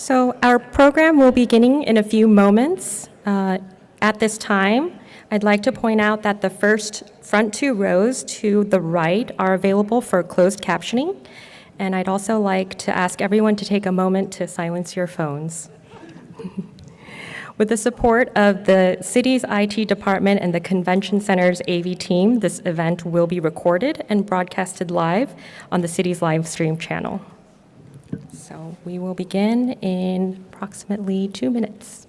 So our program will be beginning in a few moments. At this time, I'd like to point out that the front two rows to the right are available for closed captioning, and I'd also like to ask everyone to take a moment to silence your phones. With the support of the city's IT department and the Convention Center's AV team, this event will be recorded and broadcasted live on the city's live stream channel. So we will begin in approximately 2 minutes.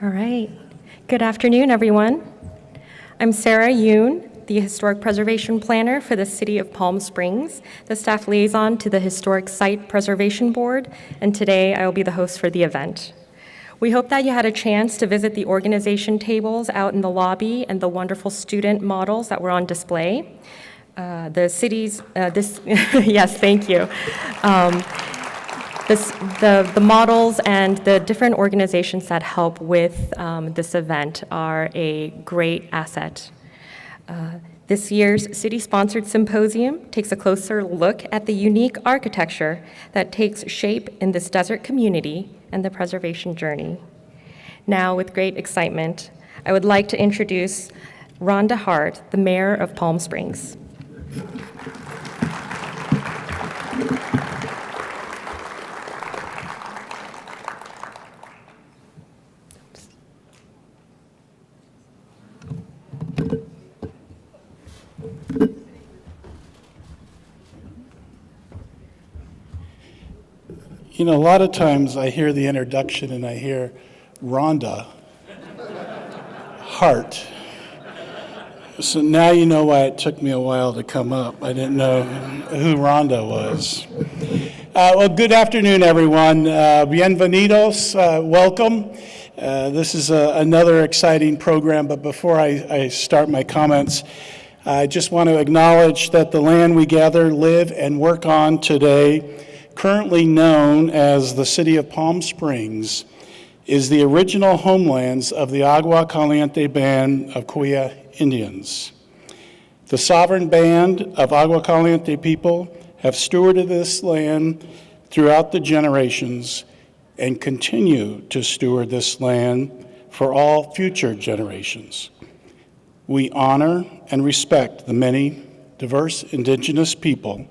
All right. Good afternoon, everyone. I'm Sarah Yoon, the Historic Preservation Planner for the City of Palm Springs, the staff liaison to the Historic Site Preservation Board, and today I will be the host for the event. We hope that you had a chance to visit the organization tables out in the lobby and the wonderful student models that were on display. Yes, thank you. The models and the different organizations that help with this event are a great asset. This year's city-sponsored symposium takes a closer look at the unique architecture that takes shape in this desert community and the preservation journey. Now, with great excitement, I would like to introduce Rhonda Hart, the Mayor of Palm Springs. You know, a lot of times I hear the introduction and I hear Rhonda Hart. So now you know why it took me a while to come up. I didn't know who Rhonda was. Well, good afternoon, everyone. Bienvenidos, welcome. This is another exciting program, but before I start my comments, I just want to acknowledge that the land we gather, live, and work on today, currently known as the City of Palm Springs, is the original homelands of the Agua Caliente Band of Kuya Indians. The sovereign band of Agua Caliente people have stewarded this land throughout the generations and continue to steward this land for all future generations. We honor and respect the many diverse indigenous people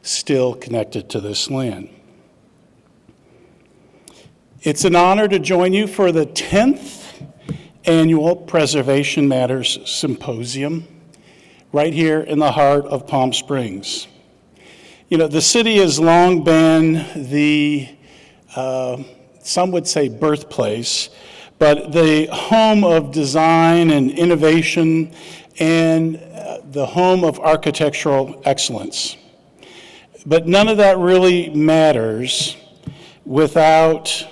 still connected to this land. It's an honor to join you for the 10th annual Preservation Matters Symposium right here in the heart of Palm Springs. You know, the city has long been the, some would say birthplace, but the home of design and innovation and the home of architectural excellence. But none of that really matters without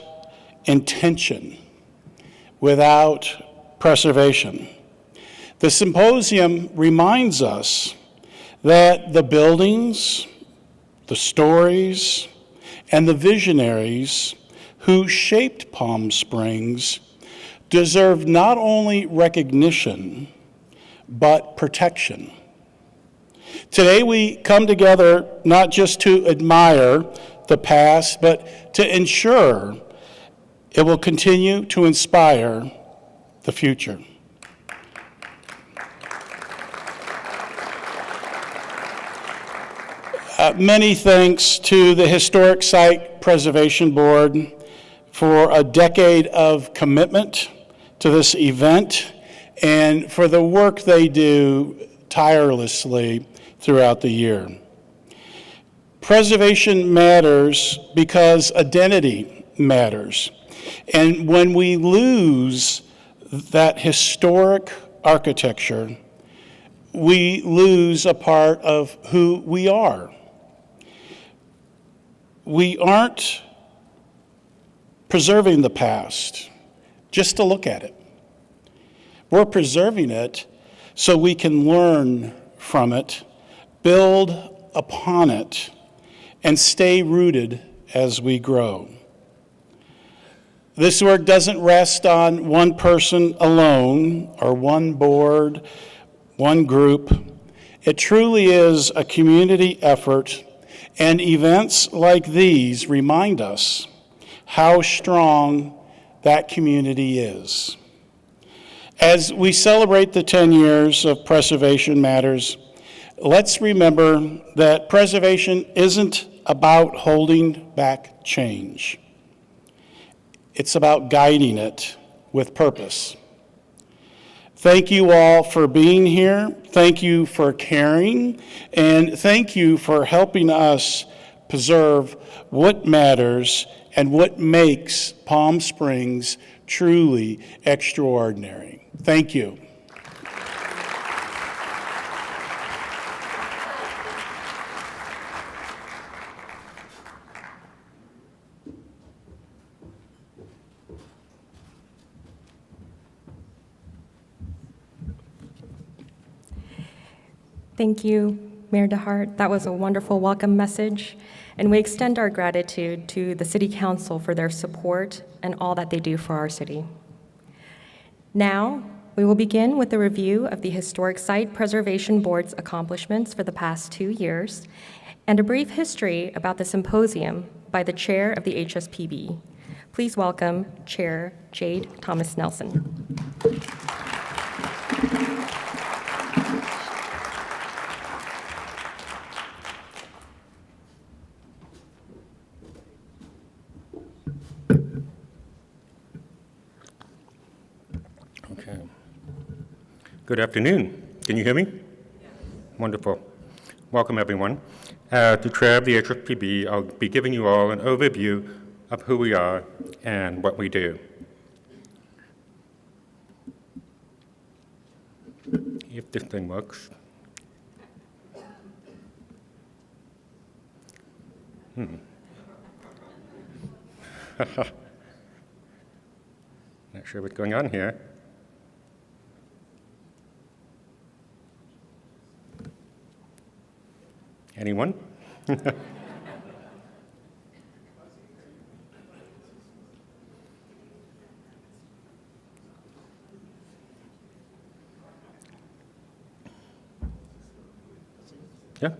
intention, without preservation. The symposium reminds us that the buildings, the stories, and the visionaries who shaped Palm Springs deserve not only recognition, but protection. Today we come together not just to admire the past, but to ensure it will continue to inspire the future. Many thanks to the Historic Site Preservation Board for a decade of commitment to this event and for the work they do tirelessly throughout the year. Preservation matters because identity matters. And when we lose that historic architecture, we lose a part of who we are. We aren't preserving the past just to look at it. We're preserving it so we can learn from it, build upon it, and stay rooted as we grow. This work doesn't rest on one person alone or one board, one group. It truly is a community effort, and events like these remind us how strong that community is. As we celebrate the 10 years of Preservation Matters, let's remember that preservation isn't about holding back change. It's about guiding it with purpose. Thank you all for being here. Thank you for caring. And thank you for helping us preserve what matters and what makes Palm Springs truly extraordinary. Thank you. Thank you, Mayor DeHart. That was a wonderful welcome message, and we extend our gratitude to the City Council for their support and all that they do for our city. Now, we will begin with a review of the Historic Site Preservation Board's accomplishments for the past 2 years and a brief history about the symposium by the Chair of the HSPB. Please welcome Chair Jade Thomas Nelson. Okay. Good afternoon. Can you hear me? Yes. Wonderful. Welcome, everyone. As the chair of the HSPB, I'll be giving you all an overview of who we are and what we do. If this thing works. Not sure what's going on here. Anyone? Yeah?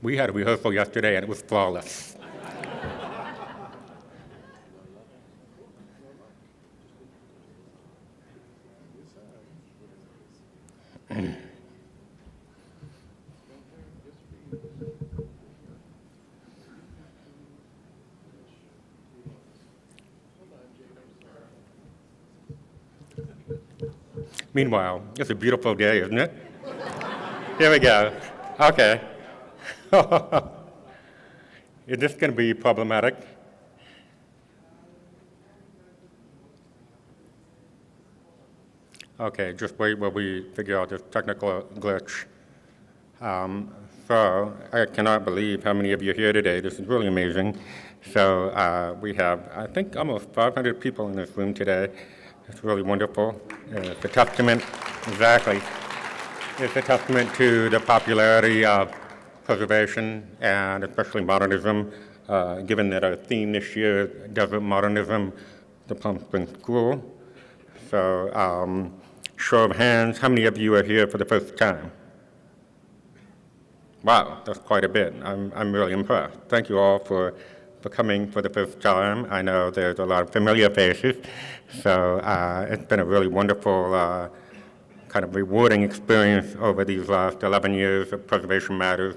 We had a rehearsal yesterday and it was flawless. Meanwhile, it's a beautiful day, isn't it? Here we go. Okay. Is this going to be problematic? Okay, just wait while we figure out this technical glitch. So I cannot believe how many of you are here today. This is really amazing. So we have, I think, almost 500 people in this room today. It's really wonderful. It's a testament, exactly. It's a testament to the popularity of preservation and especially modernism, given that our theme this year is Desert Modernism, the Palm Springs School. So, show of hands, how many of you are here for the first time? Wow, that's quite a bit. I'm really impressed. Thank you all for coming for the first time. I know there's a lot of familiar faces, so it's been a really wonderful, kind of rewarding experience over these last 11 years of Preservation Matters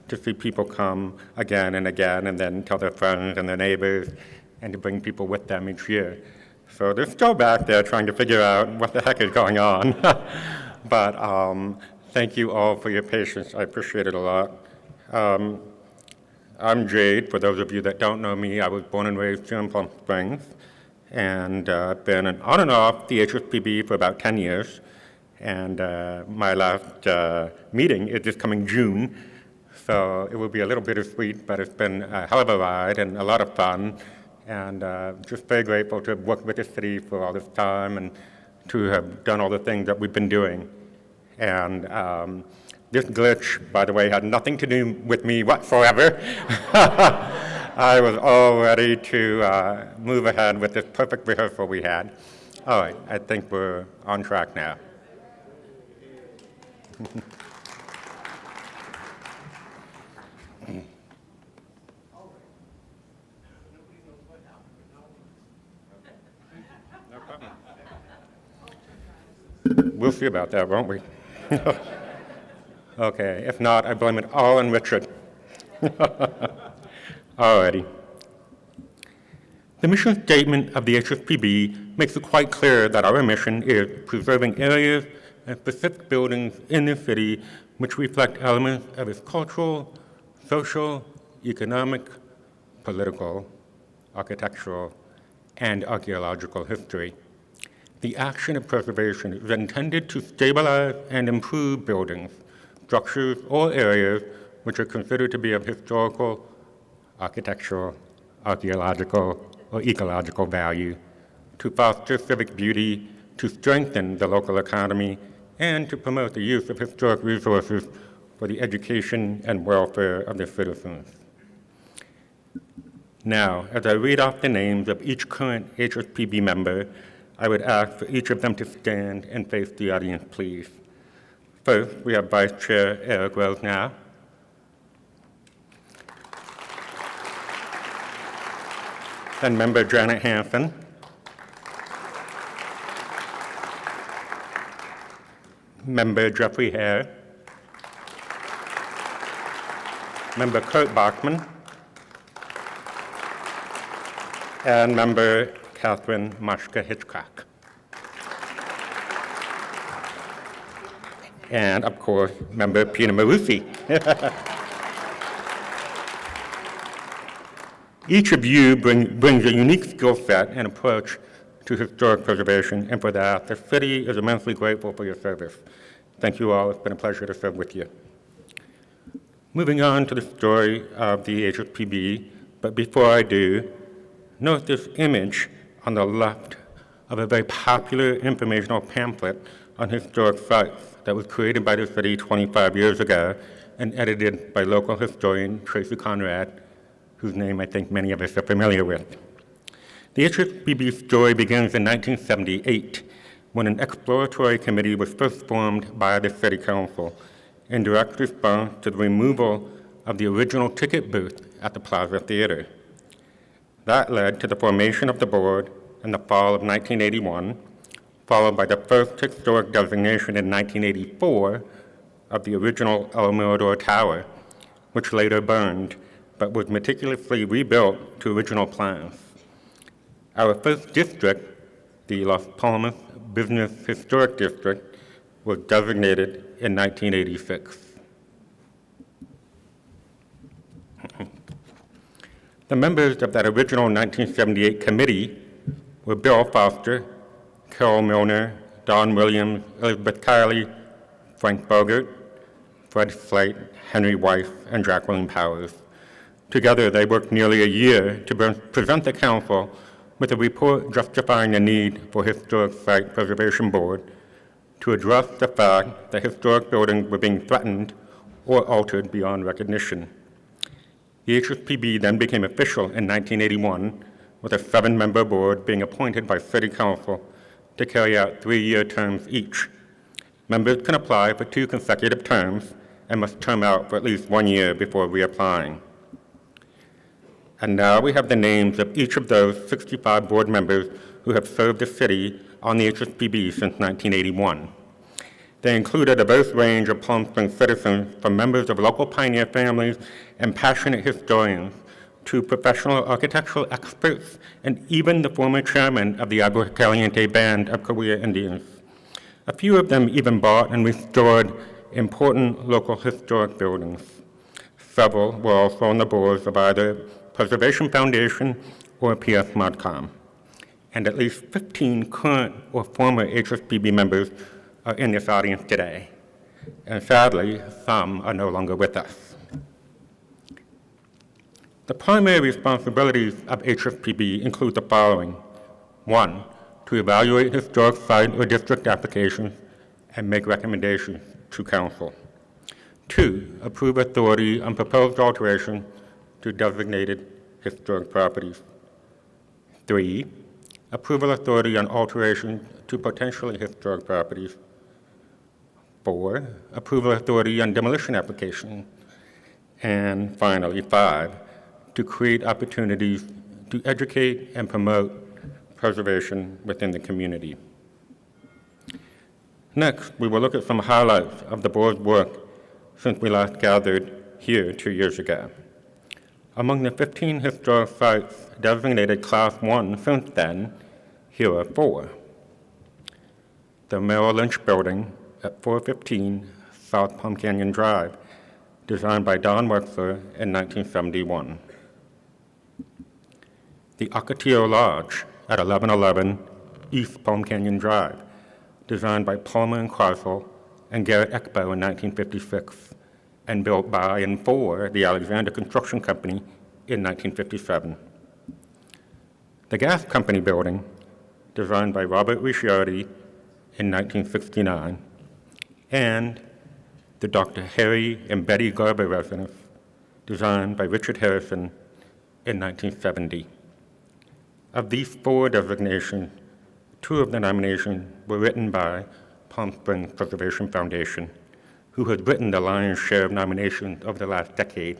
to see people come again and again and then tell their friends and their neighbors and to bring people with them each year. So they're still back there trying to figure out what the heck is going on. But thank you all for your patience. I appreciate it a lot. I'm Jade. For those of you that don't know me, I was born and raised here in Palm Springs, and I've been on and off the HSPB for about 10 years. And my last meeting is this coming June, so it will be a little bittersweet, but it's been a hell of a ride and a lot of fun. And just very grateful to have worked with the city for all this time and to have done all the things that we've been doing. And this glitch, by the way, had nothing to do with me whatsoever. I was all ready to move ahead with this perfect rehearsal we had. All right, I think we're on track now. We'll see about that, won't we? Okay, if not, I blame it all on Richard. Alrighty. The mission statement of the HSPB makes it quite clear that our mission is preserving areas and specific buildings in the city which reflect elements of its cultural, social, economic, political, architectural, and archaeological history. The action of preservation is intended to stabilize and improve buildings, structures, or areas which are considered to be of historical, architectural, archaeological, or ecological value, to foster civic beauty, to strengthen the local economy, and to promote the use of historic resources for the education and welfare of the citizens. Now, as I read off the names of each current HSPB member, I would ask for each of them to stand and face the audience, please. First, we have Vice Chair Eric Rosenow. Then Member Janet Hansen. Member Jeffrey Hare. Member Kurt Bachman. And Member Catherine Mashka Hitchcock. And, of course, Member Pina Marusi. Each of you brings a unique skill set and approach to historic preservation, and for that, the city is immensely grateful for your service. Thank you all. It's been a pleasure to serve with you. Moving on to the story of the HSPB, but before I do, note this image on the left of a very popular informational pamphlet on historic sites that was created by the city 25 years ago and edited by local historian Tracy Conrad, whose name I think many of us are familiar with. The HSPB story begins in 1978, when an exploratory committee was first formed by the City Council in direct response to the removal of the original ticket booth at the Plaza Theater. That led to the formation of the board in the fall of 1981, followed by the first historic designation in 1984 of the original El Mirador Tower, which later burned, but was meticulously rebuilt to original plans. Our first district, the Las Palmas Business Historic District, was designated in 1986. The members of that original 1978 committee were Bill Foster, Carol Milner, Don Williams, Elizabeth Kiley, Frank Bogert, Fred Slate, Henry Weiss, and Jacqueline Powers. Together, they worked nearly a year to present the council with a report justifying the need for Historic Site Preservation Board to address the fact that historic buildings were being threatened or altered beyond recognition. The HSPB then became official in 1981, with a 7-member board being appointed by City Council to carry out 3-year terms each. Members can apply for 2 consecutive terms and must term out for at least 1 year before reapplying. And now we have the names of each of those 65 board members who have served the city on the HSPB since 1981. They include a diverse range of Palm Springs citizens, from members of local pioneer families and passionate historians to professional architectural experts and even the former chairman of the Agua Caliente Band of Cahuilla Indians. A few of them even bought and restored important local historic buildings. Several were also on the boards of either Preservation Foundation or PS ModCom. And at least 15 current or former HSPB members are in this audience today. And sadly, some are no longer with us. The primary responsibilities of HSPB include the following. 1, to evaluate historic site or district applications and make recommendations to council. 2, approve authority on proposed alteration to designated historic properties. 3, approval authority on alteration to potentially historic properties. 4, approval authority on demolition application. And finally, 5, to create opportunities to educate and promote preservation within the community. Next, we will look at some highlights of the board's work since we last gathered here 2 years ago. Among the 15 historic sites designated Class 1 since then, here are 4. The Merrill Lynch Building at 415 South Palm Canyon Drive, designed by Don Wexler in 1971. The Ocotillo Lodge at 1111 East Palm Canyon Drive, designed by Palmer and Kreisel and Garrett Ekbo in 1956, and built by and for the Alexander Construction Company in 1957. The Gas Company Building, designed by Robert Ricciardi in 1969, and the Dr. Harry and Betty Garber residence, designed by Richard Harrison in 1970. Of these 4 designations, 2 of the nominations were written by Palm Springs Preservation Foundation, who has written the lion's share of nominations over the last decade,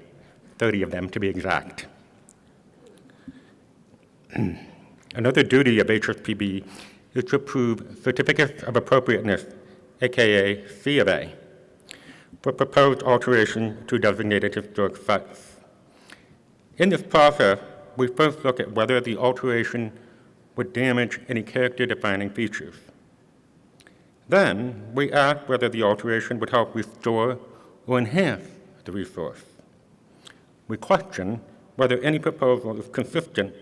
30 of them to be exact. Another duty of HSPB is to approve certificates of appropriateness, aka C of A, for proposed alteration to designated historic sites. In this process, we first look at whether the alteration would damage any character-defining features. Then, we ask whether the alteration would help restore or enhance the resource. We question whether any proposal is consistent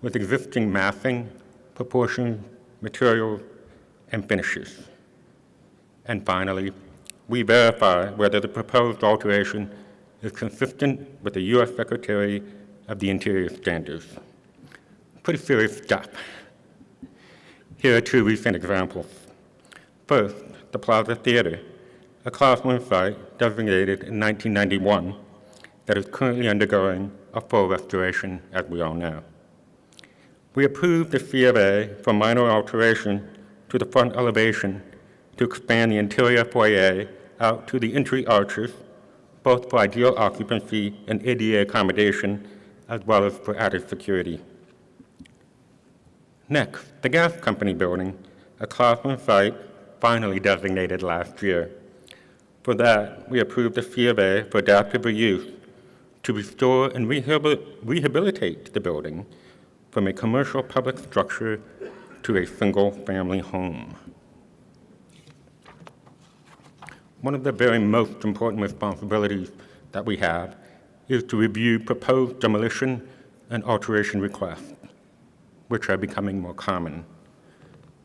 with existing massing, proportions, materials, and finishes. And finally, we verify whether the proposed alteration is consistent with the U.S. Secretary of the Interior standards. Pretty serious stuff. Here are 2 recent examples. First, the Plaza Theater, a Class 1 site designated in 1991 that is currently undergoing a full restoration, as we all know. We approved the C of A for minor alteration to the front elevation to expand the interior foyer out to the entry arches, both for ideal occupancy and ADA accommodation, as well as for added security. Next, the Gas Company Building, a Class 1 site finally designated last year. For that, we approved the C of A for adaptive reuse to restore and rehabilitate the building from a commercial public structure to a single-family home. One of the very most important responsibilities that we have is to review proposed demolition and alteration requests, which are becoming more common.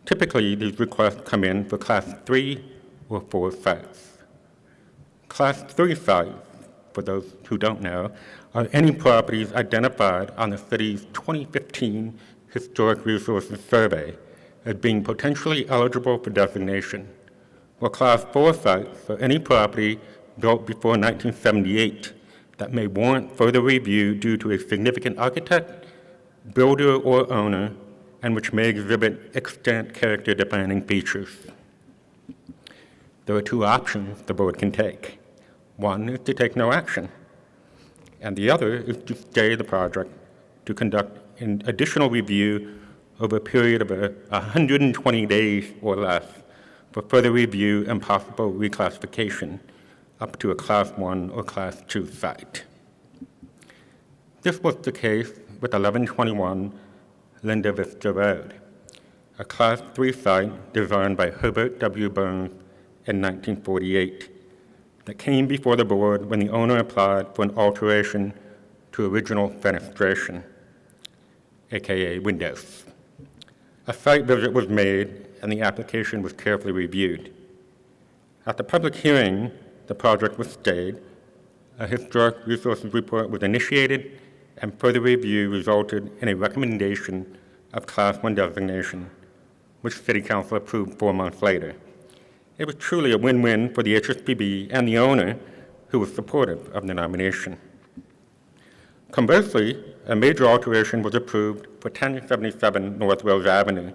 Typically, these requests come in for Class 3 or 4 sites. Class 3 sites, for those who don't know, are any properties identified on the city's 2015 Historic Resources Survey as being potentially eligible for designation, or Class 4 sites for any property built before 1978 that may warrant further review due to a significant architect, builder, or owner, and which may exhibit extant character-defining features. There are two options the board can take. One is to take no action, and the other is to stay the project to conduct an additional review over a period of 120 days or less for further review and possible reclassification up to a Class 1 or Class 2 site. This was the case with 1121 Linda Vista Road, a Class 3 site designed by Herbert W. Burns in 1948 that came before the board when the owner applied for an alteration to original fenestration, aka windows. A site visit was made and the application was carefully reviewed. At the public hearing, the project was stayed, a historic resources report was initiated, and further review resulted in a recommendation of Class 1 designation, which City Council approved 4 months later. It was truly a win-win for the HSPB and the owner, who was supportive of the nomination. Conversely, a major alteration was approved for 1077 North Rose Avenue,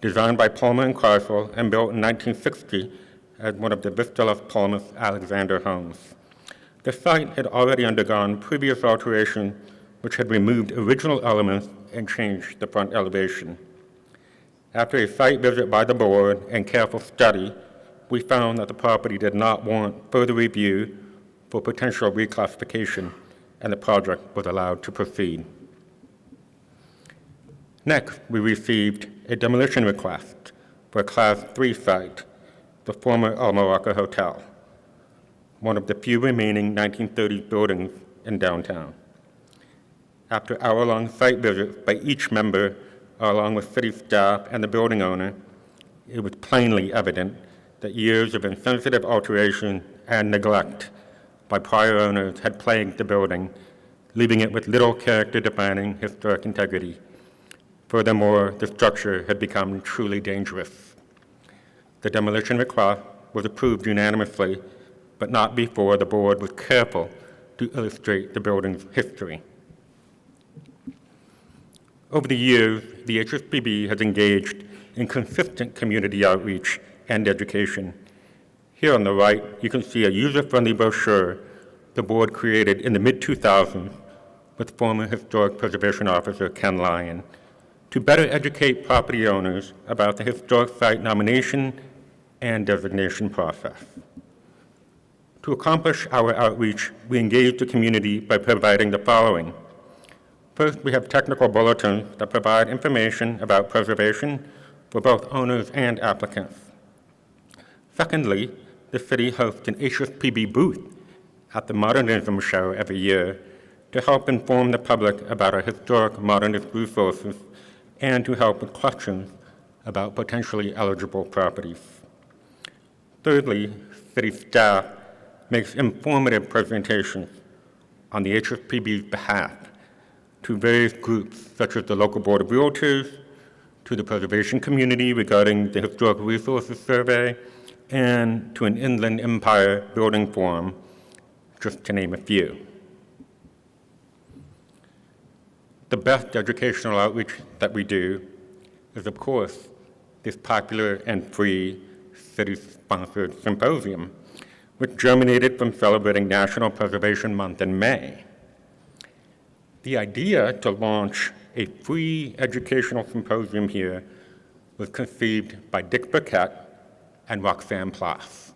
designed by Palmer and Carswell and built in 1960 as one of the Vista Las Palmas Alexander homes. The site had already undergone previous alteration, which had removed original elements and changed the front elevation. After a site visit by the board and careful study, we found that the property did not warrant further review for potential reclassification, and the project was allowed to proceed. Next, we received a demolition request for a Class 3 site, the former El Morocco Hotel, one of the few remaining 1930s buildings in downtown. After hour-long site visits by each member, along with city staff and the building owner, it was plainly evident that years of insensitive alteration and neglect by prior owners had plagued the building, leaving it with little character-defining historic integrity. Furthermore, the structure had become truly dangerous. The demolition request was approved unanimously, but not before the board was careful to illustrate the building's history. Over the years, the HSPB has engaged in consistent community outreach and education. Here on the right, you can see a user-friendly brochure the board created in the mid-2000s with former Historic Preservation Officer Ken Lyon to better educate property owners about the historic site nomination and designation process. To accomplish our outreach, we engage the community by providing the following. First, we have technical bulletins that provide information about preservation for both owners and applicants. Secondly, the city hosts an HSPB booth at the Modernism Show every year to help inform the public about our historic modernist resources and to help with questions about potentially eligible properties. Thirdly, city staff makes informative presentations on the HSPB's behalf to various groups such as the local board of realtors, to the preservation community regarding the Historic Resources Survey, and to an Inland Empire Building Forum, just to name a few. The best educational outreach that we do is, of course, this popular and free city-sponsored symposium, which germinated from celebrating National Preservation Month in May. The idea to launch a free educational symposium here was conceived by Dick Burkett and Roxanne Ploss,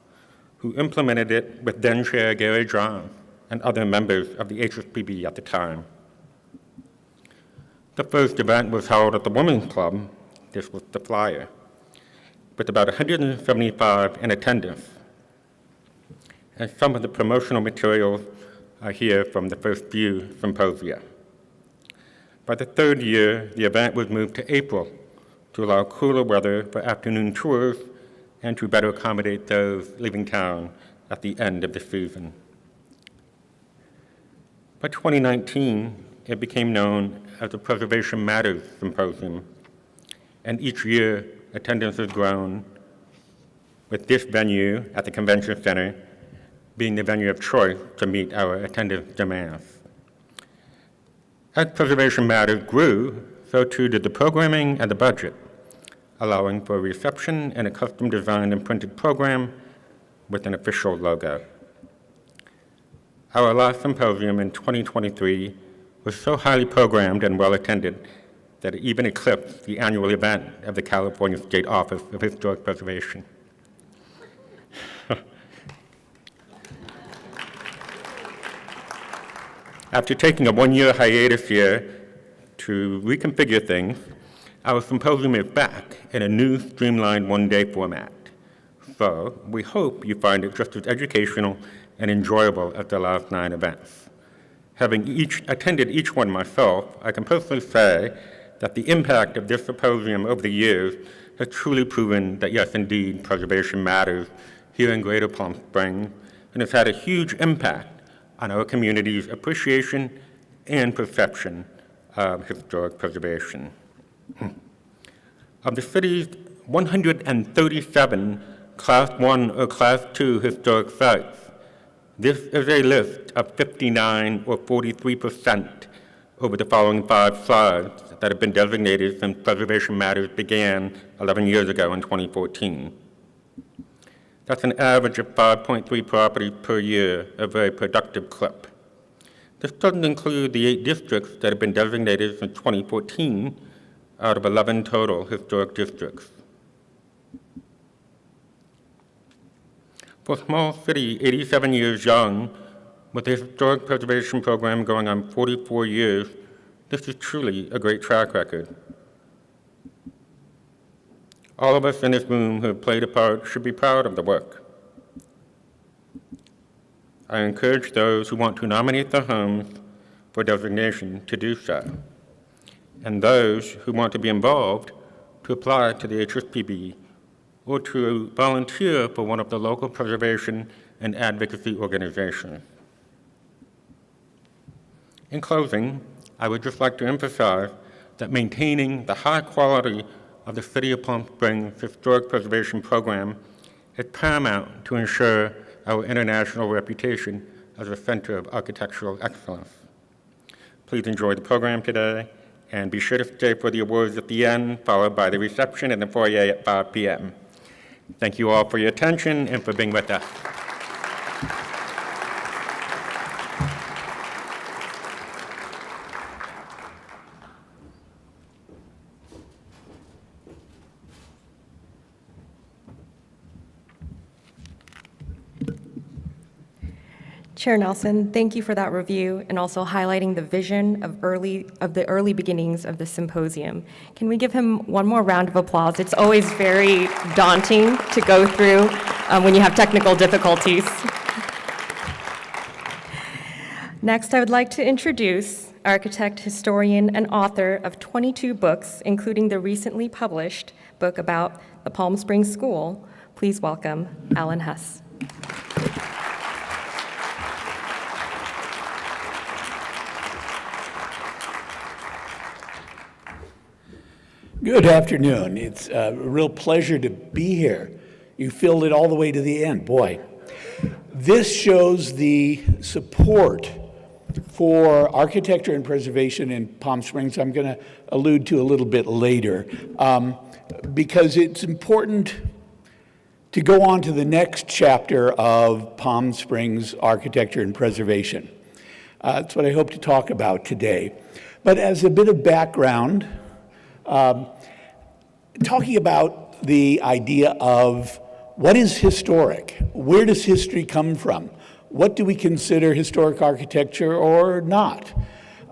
who implemented it with then-Chair Gary Johns and other members of the HSPB at the time. The first event was held at the Women's Club, this was the flyer, with about 175 in attendance. And some of the promotional materials are here from the first few symposia. By the third year, the event was moved to April to allow cooler weather for afternoon tours and to better accommodate those leaving town at the end of the season. By 2019, it became known as the Preservation Matters Symposium, and each year attendance has grown, with this venue at the Convention Center being the venue of choice to meet our attendance demands. As Preservation Matters grew, so too did the programming and the budget, allowing for a reception and a custom-designed and printed program with an official logo. Our last symposium in 2023 was so highly programmed and well-attended that it even eclipsed the annual event of the California State Office of Historic Preservation. After taking a one-year hiatus here to reconfigure things, our symposium is back in a new streamlined one-day format. So we hope you find it just as educational and enjoyable as the last 9 events. Having attended each one myself, I can personally say that the impact of this symposium over the years has truly proven that yes, indeed, preservation matters here in Greater Palm Springs, and has had a huge impact on our community's appreciation and perception of historic preservation. Of the city's 137 Class 1 or Class 2 historic sites, this is a list of 59 or 43% over the following 5 slides that have been designated since Preservation Matters began 11 years ago in 2014. That's an average of 5.3 properties per year, a very productive clip. This doesn't include the 8 districts that have been designated since 2014 out of 11 total historic districts. For a small city 87 years young, with a historic preservation program going on 44 years, this is truly a great track record. All of us in this room who have played a part should be proud of the work. I encourage those who want to nominate their homes for designation to do so, and those who want to be involved to apply to the HSPB or to volunteer for one of the local preservation and advocacy organizations. In closing, I would just like to emphasize that maintaining the high quality of the City of Palm Springs Historic Preservation Program is paramount to ensure our international reputation as a center of architectural excellence. Please enjoy the program today, and be sure to stay for the awards at the end, followed by the reception in the foyer at 5 p.m. Thank you all for your attention and for being with us. Chair Nelson, thank you for that review and also highlighting the vision of the early beginnings of the symposium. Can we give him one more round of applause? It's always very daunting to go through when you have technical difficulties. Next, I would like to introduce architect, historian, and author of 22 books, including the recently published book about the Palm Springs School. Please welcome Alan Hess. Good afternoon. It's a real pleasure to be here. You filled it all the way to the end. Boy, this shows the support for architecture and preservation in Palm Springs. I'm going to allude to a little bit later because it's important to go on to the next chapter of Palm Springs architecture and preservation. That's what I hope to talk about today. But as a bit of background, talking about the idea of what is historic? Where does history come from? What do we consider historic architecture or not?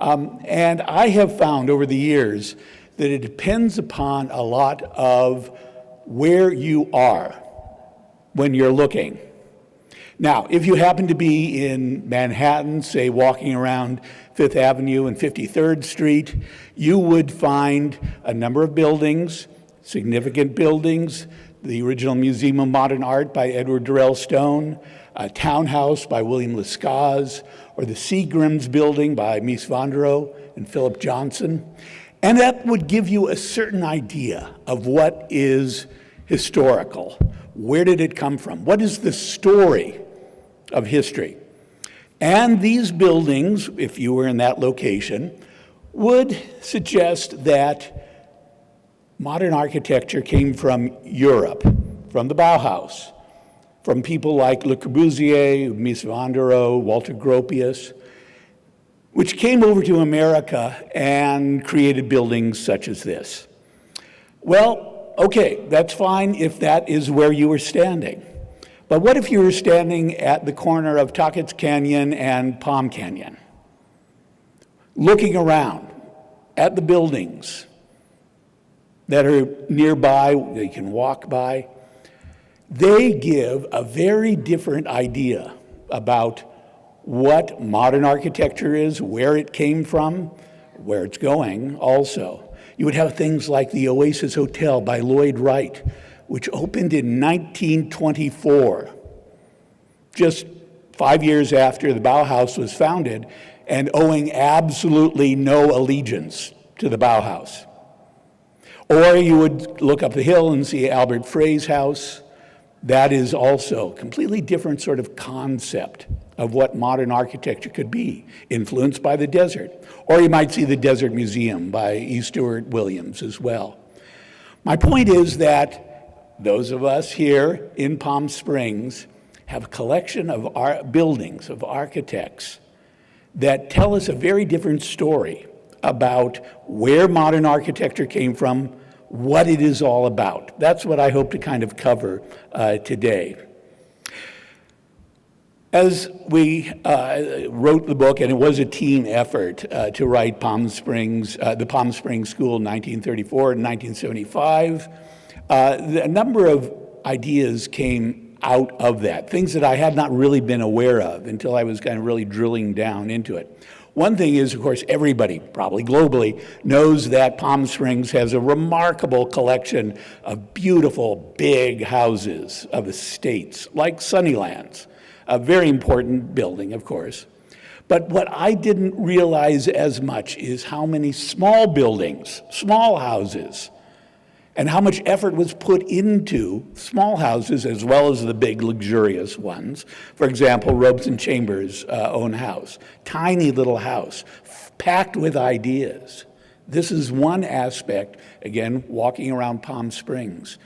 And I have found over the years that it depends upon a lot of where you are when you're looking. Now, if you happen to be in Manhattan, say walking around Fifth Avenue and 53rd Street, you would find a number of buildings, significant buildings, the original Museum of Modern Art by Edward Durrell Stone, a townhouse by William Lescaz, or the Seagram's building by Mies van der Rohe, and Philip Johnson. And that would give you a certain idea of what is historical. Where did it come from? What is the story of history? And these buildings, if you were in that location, would suggest that modern architecture came from Europe, from the Bauhaus, from people like Le Corbusier, Mies van der Rohe, Walter Gropius, which came over to America and created buildings such as this. Well, okay, that's fine if that is where you were standing. But what if you were standing at the corner of Tackett's Canyon and Palm Canyon, looking around at the buildings that are nearby, that you can walk by? They give a very different idea about what modern architecture is, where it came from, where it's going also. You would have things like the Oasis Hotel by Lloyd Wright, which opened in 1924, just 5 years after the Bauhaus was founded, and owing absolutely no allegiance to the Bauhaus. Or you would look up the hill and see Albert Frey's house. That is also a completely different sort of concept of what modern architecture could be, influenced by the desert. Or you might see the Desert Museum by E. Stewart Williams as well. My point is that those of us here in Palm Springs have a collection of buildings, of architects, that tell us a very different story about where modern architecture came from, what it is all about. That's what I hope to kind of cover today. As we wrote the book, and it was a team effort to write Palm Springs, the Palm Springs School in 1934 and 1975, a number of ideas came out of that, things that I had not really been aware of until I was kind of really drilling down into it. One thing is, of course, everybody, probably globally, knows that Palm Springs has a remarkable collection of beautiful, big houses of estates, like Sunnylands, a very important building, of course. But what I didn't realize as much is how many small buildings, small houses, and how much effort was put into small houses as well as the big luxurious ones. For example, Robson Chambers' own house, tiny little house, packed with ideas. This is one aspect, again, walking around Palm Springs,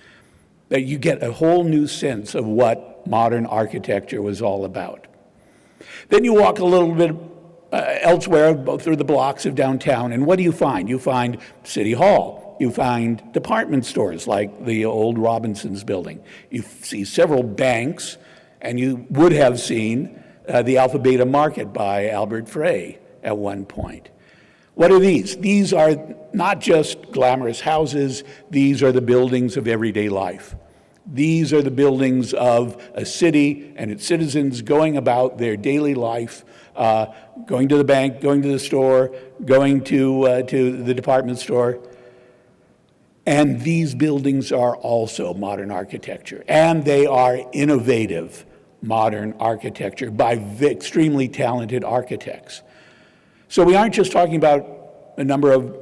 that you get a whole new sense of what modern architecture was all about. Then you walk a little bit elsewhere through the blocks of downtown, and what do you find? You find City Hall. You find department stores like the old Robinson's building. You see several banks, and you would have seen the Alpha Beta Market by Albert Frey at one point. What are these? These are not just glamorous houses, these are the buildings of everyday life. These are the buildings of a city and its citizens going about their daily life, going to the bank, going to the store, going to the department store. And these buildings are also modern architecture, and they are innovative modern architecture by extremely talented architects. So we aren't just talking about a number of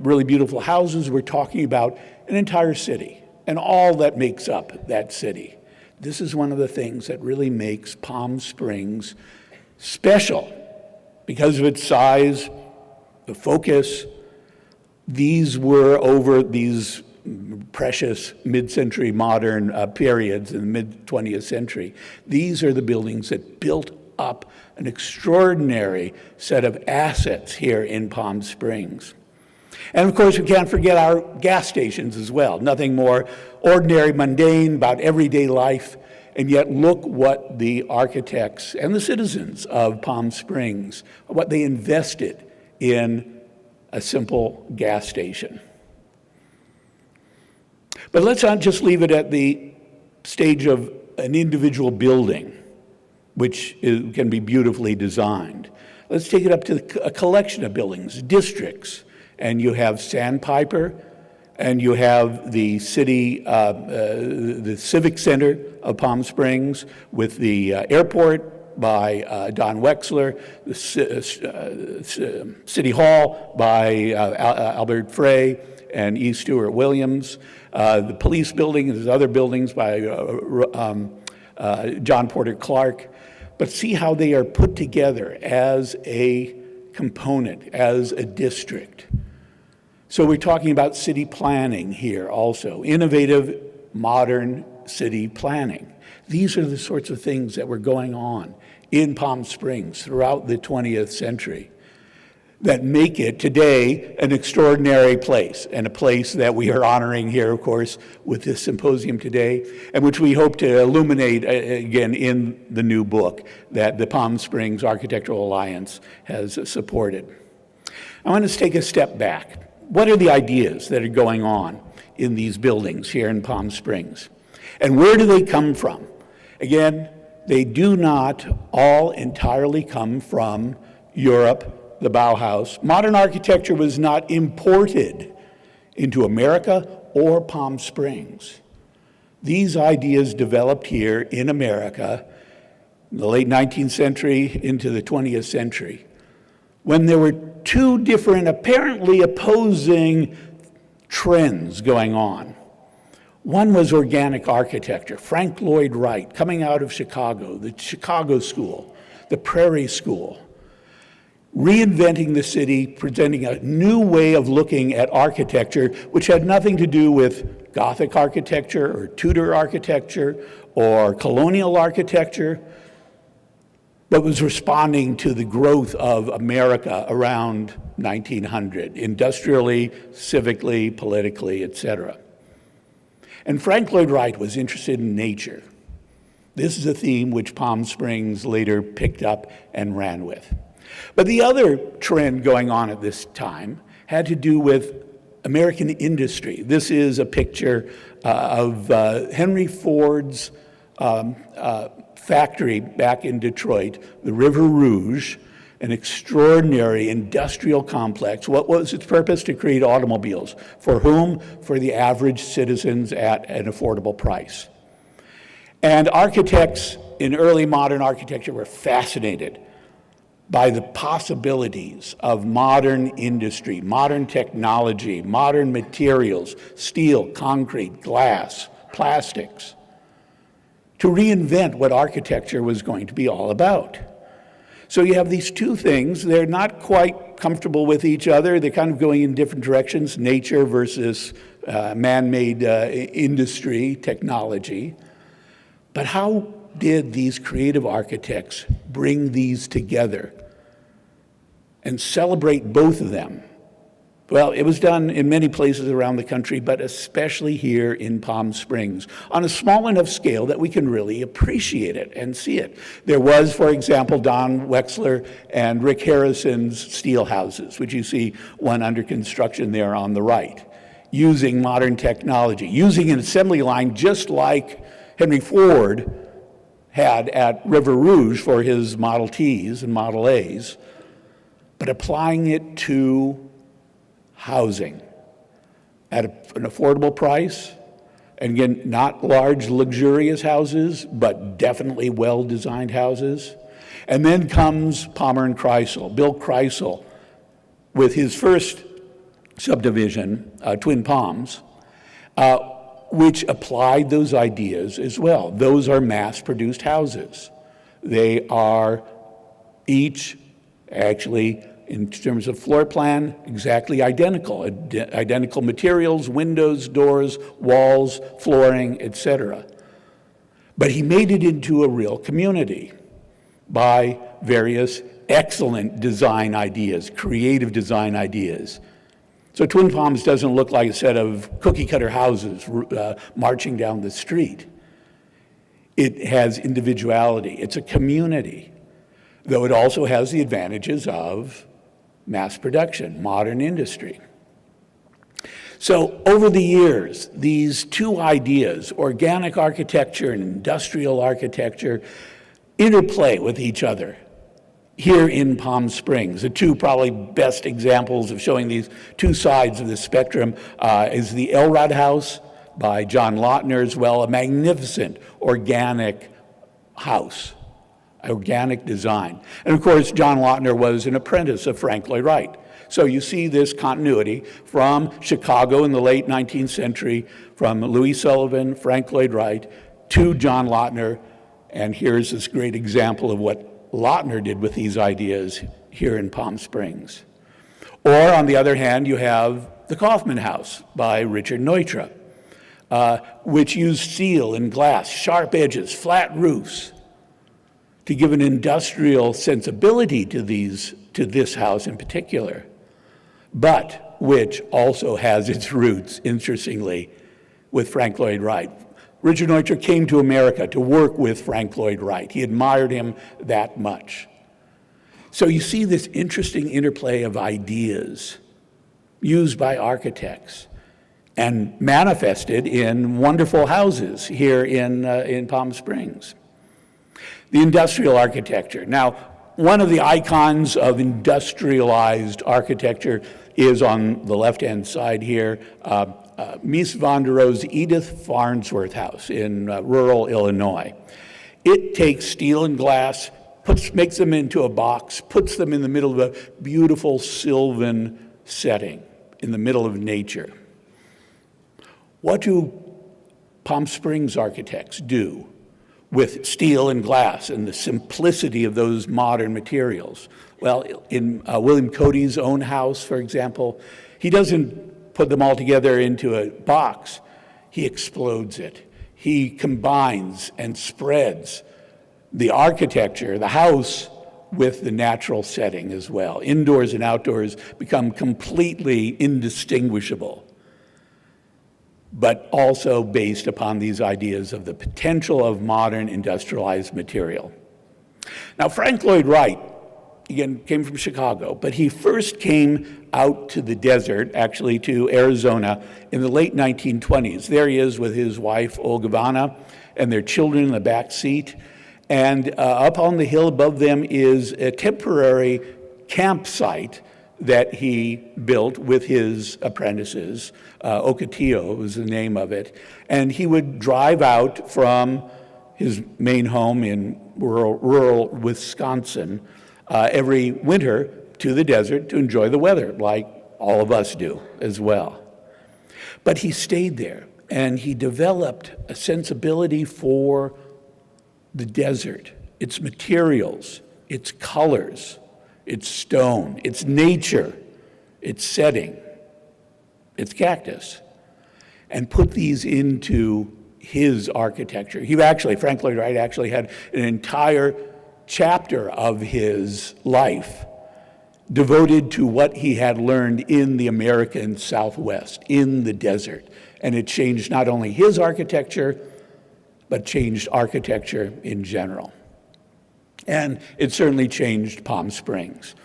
really beautiful houses, we're talking about an entire city and all that makes up that city. This is one of the things that really makes Palm Springs special because of its size, the focus. These were over these precious mid-century modern periods in the mid-20th century. These are the buildings that built up an extraordinary set of assets here in Palm Springs. And of course, we can't forget our gas stations as well. Nothing more ordinary, mundane about everyday life. And yet look what the architects and the citizens of Palm Springs, what they invested in a simple gas station. But let's not just leave it at the stage of an individual building, which can be beautifully designed. Let's take it up to a collection of buildings, districts. And you have Sandpiper, and you have the city, the Civic Center of Palm Springs with the airport, by Don Wexler, the City Hall by Albert Frey and E. Stewart Williams, the police building, there's other buildings by John Porter Clark. But see how they are put together as a component, as a district. So we're talking about city planning here also, innovative, modern city planning. These are the sorts of things that were going on in Palm Springs throughout the 20th century that make it today an extraordinary place, and a place that we are honoring here, of course, with this symposium today, and which we hope to illuminate again in the new book that the Palm Springs Architectural Alliance has supported. I want to take a step back. What are the ideas that are going on in these buildings here in Palm Springs? And where do they come from? Again, they do not all entirely come from Europe, the Bauhaus. Modern architecture was not imported into America or Palm Springs. These ideas developed here in America in the late 19th century into the 20th century, when there were two different, apparently opposing trends going on. One was organic architecture. Frank Lloyd Wright, coming out of Chicago, the Chicago School, the Prairie School, reinventing the city, presenting a new way of looking at architecture, which had nothing to do with Gothic architecture or Tudor architecture or colonial architecture, but was responding to the growth of America around 1900, industrially, civically, politically, etc. And Frank Lloyd Wright was interested in nature. This is a theme which Palm Springs later picked up and ran with. But the other trend going on at this time had to do with American industry. This is a picture of Henry Ford's factory back in Detroit, the River Rouge, an extraordinary industrial complex. What was its purpose? To create automobiles. For whom? For the average citizens at an affordable price. And architects in early modern architecture were fascinated by the possibilities of modern industry, modern technology, modern materials, steel, concrete, glass, plastics, to reinvent what architecture was going to be all about. So you have these two things. They're not quite comfortable with each other. They're kind of going in different directions, nature versus man-made industry, technology. But how did these creative architects bring these together and celebrate both of them? Well, it was done in many places around the country, but especially here in Palm Springs, on a small enough scale that we can really appreciate it and see it. There was, for example, Don Wexler and Rick Harrison's steel houses, which you see one under construction there on the right, using modern technology, using an assembly line just like Henry Ford had at River Rouge for his Model Ts and Model As, but applying it to housing at an affordable price. And again, not large, luxurious houses, but definitely well-designed houses. And then comes Palmer and Kreisel, Bill Kreisel, with his first subdivision, Twin Palms, which applied those ideas as well. Those are mass-produced houses. They are each actually, in terms of floor plan, exactly identical. Identical materials, windows, doors, walls, flooring, etc. But he made it into a real community by various excellent design ideas, creative design ideas. So Twin Palms doesn't look like a set of cookie-cutter houses marching down the street. It has individuality. It's a community, though it also has the advantages of mass production, modern industry. So over the years, these two ideas, organic architecture and industrial architecture, interplay with each other here in Palm Springs. The two probably best examples of showing these two sides of the spectrum is the Elrod House by John Lautner as well, a magnificent organic house organic design. And of course, John Lautner was an apprentice of Frank Lloyd Wright. So you see this continuity from Chicago in the late 19th century, from Louis Sullivan, Frank Lloyd Wright, to John Lautner. And here's this great example of what Lautner did with these ideas here in Palm Springs. Or on the other hand, you have the Kaufman House by Richard Neutra, which used steel and glass, sharp edges, flat roofs, to give an industrial sensibility to this house in particular, but which also has its roots, interestingly, with Frank Lloyd Wright. Richard Neutra came to America to work with Frank Lloyd Wright. He admired him that much. So you see this interesting interplay of ideas used by architects and manifested in wonderful houses here in Palm Springs. The industrial architecture. Now, one of the icons of industrialized architecture is on the left-hand side here, Mies van der Rohe's Edith Farnsworth House in rural Illinois. It takes steel and glass, makes them into a box, puts them in the middle of a beautiful sylvan setting in the middle of nature. What do Palm Springs architects do with steel and glass and the simplicity of those modern materials? Well, in William Cody's own house, for example, he doesn't put them all together into a box. He explodes it. He combines and spreads the architecture, the house, with the natural setting as well. Indoors and outdoors become completely indistinguishable, but also based upon these ideas of the potential of modern industrialized material. Now, Frank Lloyd Wright, again, came from Chicago, but he first came out to the desert, actually to Arizona, in the late 1920s. There he is with his wife, Olga Vanna, and their children in the back seat. And up on the hill above them is a temporary campsite that he built with his apprentices. Ocotillo was the name of it. And he would drive out from his main home in rural Wisconsin every winter to the desert to enjoy the weather, like all of us do as well. But he stayed there, and he developed a sensibility for the desert, its materials, its colors, its stone, its nature, its setting, its cactus, and put these into his architecture. Frank Lloyd Wright actually had an entire chapter of his life devoted to what he had learned in the American Southwest, in the desert. And it changed not only his architecture, but changed architecture in general. And it certainly changed Palm Springs.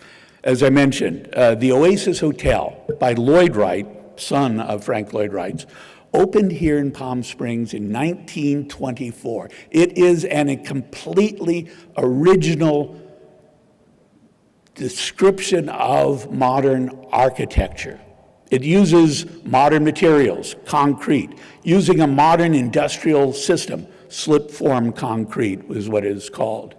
As I mentioned, the Oasis Hotel by Lloyd Wright, son of Frank Lloyd Wright, opened here in Palm Springs in 1924. It is a completely original description of modern architecture. It uses modern materials, concrete, using a modern industrial system. Slip-form concrete is what it is called.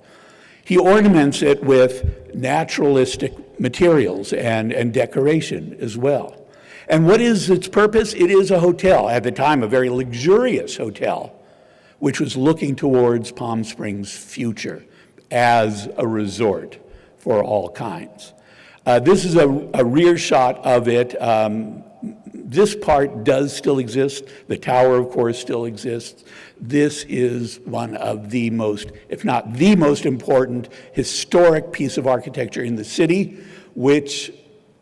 He ornaments it with naturalistic materials and decoration as well. And what is its purpose? It is a hotel, at the time a very luxurious hotel, which was looking towards Palm Springs' future as a resort for all kinds. This is a rear shot of it. This part does still exist. The tower, of course, still exists. This is one of the most, if not the most important, historic piece of architecture in the city, which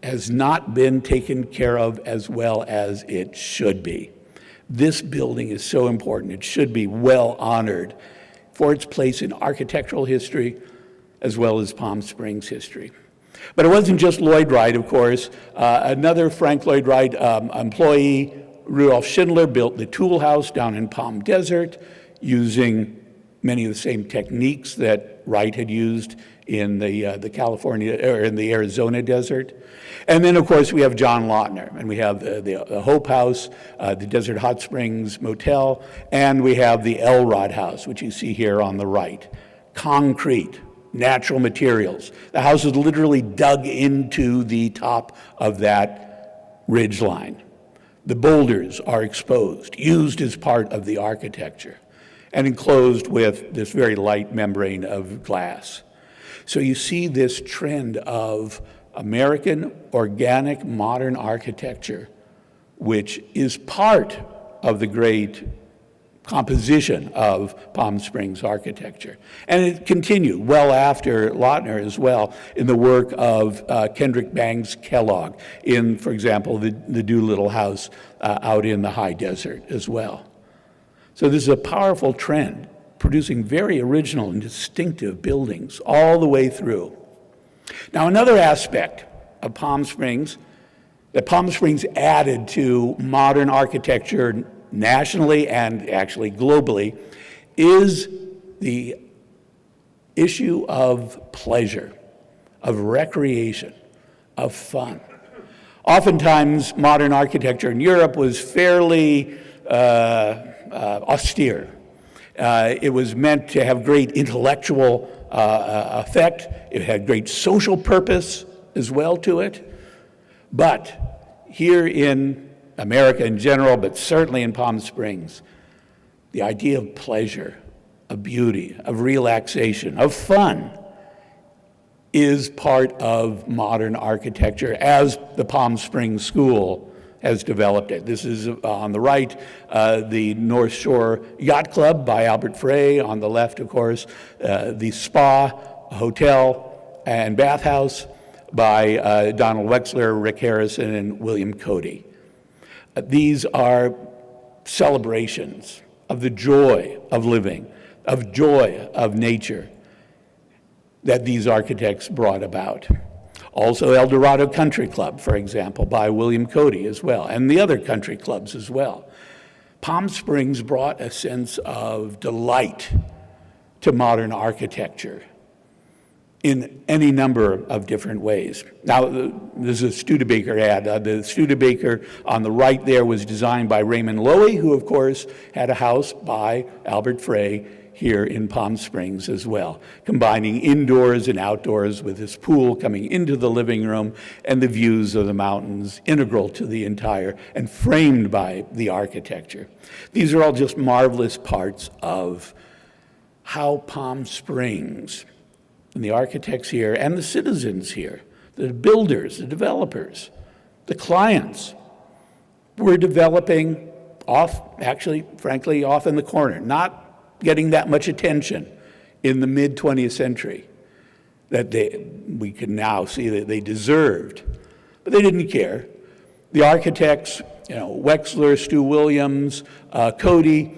has not been taken care of as well as it should be. This building is so important. It should be well honored for its place in architectural history as well as Palm Springs history. But it wasn't just Lloyd Wright, of course. Another Frank Lloyd Wright employee, Rudolph Schindler, built the Tool House down in Palm Desert using many of the same techniques that Wright had used in the California or in the Arizona desert. And then, of course, we have John Lautner, and we have the Hope House, the Desert Hot Springs Motel, and we have the Elrod House, which you see here on the right. concrete, natural materials. The house is literally dug into the top of that ridge line. The boulders are exposed, used as part of the architecture, and enclosed with this very light membrane of glass. So you see this trend of American organic modern architecture, which is part of the great composition of Palm Springs architecture. And it continued well after Lautner as well in the work of Kendrick Bangs Kellogg in, for example, the Doolittle House out in the high desert as well. So this is a powerful trend, producing very original and distinctive buildings all the way through. Now, another aspect of Palm Springs that Palm Springs added to modern architecture nationally and actually globally is the issue of pleasure, of recreation, of fun. Oftentimes, modern architecture in Europe was fairly austere. It was meant to have great intellectual effect. It had great social purpose as well to it. But here in America in general, but certainly in Palm Springs, the idea of pleasure, of beauty, of relaxation, of fun is part of modern architecture as the Palm Springs School has developed it. This is on the right, the North Shore Yacht Club by Albert Frey. On the left, of course, the Spa Hotel and Bathhouse by Donald Wexler, Rick Harrison, and William Cody. These are celebrations of the joy of living, of joy of nature that these architects brought about. Also, El Dorado Country Club, for example, by William Cody as well, and the other country clubs as well. Palm Springs brought a sense of delight to modern architecture in any number of different ways. Now, this is a Studebaker ad. The Studebaker on the right there was designed by Raymond Loewy, who, of course, had a house by Albert Frey here in Palm Springs as well, combining indoors and outdoors with this pool coming into the living room and the views of the mountains integral to the entire and framed by the architecture. These are all just marvelous parts of how Palm Springs and the architects here and the citizens here, the builders, the developers, the clients, were developing frankly, off in the corner, not getting that much attention in the mid-20th century that we can now see that they deserved. But they didn't care. The architects, Wexler, Stu Williams, Cody,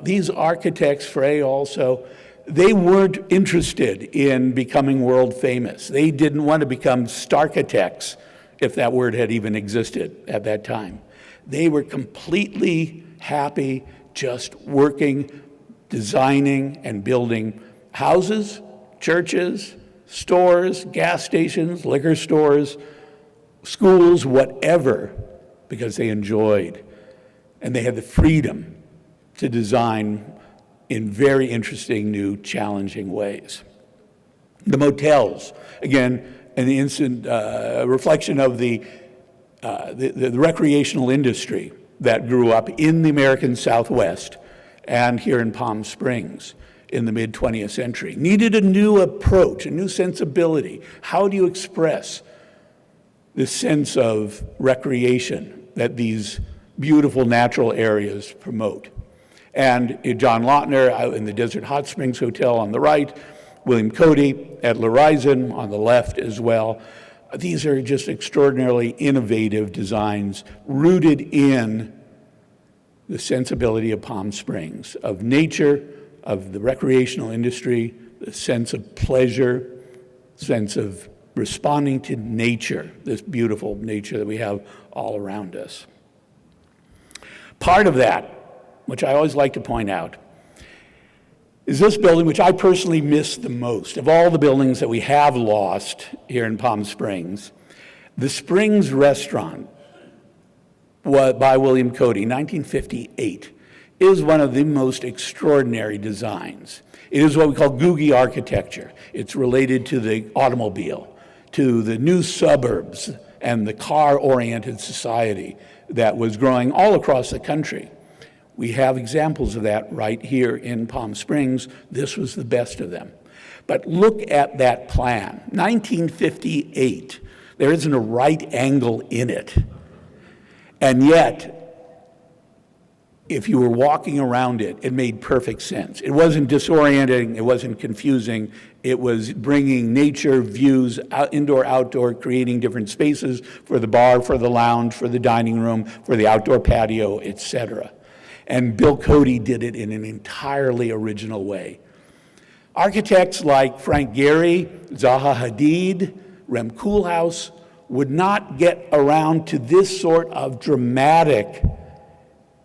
these architects, Frey also, they weren't interested in becoming world famous. They didn't want to become starchitects, if that word had even existed at that time. They were completely happy just working, designing, and building houses, churches, stores, gas stations, liquor stores, schools, whatever, because they enjoyed. And they had the freedom to design in very interesting, new, challenging ways. The motels, again, an instant reflection of the recreational industry that grew up in the American Southwest and here in Palm Springs in the mid-20th century. Needed a new approach, a new sensibility. How do you express this sense of recreation that these beautiful natural areas promote? And John Lautner in the Desert Hot Springs Hotel on the right, William Cody at L'Horizon on the left as well. These are just extraordinarily innovative designs rooted in the sensibility of Palm Springs, of nature, of the recreational industry, the sense of pleasure, sense of responding to nature, this beautiful nature that we have all around us. Part of that, which I always like to point out, is this building, which I personally miss the most. Of all the buildings that we have lost here in Palm Springs, the Springs Restaurant by William Cody, 1958, is one of the most extraordinary designs. It is what we call Googie architecture. It's related to the automobile, to the new suburbs and the car-oriented society that was growing all across the country. We have examples of that right here in Palm Springs. This was the best of them. But look at that plan, 1958. There isn't a right angle in it. And yet, if you were walking around it, it made perfect sense. It wasn't disorienting, it wasn't confusing, it was bringing nature, views, indoor, outdoor, creating different spaces for the bar, for the lounge, for the dining room, for the outdoor patio, etc. And Bill Cody did it in an entirely original way. Architects like Frank Gehry, Zaha Hadid, Rem Koolhaas would not get around to this sort of dramatic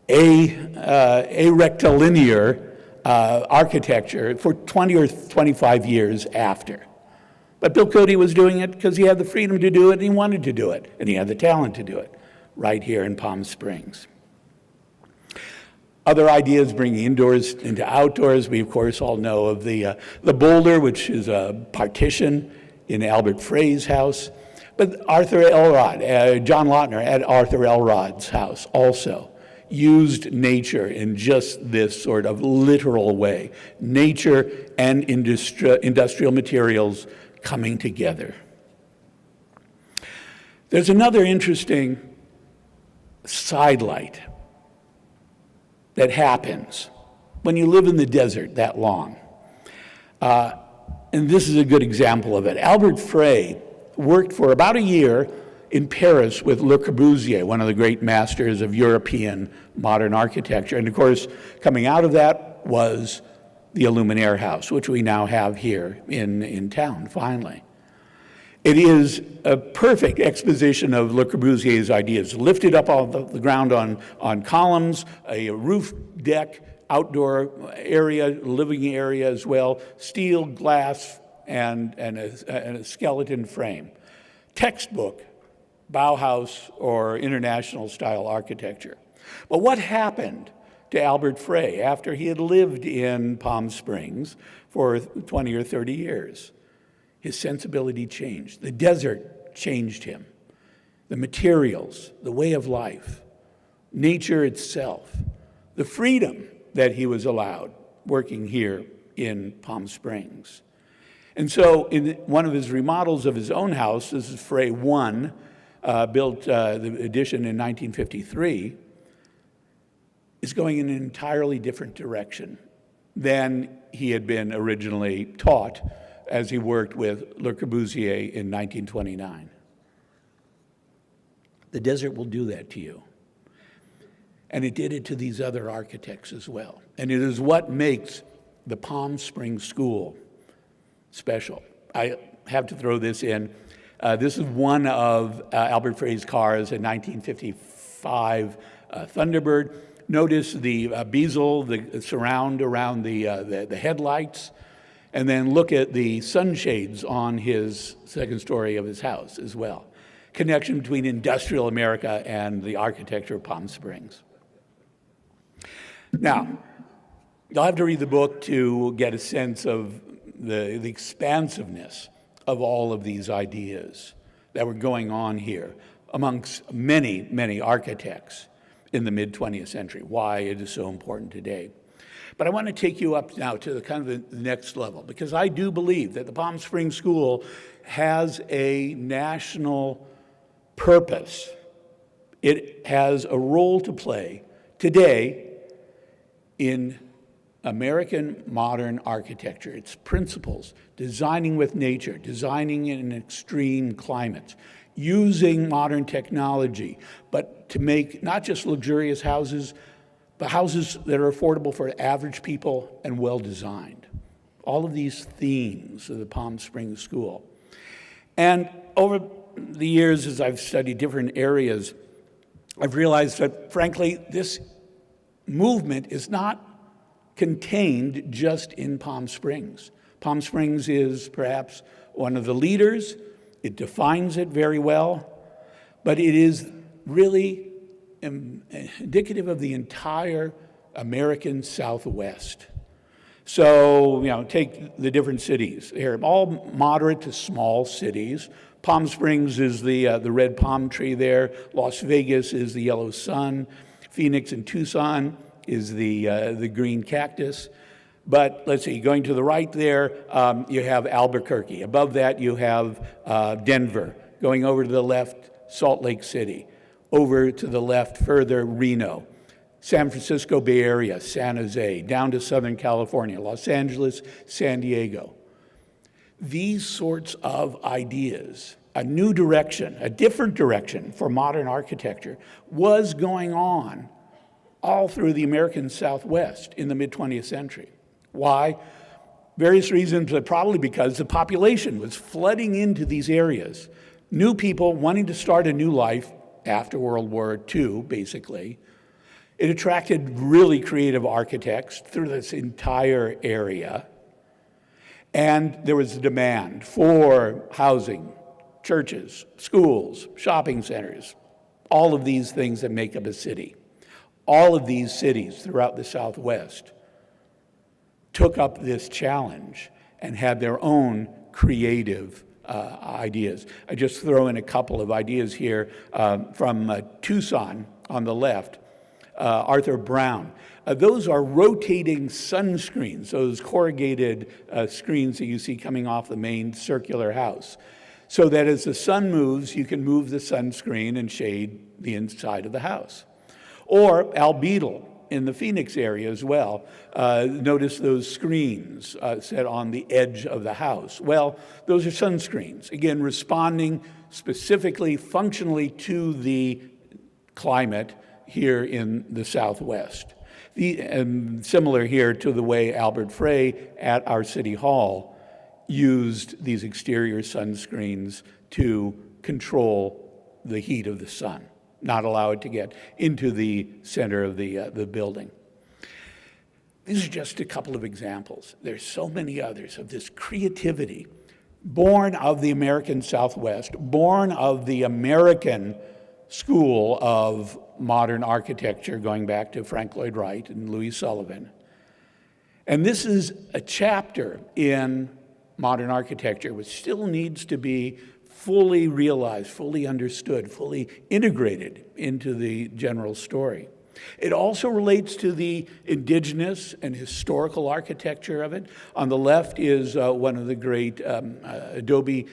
rectilinear architecture for 20 or 25 years after. But Bill Cody was doing it because he had the freedom to do it and he wanted to do it, and he had the talent to do it right here in Palm Springs. Other ideas bringing indoors into outdoors. We, of course, all know of the boulder, which is a partition in Albert Frey's house. But Arthur Elrod, John Lautner at Arthur Elrod's house also used nature in just this sort of literal way. Nature and industrial materials coming together. There's another interesting sidelight that happens when you live in the desert that long. And this is a good example of it. Albert Frey worked for about a year in Paris with Le Corbusier, one of the great masters of European modern architecture. And of course, coming out of that was the Illuminaire House, which we now have here in town, finally. It is a perfect exposition of Le Corbusier's ideas, lifted up off the ground on columns, a roof deck, outdoor area, living area as well, steel, glass, and a skeleton frame. Textbook Bauhaus or international style architecture. But what happened to Albert Frey after he had lived in Palm Springs for 20 or 30 years? His sensibility changed. The desert changed him. The materials, the way of life, nature itself, the freedom that he was allowed working here in Palm Springs. And so in one of his remodels of his own house, this is Frey 1, built the addition in 1953, is going in an entirely different direction than he had been originally taught as he worked with Le Corbusier in 1929. The desert will do that to you. And it did it to these other architects as well. And it is what makes the Palm Springs School special. I have to throw this in. This is one of Albert Frey's cars, a 1955 Thunderbird. Notice the bezel, the surround around the headlights, and then look at the sunshades on his second story of his house as well. Connection between industrial America and the architecture of Palm Springs. Now, you'll have to read the book to get a sense of the expansiveness of all of these ideas that were going on here amongst many, many architects in the mid-20th century, why it is so important today. But I want to take you up now to the kind of the next level, because I do believe that the Palm Springs School has a national purpose. It has a role to play today in American modern architecture, its principles, designing with nature, designing in extreme climates, using modern technology, but to make not just luxurious houses, but houses that are affordable for average people and well-designed. All of these themes of the Palm Springs School. And over the years, as I've studied different areas, I've realized that, frankly, this movement is not contained just in Palm Springs. Palm Springs is perhaps one of the leaders. It defines it very well, but it is really indicative of the entire American Southwest. So, take the different cities. They're all moderate to small cities. Palm Springs is the red palm tree there. Las Vegas is the yellow sun. Phoenix and Tucson is the green cactus. But let's see, going to the right there, you have Albuquerque. Above that, you have Denver. Going over to the left, Salt Lake City. Over to the left further, Reno. San Francisco Bay Area, San Jose, down to Southern California, Los Angeles, San Diego. These sorts of ideas, a new direction, a different direction for modern architecture, was going on all through the American Southwest in the mid-20th century. Why? Various reasons, but probably because the population was flooding into these areas. New people wanting to start a new life after World War II, basically. It attracted really creative architects through this entire area. And there was a demand for housing, churches, schools, shopping centers, all of these things that make up a city. All of these cities throughout the Southwest took up this challenge and had their own creative ideas. I just throw in a couple of ideas here from Tucson on the left. Arthur Brown. Those are rotating sunscreens, those corrugated screens that you see coming off the main circular house, so that as the sun moves, you can move the sunscreen and shade the inside of the house. Or Al Beadle in the Phoenix area as well. Notice those screens set on the edge of the house. Well, those are sunscreens, again, responding specifically, functionally to the climate here in the Southwest. Similar here to the way Albert Frey at our City Hall used these exterior sunscreens to control the heat of the sun, not allow it to get into the center of the building. These are just a couple of examples. There's so many others of this creativity born of the American Southwest, born of the American school of modern architecture going back to Frank Lloyd Wright and Louis Sullivan. And this is a chapter in modern architecture which still needs to be fully realized, fully understood, fully integrated into the general story. It also relates to the indigenous and historical architecture of it. On the left is one of the great adobe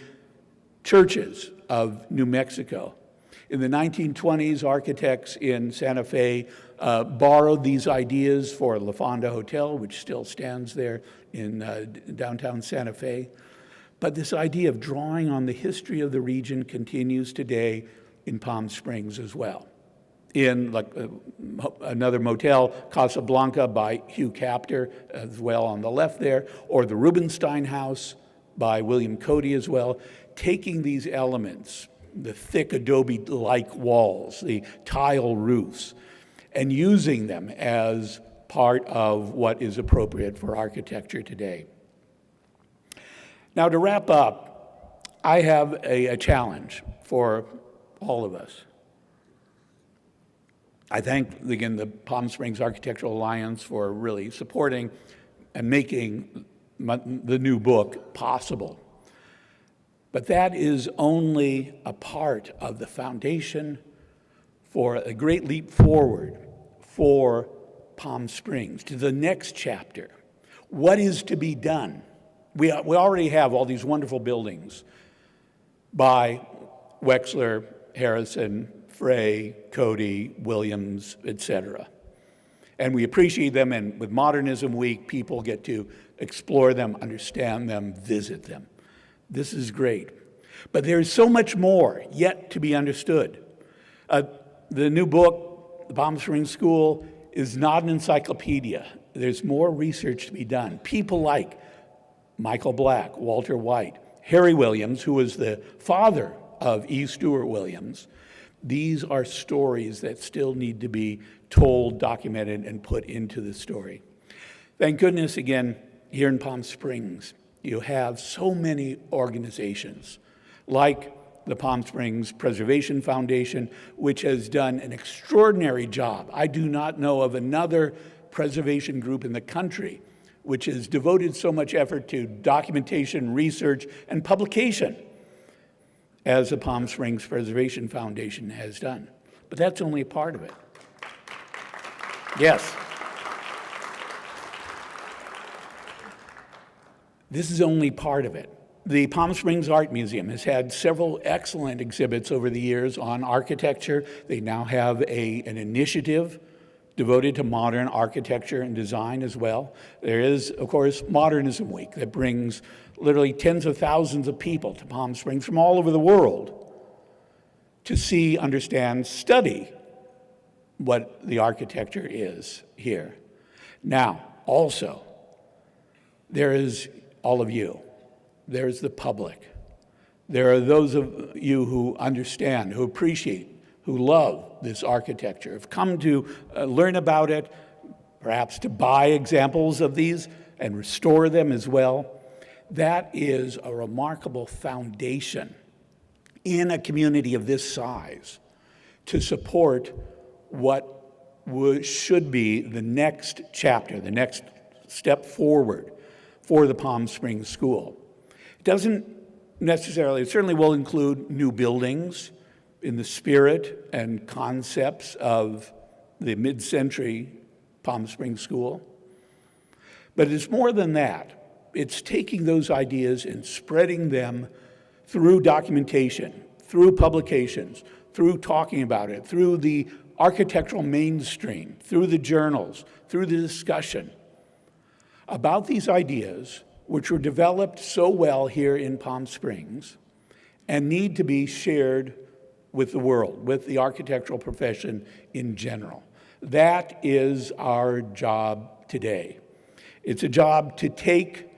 churches of New Mexico. In the 1920s, architects in Santa Fe borrowed these ideas for La Fonda Hotel, which still stands there in downtown Santa Fe. But this idea of drawing on the history of the region continues today in Palm Springs as well. In another motel, Casablanca by Hugh Captor as well on the left there, or the Rubenstein House by William Cody as well, taking these elements, the thick adobe-like walls, the tile roofs, and using them as part of what is appropriate for architecture today. Now, to wrap up, I have a challenge for all of us. I thank, again, the Palm Springs Architectural Alliance for really supporting and making the new book possible. But that is only a part of the foundation for a great leap forward for Palm Springs to the next chapter. What is to be done? We already have all these wonderful buildings by Wexler, Harrison, Frey, Cody, Williams, etc. And we appreciate them, and with Modernism Week, people get to explore them, understand them, visit them. This is great. But there is so much more yet to be understood. The new book, The Palm Springs School, is not an encyclopedia. There's more research to be done. People like Michael Black, Walter White, Harry Williams, who was the father of E. Stewart Williams. These are stories that still need to be told, documented, and put into the story. Thank goodness, again, here in Palm Springs, you have so many organizations like the Palm Springs Preservation Foundation, which has done an extraordinary job. I do not know of another preservation group in the country which has devoted so much effort to documentation, research, and publication, as the Palm Springs Preservation Foundation has done. But that's only a part of it. Yes. This is only part of it. The Palm Springs Art Museum has had several excellent exhibits over the years on architecture. They now have an initiative devoted to modern architecture and design as well. There is, of course, Modernism Week that brings literally tens of thousands of people to Palm Springs from all over the world to see, understand, study what the architecture is here. Now, also, there is all of you. There's the public. There are those of you who understand, who appreciate, who love this architecture, have come to learn about it, perhaps to buy examples of these and restore them as well. That is a remarkable foundation in a community of this size to support what should be the next chapter, the next step forward for the Palm Springs School. It doesn't necessarily, it certainly will include new buildings in the spirit and concepts of the mid-century Palm Springs School. But it's more than that. It's taking those ideas and spreading them through documentation, through publications, through talking about it, through the architectural mainstream, through the journals, through the discussion about these ideas, which were developed so well here in Palm Springs and need to be shared with the world, with the architectural profession in general. That is our job today. It's a job to take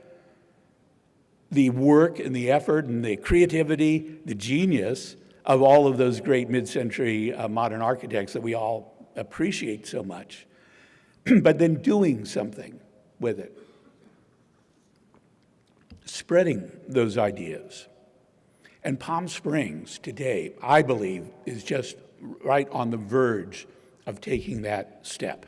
the work and the effort and the creativity, the genius of all of those great mid-century modern architects that we all appreciate so much, but then doing something with it. Spreading those ideas. And Palm Springs today, I believe, is just right on the verge of taking that step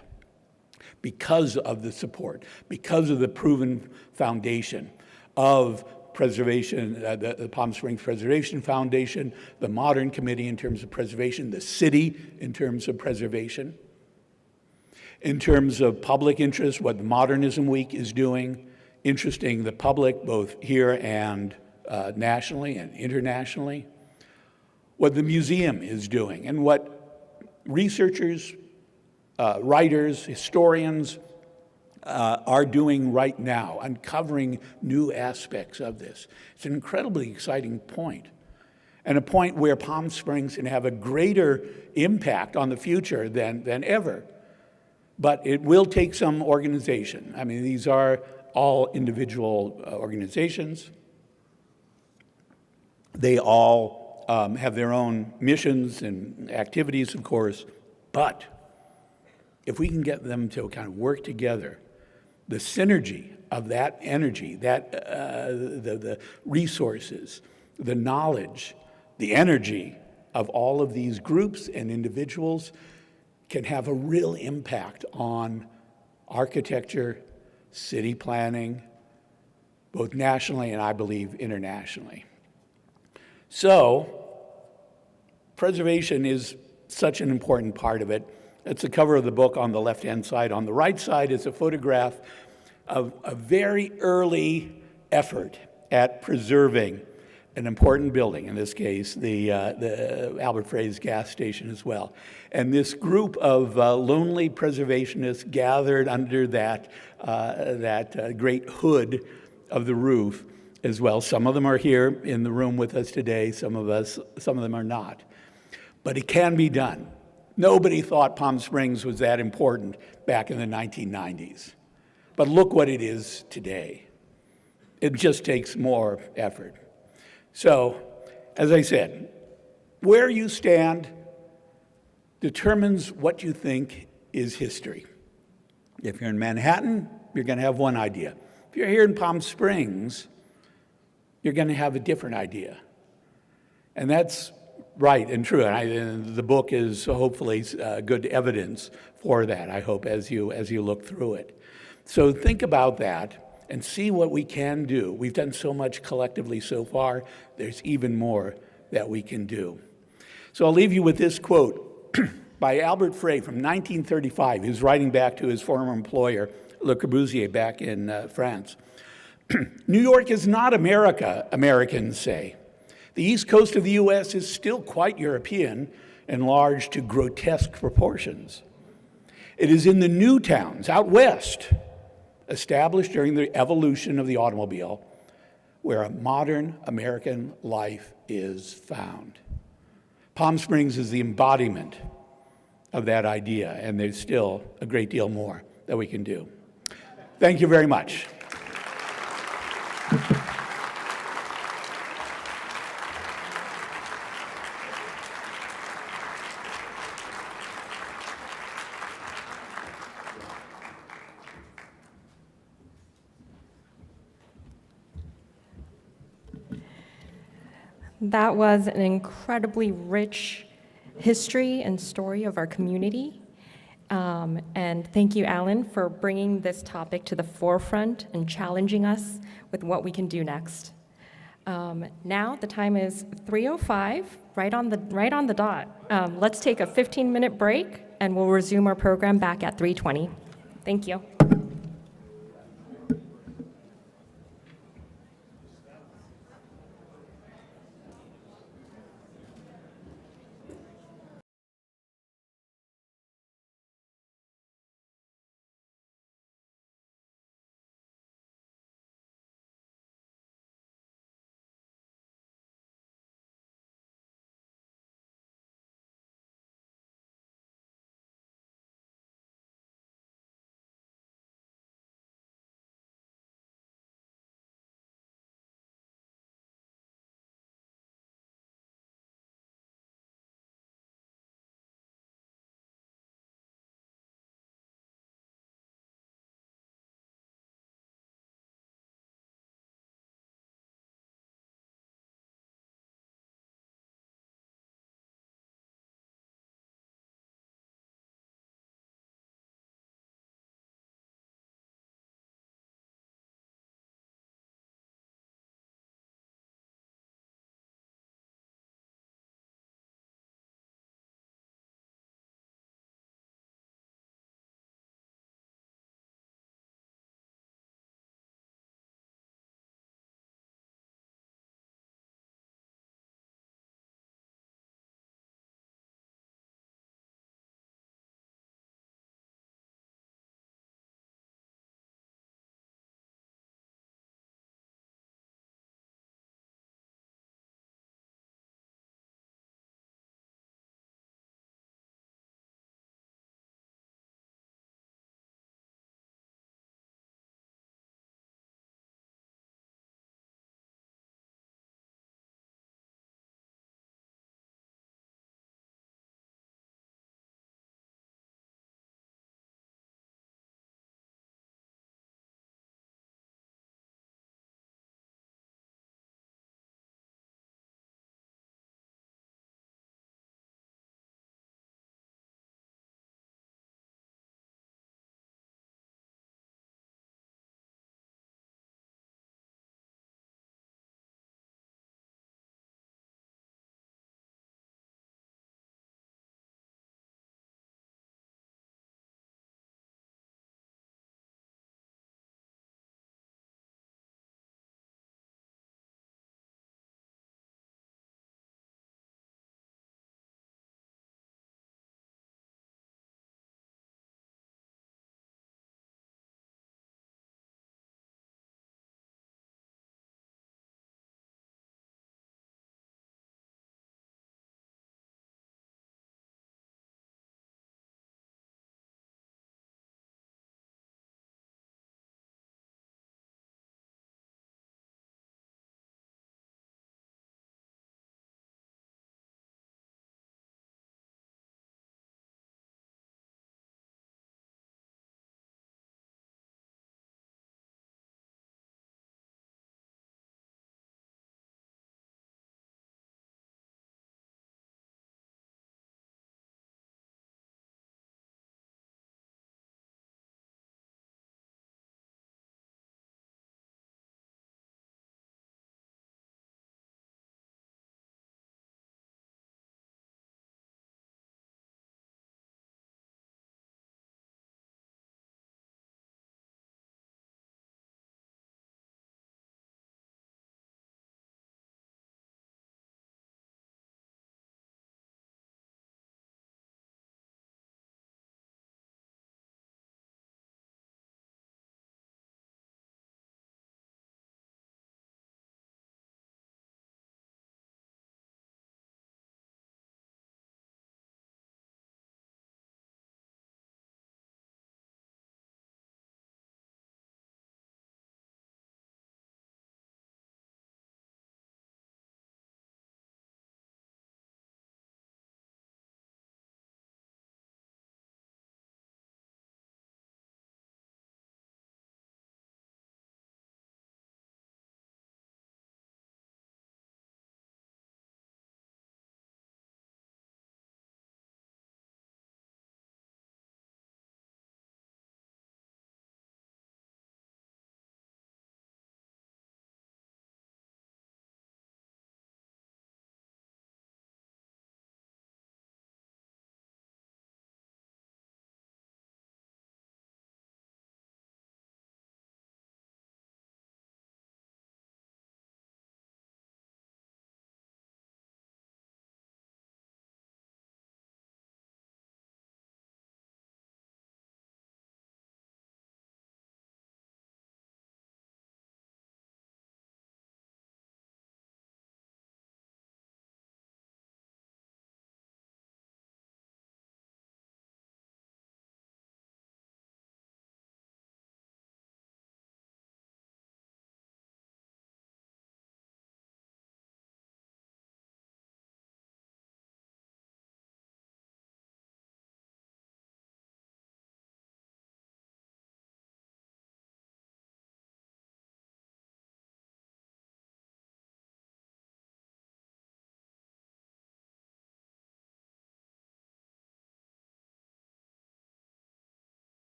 because of the support, because of the proven foundation of preservation, the Palm Springs Preservation Foundation, the Modern Committee in terms of preservation, the city in terms of preservation. In terms of public interest, what Modernism Week is doing, interesting the public both here and nationally and internationally, what the museum is doing, and what researchers, writers, historians are doing right now, uncovering new aspects of this. It's an incredibly exciting point, and a point where Palm Springs can have a greater impact on the future than ever. But it will take some organization. I mean, these are all individual organizations. They all have their own missions and activities, of course, but if we can get them to kind of work together, the synergy of that energy, that the resources, the knowledge, the energy of all of these groups and individuals can have a real impact on architecture, city planning, both nationally and I believe internationally. So, preservation is such an important part of it. That's the cover of the book on the left-hand side. On the right side is a photograph of a very early effort at preserving an important building, in this case, the Albert Frey's gas station as well. And this group of lonely preservationists gathered under that great hood of the roof as well. Some of them are here in the room with us today, some of them are not. But it can be done. Nobody thought Palm Springs was that important back in the 1990s. But look what it is today. It just takes more effort. So, as I said, where you stand determines what you think is history. If you're in Manhattan, you're going to have one idea. If you're here in Palm Springs, you're going to have a different idea. And that's Right and true, and the book is hopefully good evidence for that, I hope, as you look through it. So think about that and see what we can do. We've done so much collectively so far. There's even more that we can do. So I'll leave you with this quote by Albert Frey from 1935. He was writing back to his former employer, Le Corbusier, back in France. New York is not America, Americans say. The east coast of the U.S. is still quite European, enlarged to grotesque proportions. It is in the new towns out west, established during the evolution of the automobile, where a modern American life is found. Palm Springs is the embodiment of that idea, and there's still a great deal more that we can do. Thank you very much. That was an incredibly rich history and story of our community. And thank you, Alan, for bringing this topic to the forefront and challenging us with what we can do next. Now the time is 3:05, right on the dot. Let's take a 15-minute break, and we'll resume our program back at 3:20. Thank you.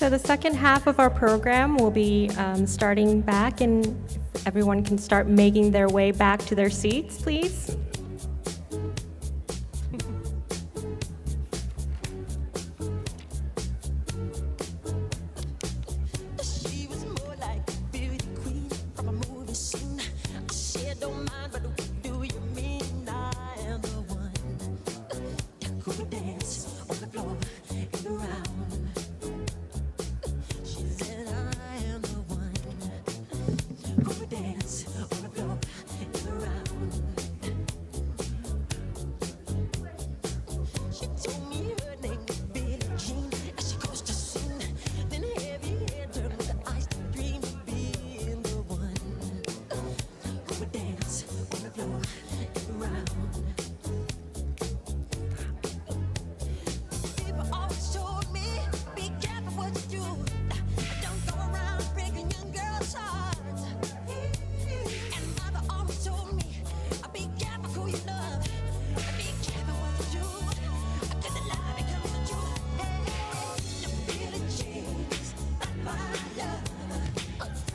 So the second half of our program will be starting back, and everyone can start making their way back to their seats, please. She was more like a beauty queen from a movie scene. I said, don't mind, but what do you mean? I am the one who would dance on the floor and around. She said, I am the one who would dance on the floor and around. She told me her name was Billie Jean as she crossed the scene. Then heavy head turned with the eyes to dream of being the one who would dance on the floor and around. People always told me, be careful what you do. Don't go around breaking young girls' hearts. And mother always told me, be careful who you love. Be careful what you do. 'Cause the lie becomes the truth. Hey, Billie Jean's not my love.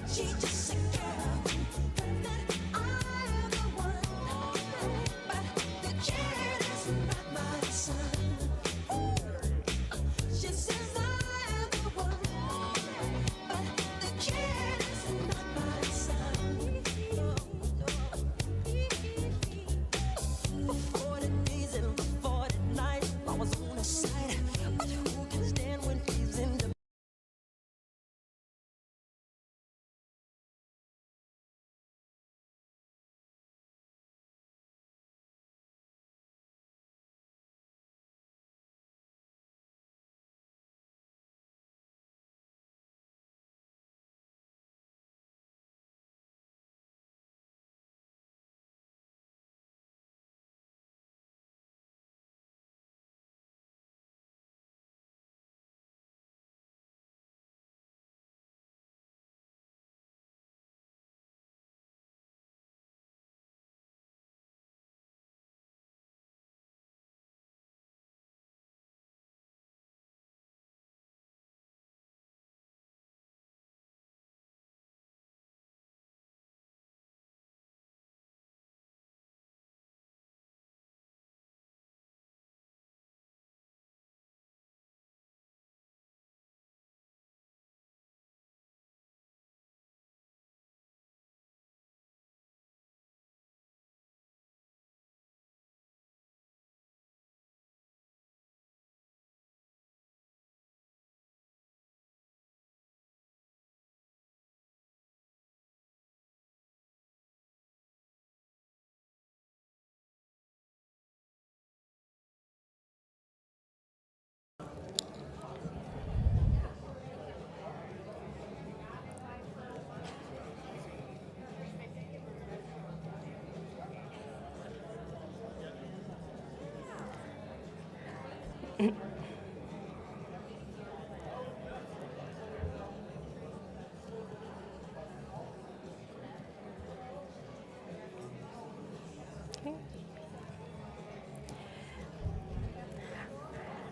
She's just a girl that I am the one. But the kid is not my son. She says I am the one, but the kid is not my son. For 40 days and for 40 nights, I was on his side. But who can stand when he's in the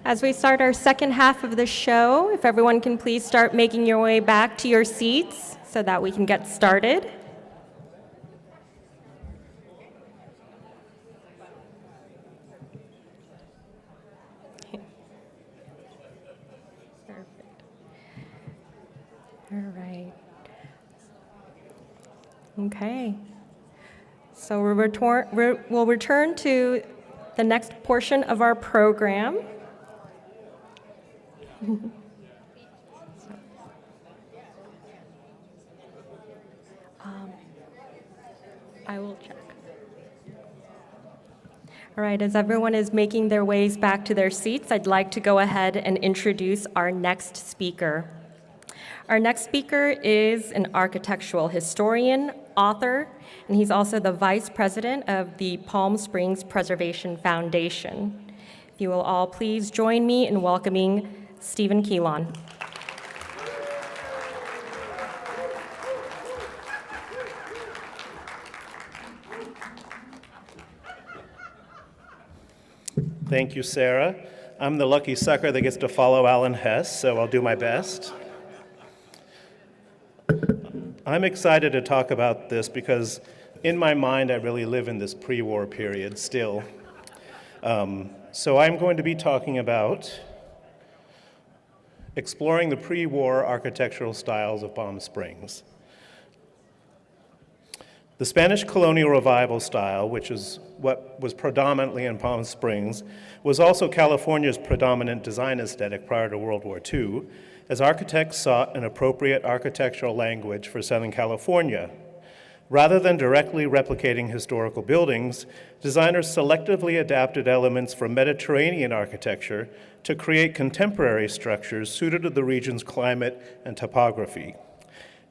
As we start our second half of the show, if everyone can please start making your way back to your seats so that we can get started. Perfect. All right. Okay. So we'll return to the next portion of our program. I will check. All right, as everyone is making their ways back to their seats, I'd like to go ahead and introduce our next speaker. Our next speaker is an architectural historian, author, and he's also the vice president of the Palm Springs Preservation Foundation. If you will all please join me in welcoming Stephen Keelan. Thank you, Sarah. I'm the lucky sucker that gets to follow Alan Hess, so I'll do my best. I'm excited to talk about this because in my mind, I really live in this pre-war period still. So I'm going to be talking about exploring the pre-war architectural styles of Palm Springs. The Spanish colonial revival style, which is what was predominantly in Palm Springs, was also California's predominant design aesthetic prior to World War II, as architects sought an appropriate architectural language for Southern California. Rather than directly replicating historical buildings, designers selectively adapted elements from Mediterranean architecture to create contemporary structures suited to the region's climate and topography.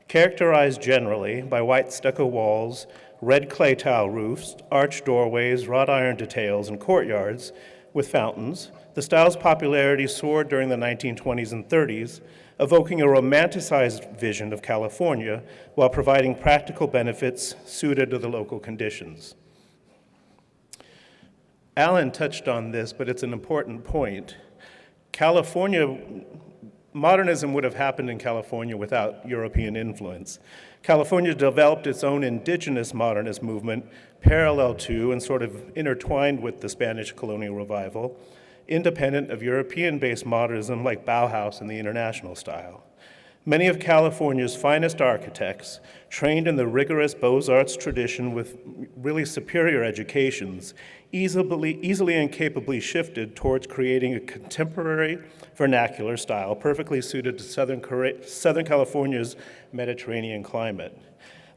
Characterized generally by white stucco walls, red clay tile roofs, arched doorways, wrought iron details, and courtyards with fountains, the style's popularity soared during the 1920s and 30s, evoking a romanticized vision of California while providing practical benefits suited to the local conditions. Alan touched on this, but it's an important point. Modernism would have happened in California without European influence. California developed its own indigenous modernist movement parallel to and sort of intertwined with the Spanish colonial revival, independent of European-based modernism like Bauhaus and the International style. Many of California's finest architects, trained in the rigorous Beaux-Arts tradition with really superior educations, easily and capably shifted towards creating a contemporary vernacular style perfectly suited to Southern California's Mediterranean climate.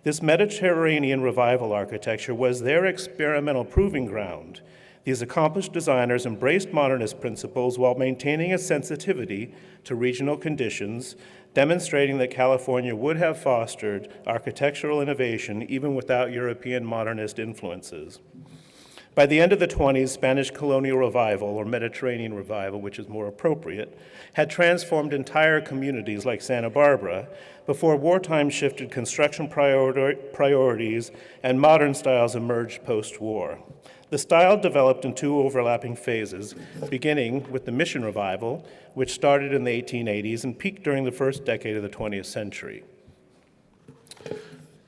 This Mediterranean revival architecture was their experimental proving ground. These accomplished designers embraced modernist principles while maintaining a sensitivity to regional conditions, demonstrating that California would have fostered architectural innovation even without European modernist influences. By the end of the 20s, Spanish colonial revival, or Mediterranean revival, which is more appropriate, had transformed entire communities like Santa Barbara before wartime shifted construction priorities and modern styles emerged post-war. The style developed in two overlapping phases, beginning with the Mission Revival, which started in the 1880s and peaked during the first decade of the 20th century.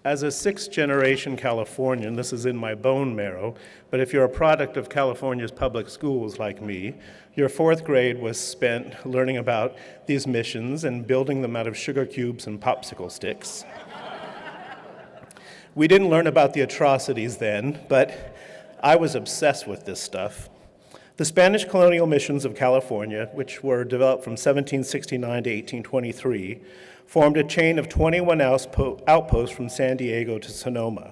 As a sixth-generation Californian, this is in my bone marrow, but if you're a product of California's public schools like me, your fourth grade was spent learning about these missions and building them out of sugar cubes and popsicle sticks. We didn't learn about the atrocities then, but I was obsessed with this stuff. The Spanish colonial missions of California, which were developed from 1769 to 1823, formed a chain of 21 outposts from San Diego to Sonoma.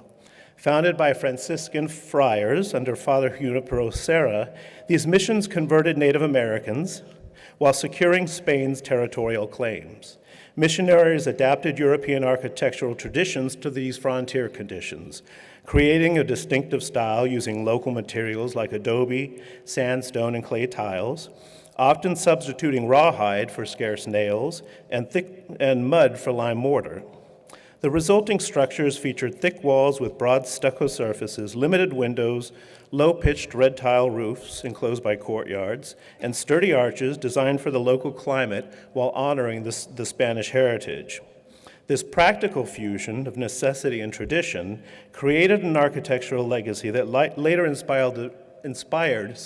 Founded by Franciscan friars under Father Junipero Serra, these missions converted Native Americans while securing Spain's territorial claims. Missionaries adapted European architectural traditions to these frontier conditions, creating a distinctive style using local materials like adobe, sandstone, and clay tiles, often substituting rawhide for scarce nails and mud for lime mortar. The resulting structures featured thick walls with broad stucco surfaces, limited windows, low-pitched red tile roofs enclosed by courtyards, and sturdy arches designed for the local climate while honoring the Spanish heritage. This practical fusion of necessity and tradition created an architectural legacy that later inspired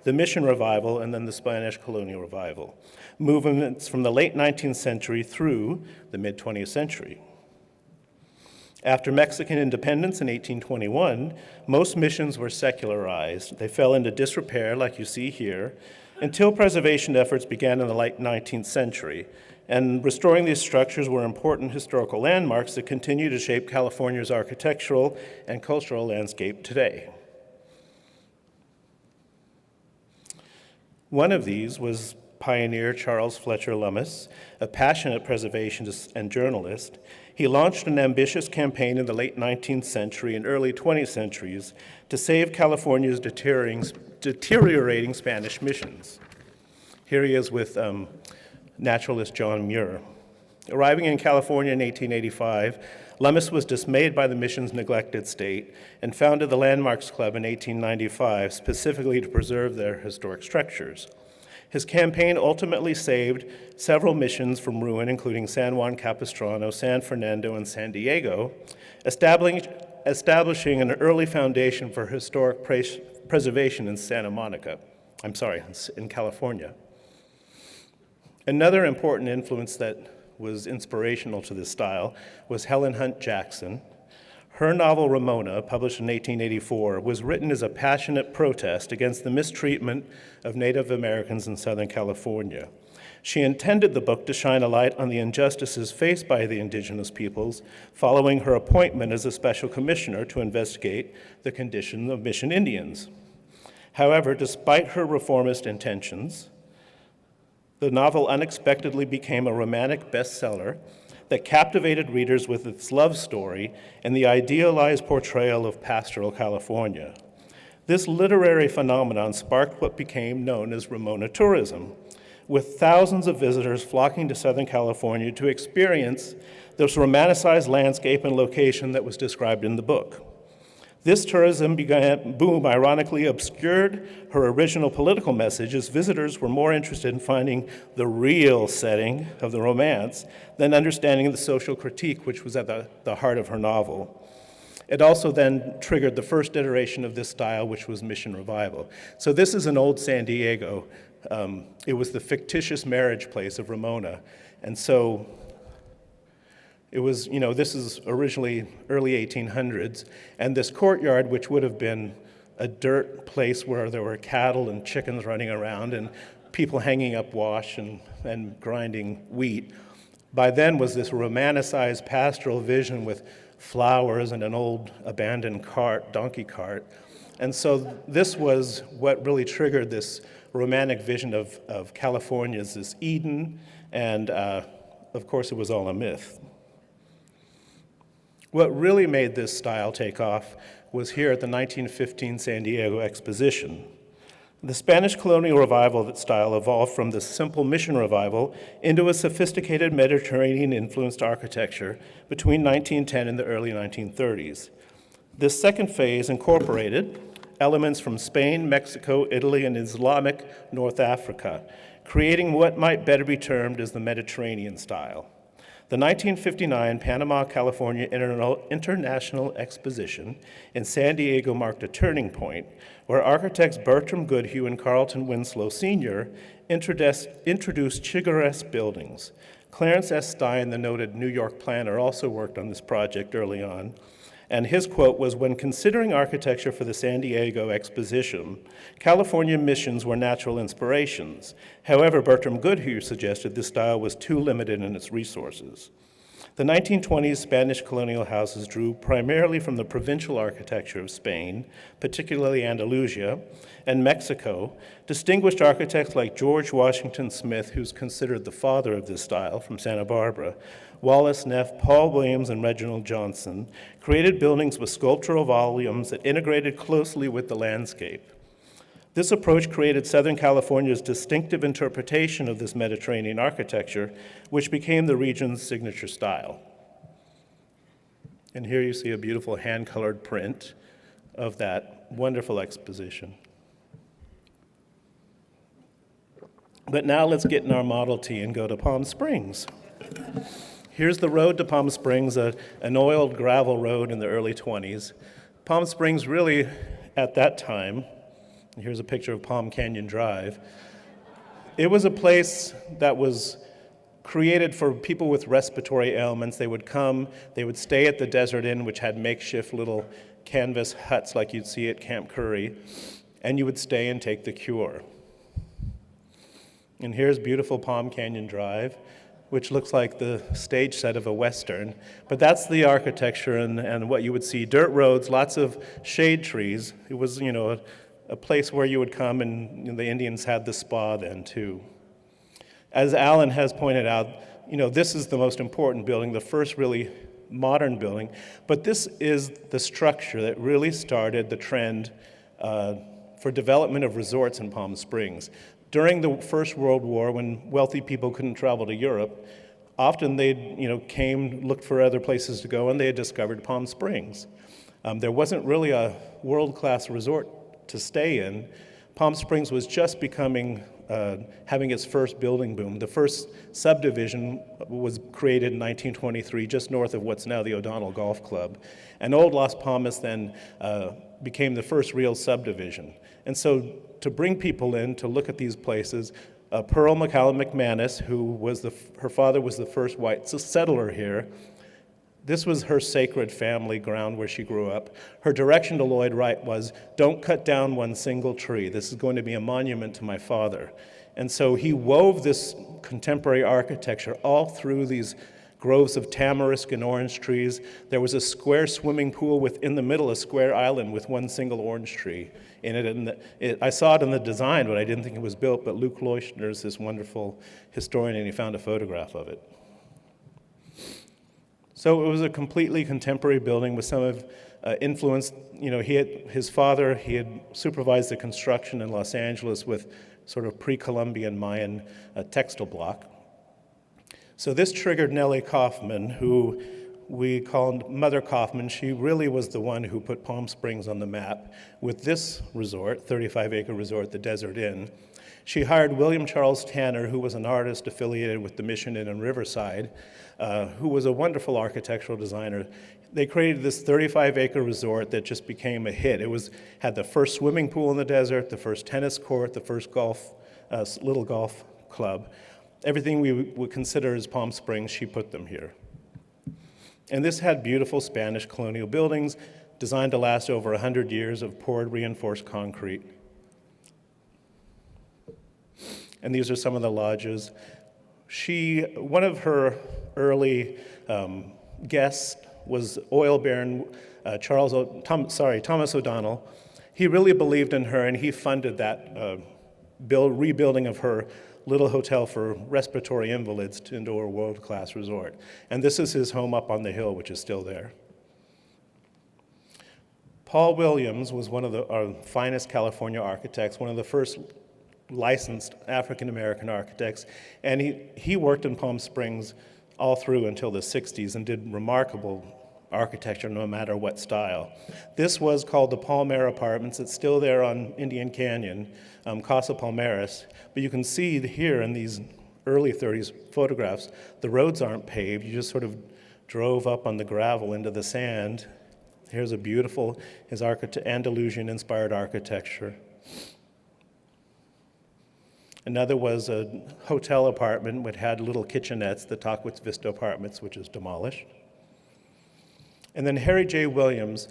the Mission Revival and then the Spanish Colonial Revival, movements from the late 19th century through the mid-20th century. After Mexican independence in 1821, most missions were secularized. They fell into disrepair, like you see here, until preservation efforts began in the late 19th century. And restoring these structures were important historical landmarks that continue to shape California's architectural and cultural landscape today. One of these was pioneer Charles Fletcher Lummis, a passionate preservationist and journalist. He launched an ambitious campaign in the late 19th century and early 20th centuries to save California's deteriorating Spanish missions. Here he is with naturalist John Muir. Arriving in California in 1885, Lummis was dismayed by the mission's neglected state and founded the Landmarks Club in 1895 specifically to preserve their historic structures. His campaign ultimately saved several missions from ruin, including San Juan Capistrano, San Fernando, and San Diego, establishing an early foundation for historic preservation in in California. Another important influence that was inspirational to this style was Helen Hunt Jackson. Her novel Ramona, published in 1884, was written as a passionate protest against the mistreatment of Native Americans in Southern California. She intended the book to shine a light on the injustices faced by the indigenous peoples following her appointment as a special commissioner to investigate the condition of Mission Indians. However, despite her reformist intentions, the novel unexpectedly became a romantic bestseller that captivated readers with its love story and the idealized portrayal of pastoral California. This literary phenomenon sparked what became known as Ramona tourism, with thousands of visitors flocking to Southern California to experience this romanticized landscape and location that was described in the book. This tourism boom ironically obscured her original political message, as visitors were more interested in finding the real setting of the romance than understanding the social critique which was at the heart of her novel. It also then triggered the first iteration of this style, which was Mission Revival. So this is an old San Diego. It was the fictitious marriage place of Ramona. And so it was, this is originally early 1800s, and this courtyard, which would have been a dirt place where there were cattle and chickens running around and people hanging up wash and grinding wheat, by then was this romanticized pastoral vision with flowers and an old abandoned donkey cart. And so this was what really triggered this romantic vision of California as this Eden, and of course it was all a myth. What really made this style take off was here at the 1915 San Diego Exposition. The Spanish colonial revival style evolved from the simple mission revival into a sophisticated Mediterranean-influenced architecture between 1910 and the early 1930s. This second phase incorporated elements from Spain, Mexico, Italy, and Islamic North Africa, creating what might better be termed as the Mediterranean style. The 1959 Panama, California International Exposition in San Diego marked a turning point where architects Bertram Goodhue and Carlton Winslow Sr. introduced Chigurest buildings. Clarence S. Stein, the noted New York planner, also worked on this project early on, and his quote was, "When considering architecture for the San Diego Exposition, California missions were natural inspirations. However, Bertram Goodhue suggested this style was too limited in its resources." The 1920s Spanish colonial houses drew primarily from the provincial architecture of Spain, particularly Andalusia, and Mexico. Distinguished architects like George Washington Smith, who's considered the father of this style, from Santa Barbara, Wallace Neff, Paul Williams, and Reginald Johnson, created buildings with sculptural volumes that integrated closely with the landscape. This approach created Southern California's distinctive interpretation of this Mediterranean architecture, which became the region's signature style. And here you see a beautiful hand-colored print of that wonderful exposition. But now let's get in our Model T and go to Palm Springs. Here's the road to Palm Springs, an oiled gravel road in the early 20s. Palm Springs really, at that time, here's a picture of Palm Canyon Drive, it was a place that was created for people with respiratory ailments. They would come, they would stay at the Desert Inn, which had makeshift little canvas huts like you'd see at Camp Curry, and you would stay and take the cure. And here's beautiful Palm Canyon Drive, which looks like the stage set of a Western. But that's the architecture and what you would see. Dirt roads, lots of shade trees. It was, a place where you would come, and the Indians had the spa then too. As Alan has pointed out, this is the most important building, the first really modern building, but this is the structure that really started the trend for development of resorts in Palm Springs. During the First World War, when wealthy people couldn't travel to Europe, often they came, looked for other places to go, and they had discovered Palm Springs. There wasn't really a world-class resort to stay in. Palm Springs was just becoming having its first building boom. The first subdivision was created in 1923, just north of what's now the O'Donnell Golf Club. And Old Las Palmas then became the first real subdivision. And so to bring people in to look at these places, Pearl McCallum McManus, who was her father was the first white settler here. This was her sacred family ground where she grew up. Her direction to Lloyd Wright was, don't cut down one single tree. This is going to be a monument to my father. And so he wove this contemporary architecture all through these groves of tamarisk and orange trees. There was a square swimming pool within the middle, a square island with one single orange tree in it. And I saw it in the design, but I didn't think it was built. But Luke Leuchtner is this wonderful historian, and he found a photograph of it. So it was a completely contemporary building with some of influence. You know, his father, he had supervised the construction in Los Angeles with sort of pre-Columbian Mayan textile block. So this triggered Nellie Kaufman, who we called Mother Kaufman. She really was the one who put Palm Springs on the map with this resort, 35-acre resort, the Desert Inn. She hired William Charles Tanner, who was an artist affiliated with the Mission Inn in Riverside, who was a wonderful architectural designer. They created this 35-acre resort that just became a hit. It had the first swimming pool in the desert, the first tennis court, the first little golf club. Everything we would consider as Palm Springs, she put them here. And this had beautiful Spanish colonial buildings designed to last over 100 years of poured reinforced concrete. And these are some of the lodges. One of her early guests was oil baron Thomas O'Donnell. He really believed in her, and he funded that rebuilding of her little hotel for respiratory invalids into a world-class resort. And this is his home up on the hill, which is still there. Paul Williams was one of our finest California architects, one of the first licensed African-American architects, and he worked in Palm Springs all through until the 60s and did remarkable architecture no matter what style. This was called the Palmer Apartments. It's still there on Indian Canyon, Casa Palmares, but you can see here in these early 30s photographs, the roads aren't paved. You just sort of drove up on the gravel into the sand. Here's a beautiful, his Andalusian-inspired architecture. Another was a hotel apartment which had little kitchenettes, the Tockwitz Vista Apartments, which is demolished. And then Harry J. Williams,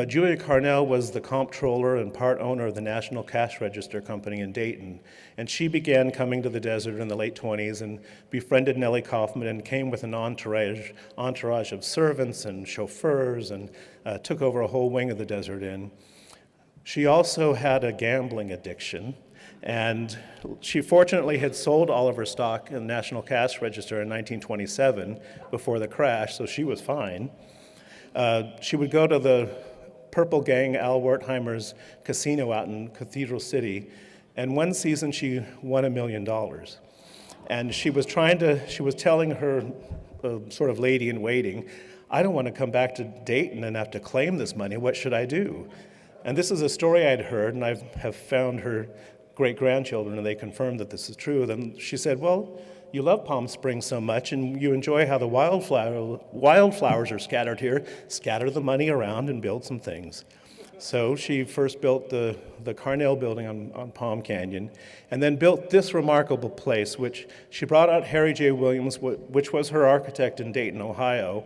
Julia Carnell was the comptroller and part owner of the National Cash Register Company in Dayton. And she began coming to the desert in the late 20s and befriended Nellie Kaufman and came with an entourage of servants and chauffeurs and took over a whole wing of the Desert Inn. She also had a gambling addiction. And she fortunately had sold all of her stock in the National Cash Register in 1927 before the crash, so she was fine. She would go to the Purple Gang, Al Wertheimer's casino out in Cathedral City, and one season she won $1 million. And she was telling her sort of lady in waiting, I don't want to come back to Dayton and have to claim this money. What should I do? And this is a story I'd heard, and I have found her great-grandchildren, and they confirmed that this is true. Then she said, well, you love Palm Springs so much, and you enjoy how the wildflowers are scattered here. Scatter the money around and build some things. So she first built the Carnell building on Palm Canyon, and then built this remarkable place, which she brought out Harry J. Williams, which was her architect in Dayton, Ohio,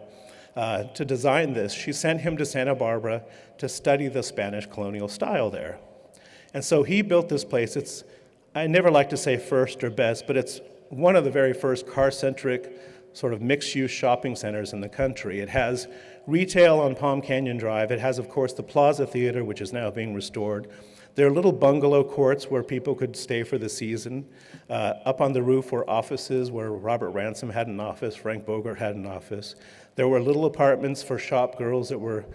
to design this. She sent him to Santa Barbara to study the Spanish colonial style there. And so he built this place. I never like to say first or best, but it's one of the very first car-centric sort of mixed-use shopping centers in the country. It has retail on Palm Canyon Drive. It has, of course, the Plaza Theater, which is now being restored. There are little bungalow courts where people could stay for the season. Up on the roof were offices where Robert Ransom had an office, Frank Bogart had an office. There were little apartments for shop girls that were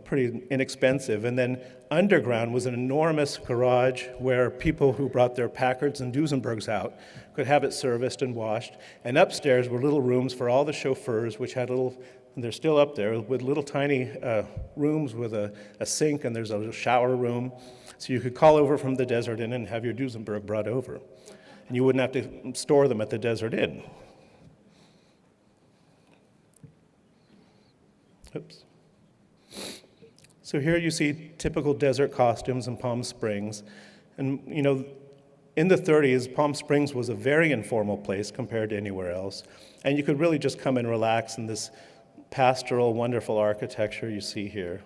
pretty inexpensive. And then underground was an enormous garage where people who brought their Packards and Duesenbergs out could have it serviced and washed. And upstairs were little rooms for all the chauffeurs, which had little And they're still up there with little tiny rooms with a sink, and there's a shower room. So you could call over from the Desert Inn and have your Duesenberg brought over. And you wouldn't have to store them at the Desert Inn. Oops. So here you see typical desert costumes in Palm Springs. And, you know, in the 30s, Palm Springs was a very informal place compared to anywhere else. And you could really just come and relax in this pastoral, wonderful architecture you see here.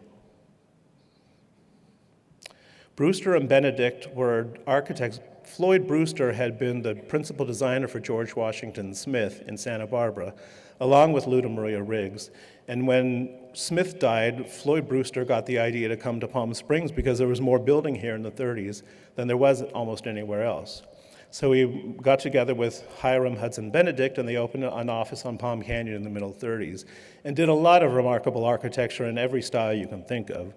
Brewster and Benedict were architects. Floyd Brewster had been the principal designer for George Washington Smith in Santa Barbara, along with Luda Maria Riggs. And when Smith died, Floyd Brewster got the idea to come to Palm Springs because there was more building here in the 30s than there was almost anywhere else. So he got together with Hiram Hudson Benedict, and they opened an office on Palm Canyon in the middle 30s and did a lot of remarkable architecture in every style you can think of.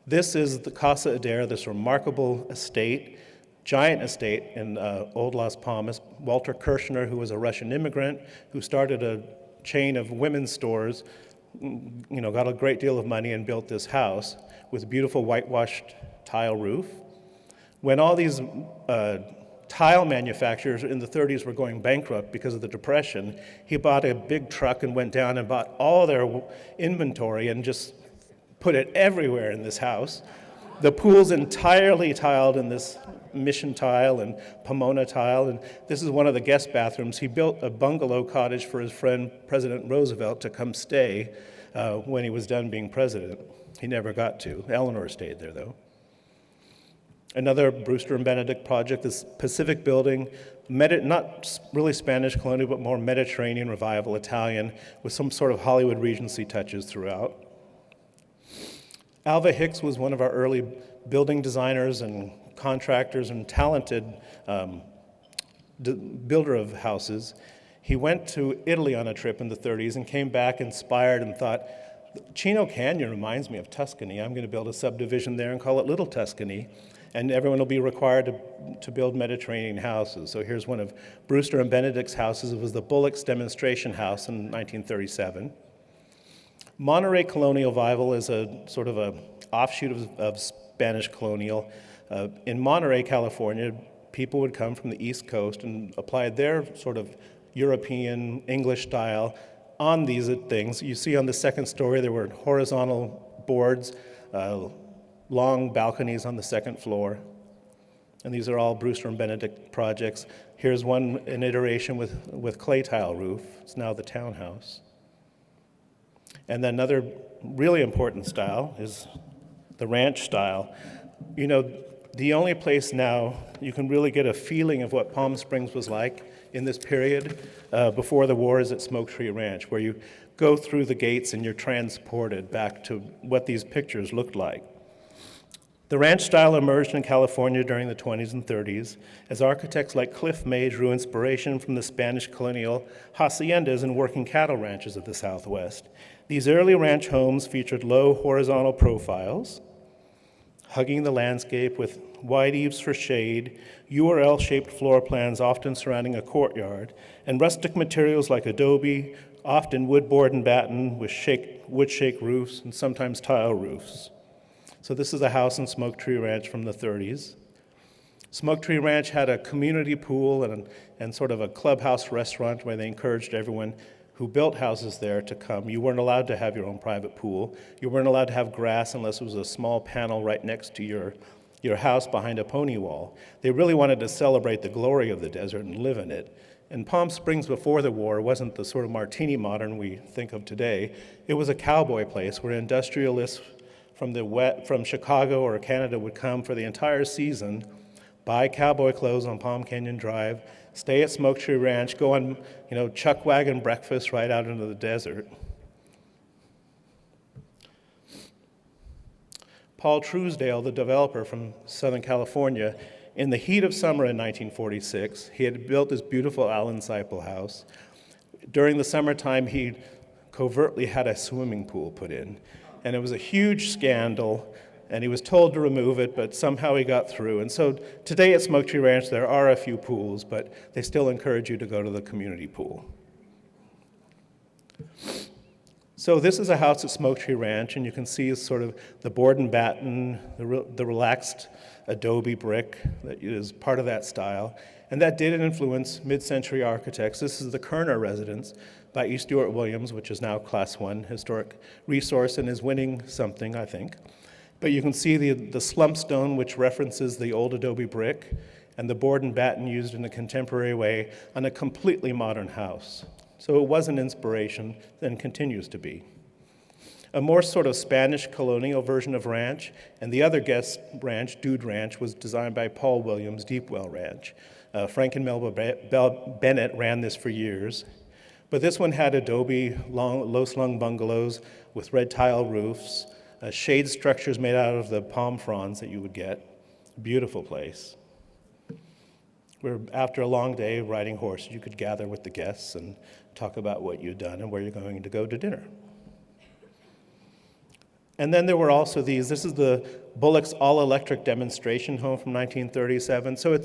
This is the Casa Adair, this remarkable estate, giant estate in Old Las Palmas. Walter Kirshner, who was a Russian immigrant, who started a chain of women's stores, you know, got a great deal of money and built this house with a beautiful whitewashed tile roof. When all these tile manufacturers in the 30s were going bankrupt because of the Depression, he bought a big truck and went down and bought all their inventory and just put it everywhere in this house. The pool's entirely tiled in this Mission tile and Pomona tile, and this is one of the guest bathrooms. He built a bungalow cottage for his friend President Roosevelt to come stay when he was done being president. He never got to. Eleanor stayed there, though. Another Brewster and Benedict project, this Pacific building, not really Spanish colonial, but more Mediterranean revival, Italian, with some sort of Hollywood Regency touches throughout. Alva Hicks was one of our early building designers and contractors and talented builder of houses. He went to Italy on a trip in the 30s and came back inspired and thought, Chino Canyon reminds me of Tuscany. I'm going to build a subdivision there and call it Little Tuscany, and everyone will be required to build Mediterranean houses. So here's one of Brewster and Benedict's houses. It was the Bullock's demonstration house in 1937. Monterey Colonial Revival is a sort of a offshoot of Spanish colonial. In Monterey, California, people would come from the East Coast and apply their sort of European English style on these things. You see on the second story there were horizontal boards, long balconies on the second floor. And these are all Brewster and Benedict projects. Here's one, an iteration with clay tile roof. It's now the townhouse. And then another really important style is the ranch style. You know, the only place now you can really get a feeling of what Palm Springs was like in this period before the war is at Smoke Tree Ranch, where you go through the gates and you're transported back to what these pictures looked like. The ranch style emerged in California during the 20s and 30s as architects like Cliff May drew inspiration from the Spanish colonial haciendas and working cattle ranches of the Southwest. These early ranch homes featured low horizontal profiles, hugging the landscape with wide eaves for shade, URL-shaped floor plans often surrounding a courtyard, and rustic materials like adobe, often wood board and batten with wood shake roofs and sometimes tile roofs. So this is a house in Smoke Tree Ranch from the 30s. Smoke Tree Ranch had a community pool and sort of a clubhouse restaurant where they encouraged everyone who built houses there to come. You weren't allowed to have your own private pool. You weren't allowed to have grass unless it was a small panel right next to your house behind a pony wall. They really wanted to celebrate the glory of the desert and live in it. And Palm Springs before the war wasn't the sort of martini modern we think of today. It was a cowboy place where industrialists from Chicago or Canada would come for the entire season, buy cowboy clothes on Palm Canyon Drive, stay at Smoke Tree Ranch, go on, chuck wagon breakfast right out into the desert. Paul Truesdale, the developer from Southern California, in the heat of summer in 1946, he had built this beautiful Allen Seipel house. During the summertime, he covertly had a swimming pool put in. And it was a huge scandal, and he was told to remove it, but somehow he got through. And so today at Smoke Tree Ranch, there are a few pools, but they still encourage you to go to the community pool. So this is a house at Smoke Tree Ranch, and you can see sort of the board and batten, the relaxed adobe brick that is part of that style. And that did influence mid-century architects. This is the Kerner residence by E. Stewart Williams, which is now Class 1 historic resource and is winning something, I think. But you can see the slump stone, which references the old adobe brick, and the board and batten used in a contemporary way on a completely modern house. So it was an inspiration and continues to be. A more sort of Spanish colonial version of ranch, and the other guest ranch, Dude Ranch, was designed by Paul Williams, Deepwell Ranch. Frank and Melba Bennett ran this for years. But this one had adobe, low-slung bungalows with red tile roofs, shade structures made out of the palm fronds that you would get. Beautiful place. Where after a long day riding horses, you could gather with the guests and talk about what you'd done and where you're going to go to dinner. And then there were also these. This is the Bullock's all-electric demonstration home from 1937. So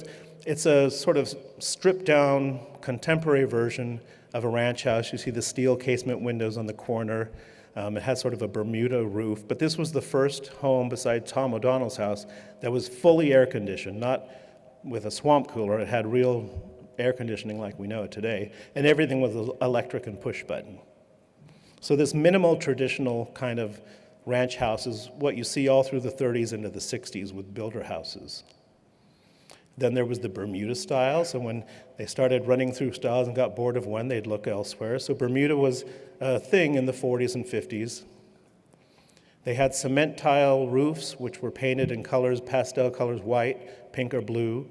it's a sort of stripped-down contemporary version of a ranch house. You see the steel casement windows on the corner. It has sort of a Bermuda roof. But this was the first home beside Tom O'Donnell's house that was fully air-conditioned, not with a swamp cooler. It had real air conditioning like we know it today, and everything was electric and push button. So this minimal traditional kind of ranch house is what you see all through the 30s into the 60s with builder houses. Then there was the Bermuda style, so when they started running through styles and got bored of one, they'd look elsewhere. So Bermuda was a thing in the 40s and 50s. They had cement tile roofs, which were painted in colors, pastel colors, white, pink, or blue.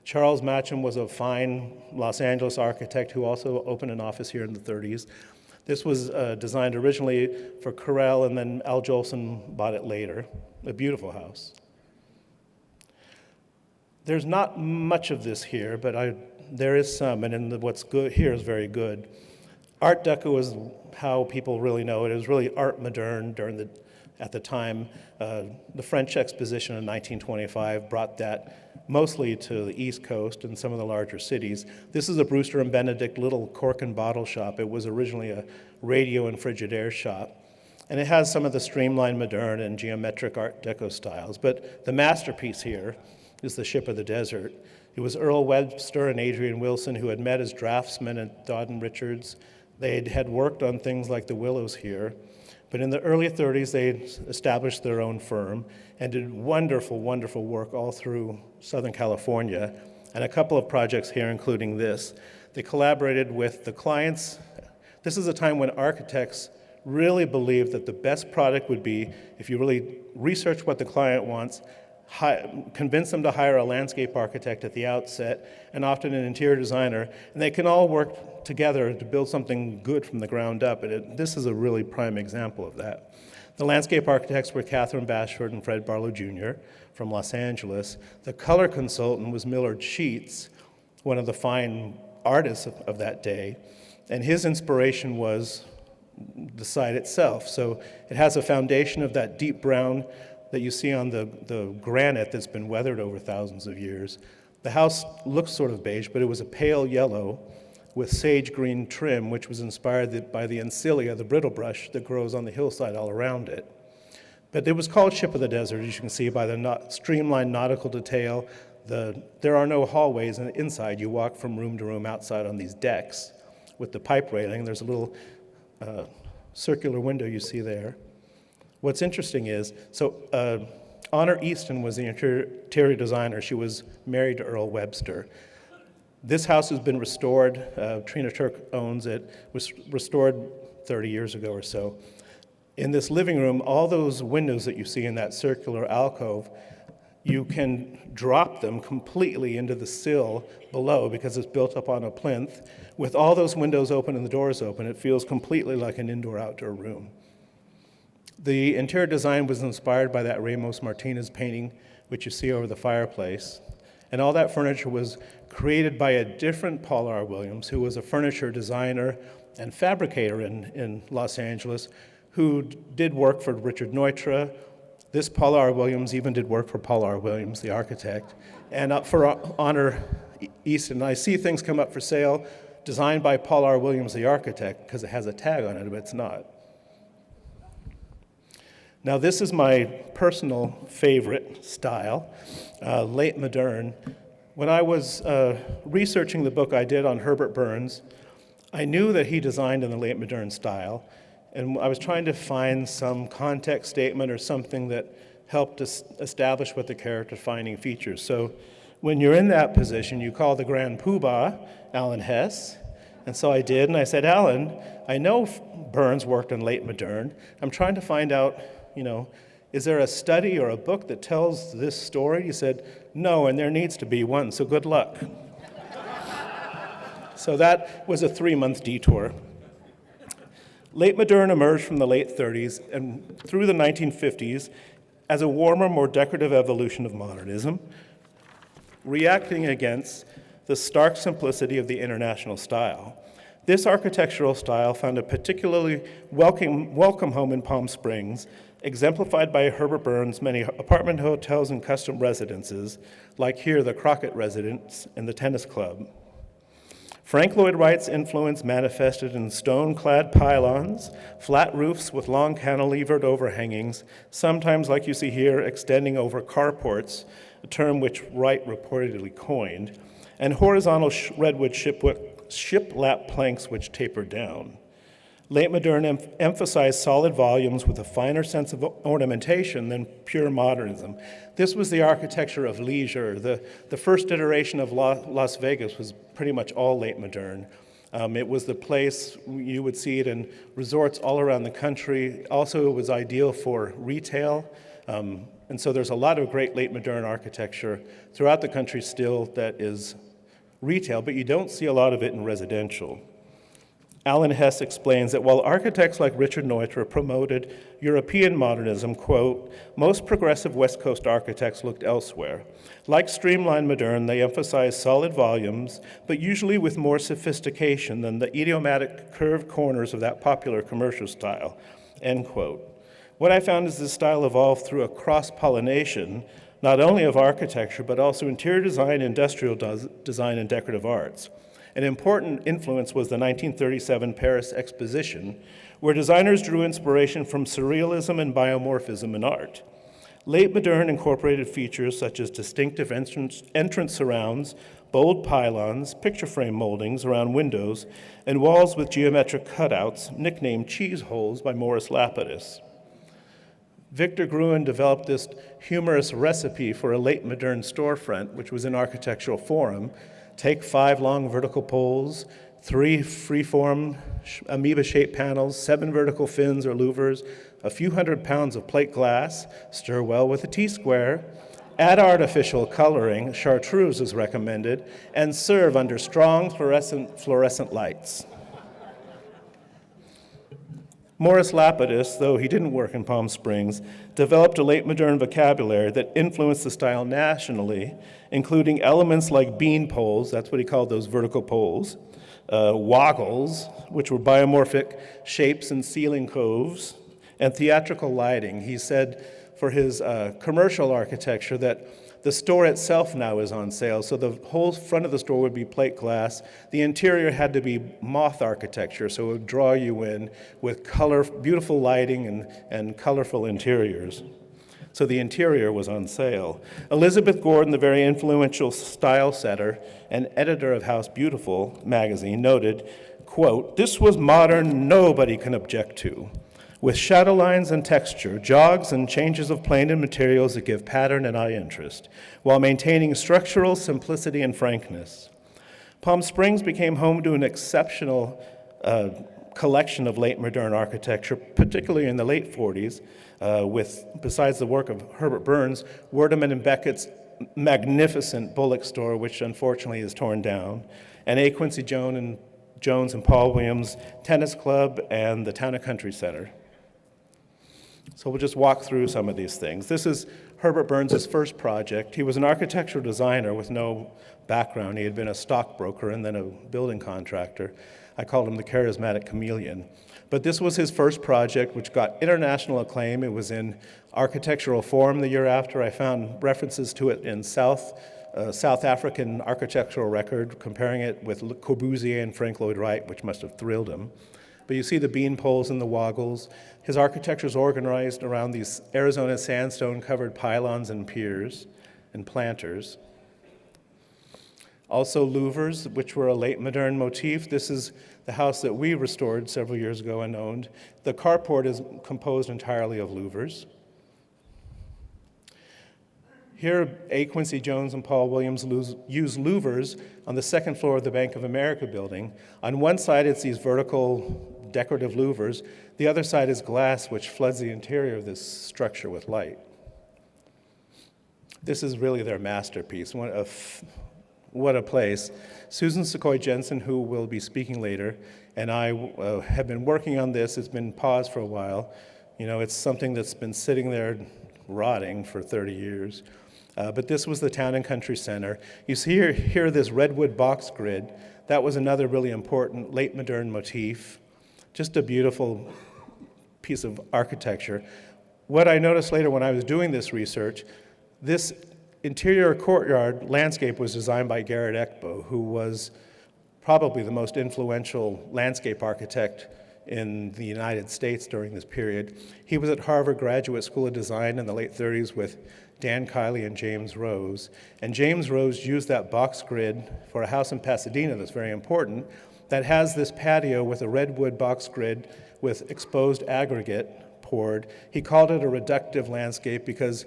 Charles Matcham was a fine Los Angeles architect who also opened an office here in the 30s. This was designed originally for Corel, and then Al Jolson bought it later. A beautiful house. There's not much of this here, but there is some, and what's good here is very good. Art Deco is how people really know it. It was really art moderne at the time. The French Exposition in 1925 brought that mostly to the East Coast and some of the larger cities. This is a Brewster and Benedict little cork and bottle shop. It was originally a radio and Frigidaire shop. And it has some of the streamlined modern and geometric Art Deco styles. But the masterpiece here is the Ship of the Desert. It was Earl Webster and Adrian Wilson who had met as draftsmen at Dodd and Richards. They had worked on things like the Willows here. But in the early 30s, they established their own firm and did wonderful, wonderful work all through Southern California, and a couple of projects here, including this. They collaborated with the clients. This is a time when architects really believed that the best product would be if you really research what the client wants, convince them to hire a landscape architect at the outset, and often an interior designer, and they can all work together to build something good from the ground up. And this is a really prime example of that. The landscape architects were Catherine Bashford and Fred Barlow Jr. from Los Angeles. The color consultant was Millard Sheets, one of the fine artists of that day, and his inspiration was the site itself. So it has a foundation of that deep brown that you see on the granite that's been weathered over thousands of years. The house looks sort of beige, but it was a pale yellow with sage green trim, which was inspired by the Encilia, the brittle brush that grows on the hillside all around it. But it was called Ship of the Desert, as you can see by the streamlined nautical detail. There are no hallways inside. You walk from room to room outside on these decks with the pipe railing. There's a little circular window you see there. What's interesting is, Honor Easton was the interior designer. She was married to Earl Webster. This house has been restored. Trina Turk owns it. It was restored 30 years ago or so. In this living room, all those windows that you see in that circular alcove, you can drop them completely into the sill below because it's built up on a plinth. With all those windows open and the doors open, it feels completely like an indoor-outdoor room. The interior design was inspired by that Ramos Martinez painting, which you see over the fireplace. And all that furniture was created by a different Paul R. Williams, who was a furniture designer and fabricator in Los Angeles, who did work for Richard Neutra. This Paul R. Williams even did work for Paul R. Williams, the architect. And for Honor Easton, I see things come up for sale designed by Paul R. Williams, the architect, because it has a tag on it, but it's not. Now, this is my personal favorite style, late modern. When I was researching the book I did on Herbert Burns, I knew that he designed in the late modern style, and I was trying to find some context statement or something that helped us establish what the character-defining features. So when you're in that position, you call the grand poobah, Alan Hess. And so I did, and I said, Alan, I know Burns worked in late modern. I'm trying to find out, is there a study or a book that tells this story? He said, no, and there needs to be one, so good luck. So that was a 3-month detour. Late modern emerged from the late 30s and through the 1950s as a warmer, more decorative evolution of modernism, reacting against the stark simplicity of the international style. This architectural style found a particularly welcome home in Palm Springs, exemplified by Herbert Burns' many apartment hotels and custom residences, like here the Crockett Residence and the Tennis Club. Frank Lloyd Wright's influence manifested in stone-clad pylons, flat roofs with long cantilevered overhangings, sometimes, like you see here, extending over carports, a term which Wright reportedly coined, and horizontal redwood shiplap planks which tapered down. Late modern emphasized solid volumes with a finer sense of ornamentation than pure modernism. This was the architecture of leisure. The first iteration of Las Vegas was pretty much all late modern. It was the place, you would see it in resorts all around the country. Also, it was ideal for retail. And so there's a lot of great late modern architecture throughout the country still that is retail, but you don't see a lot of it in residential. Alan Hess explains that while architects like Richard Neutra promoted European modernism, quote, most progressive West Coast architects looked elsewhere. Like streamlined modern, they emphasized solid volumes, but usually with more sophistication than the idiomatic curved corners of that popular commercial style, end quote. What I found is this style evolved through a cross-pollination, not only of architecture, but also interior design, industrial design, and decorative arts. An important influence was the 1937 Paris Exposition, where designers drew inspiration from surrealism and biomorphism in art. Late modern incorporated features such as distinctive entrance surrounds, bold pylons, picture frame moldings around windows, and walls with geometric cutouts, nicknamed cheese holes by Morris Lapidus. Victor Gruen developed this humorous recipe for a late modern storefront, which was in Architectural Forum. Take 5 long vertical poles, 3 freeform amoeba-shaped panels, 7 vertical fins or louvers, a few hundred pounds of plate glass, stir well with a T-square, add artificial coloring, chartreuse is recommended, and serve under strong fluorescent lights. Morris Lapidus, though he didn't work in Palm Springs, developed a late modern vocabulary that influenced the style nationally, including elements like bean poles, that's what he called those vertical poles, woggles, which were biomorphic shapes and ceiling coves, and theatrical lighting. He said for his commercial architecture that the store itself now is on sale, so the whole front of the store would be plate glass. The interior had to be moth architecture, so it would draw you in with beautiful lighting and colorful interiors. So the interior was on sale. Elizabeth Gordon, the very influential style setter and editor of House Beautiful magazine, noted, quote, "This was modern nobody can object to, with shadow lines and texture, jogs and changes of plane and materials that give pattern and eye interest, while maintaining structural simplicity and frankness." Palm Springs became home to an exceptional collection of late modern architecture, particularly in the late 40s, besides the work of Herbert Burns, Werdeman and Beckett's magnificent Bullock store, which unfortunately is torn down, and A. Quincy Jones and Paul Williams Tennis Club and the Town and Country Center. So we'll just walk through some of these things. This is Herbert Burns' first project. He was an architectural designer with no background. He had been a stockbroker and then a building contractor. I called him the charismatic chameleon. But this was his first project, which got international acclaim. It was in Architectural Forum the year after. I found references to it in South African architectural record, comparing it with Le Corbusier and Frank Lloyd Wright, which must have thrilled him. but you see the bean poles and the woggles. His architecture is organized around these Arizona sandstone-covered pylons and piers and planters. Also louvers, which were a late modern motif. This is the house that we restored several years ago and owned. The carport is composed entirely of louvers. Here, A. Quincy Jones and Paul Williams use louvers on the second floor of the Bank of America building. On one side, it's these vertical decorative louvers. The other side is glass, which floods the interior of this structure with light. This is really their masterpiece. What a place. Susan Sequoia Jensen, who will be speaking later, and I have been working on this. It's been paused for a while. You know, it's something that's been sitting there rotting for 30 years. But this was the Town and Country Center. You see here this redwood box grid. That was another really important late modern motif. Just a beautiful piece of architecture. What I noticed later when I was doing this research, this interior courtyard landscape was designed by Garrett Ekbo, who was probably the most influential landscape architect in the United States during this period. He was at Harvard Graduate School of Design in the late 30s with Dan Kiley and James Rose. And James Rose used that box grid for a house in Pasadena that's very important, that has this patio with a redwood box grid with exposed aggregate poured. He called it a reductive landscape because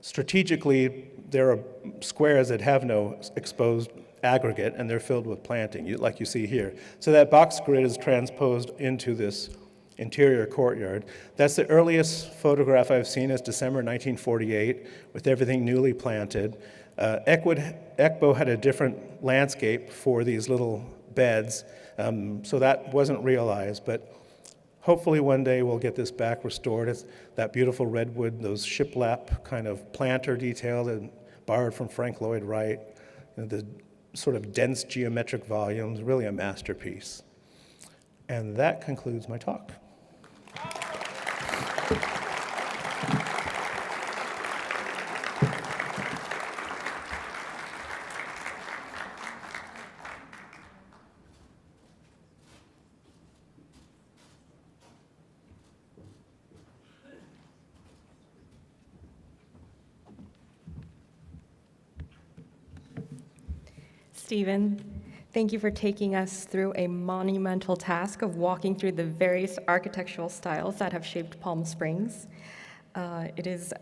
strategically there are squares that have no exposed aggregate and they're filled with planting, like you see here. So that box grid is transposed into this interior courtyard. That's the earliest photograph I've seen is December 1948 with everything newly planted. Ekbo had a different landscape for these little beds, so that wasn't realized, but hopefully one day we'll get this back restored. It's that beautiful redwood, those shiplap kind of planter detail that borrowed from Frank Lloyd Wright, the sort of dense geometric volumes, really a masterpiece. And that concludes my talk. Stephen, thank you for taking us through a monumental task of walking through the various architectural styles that have shaped Palm Springs. It is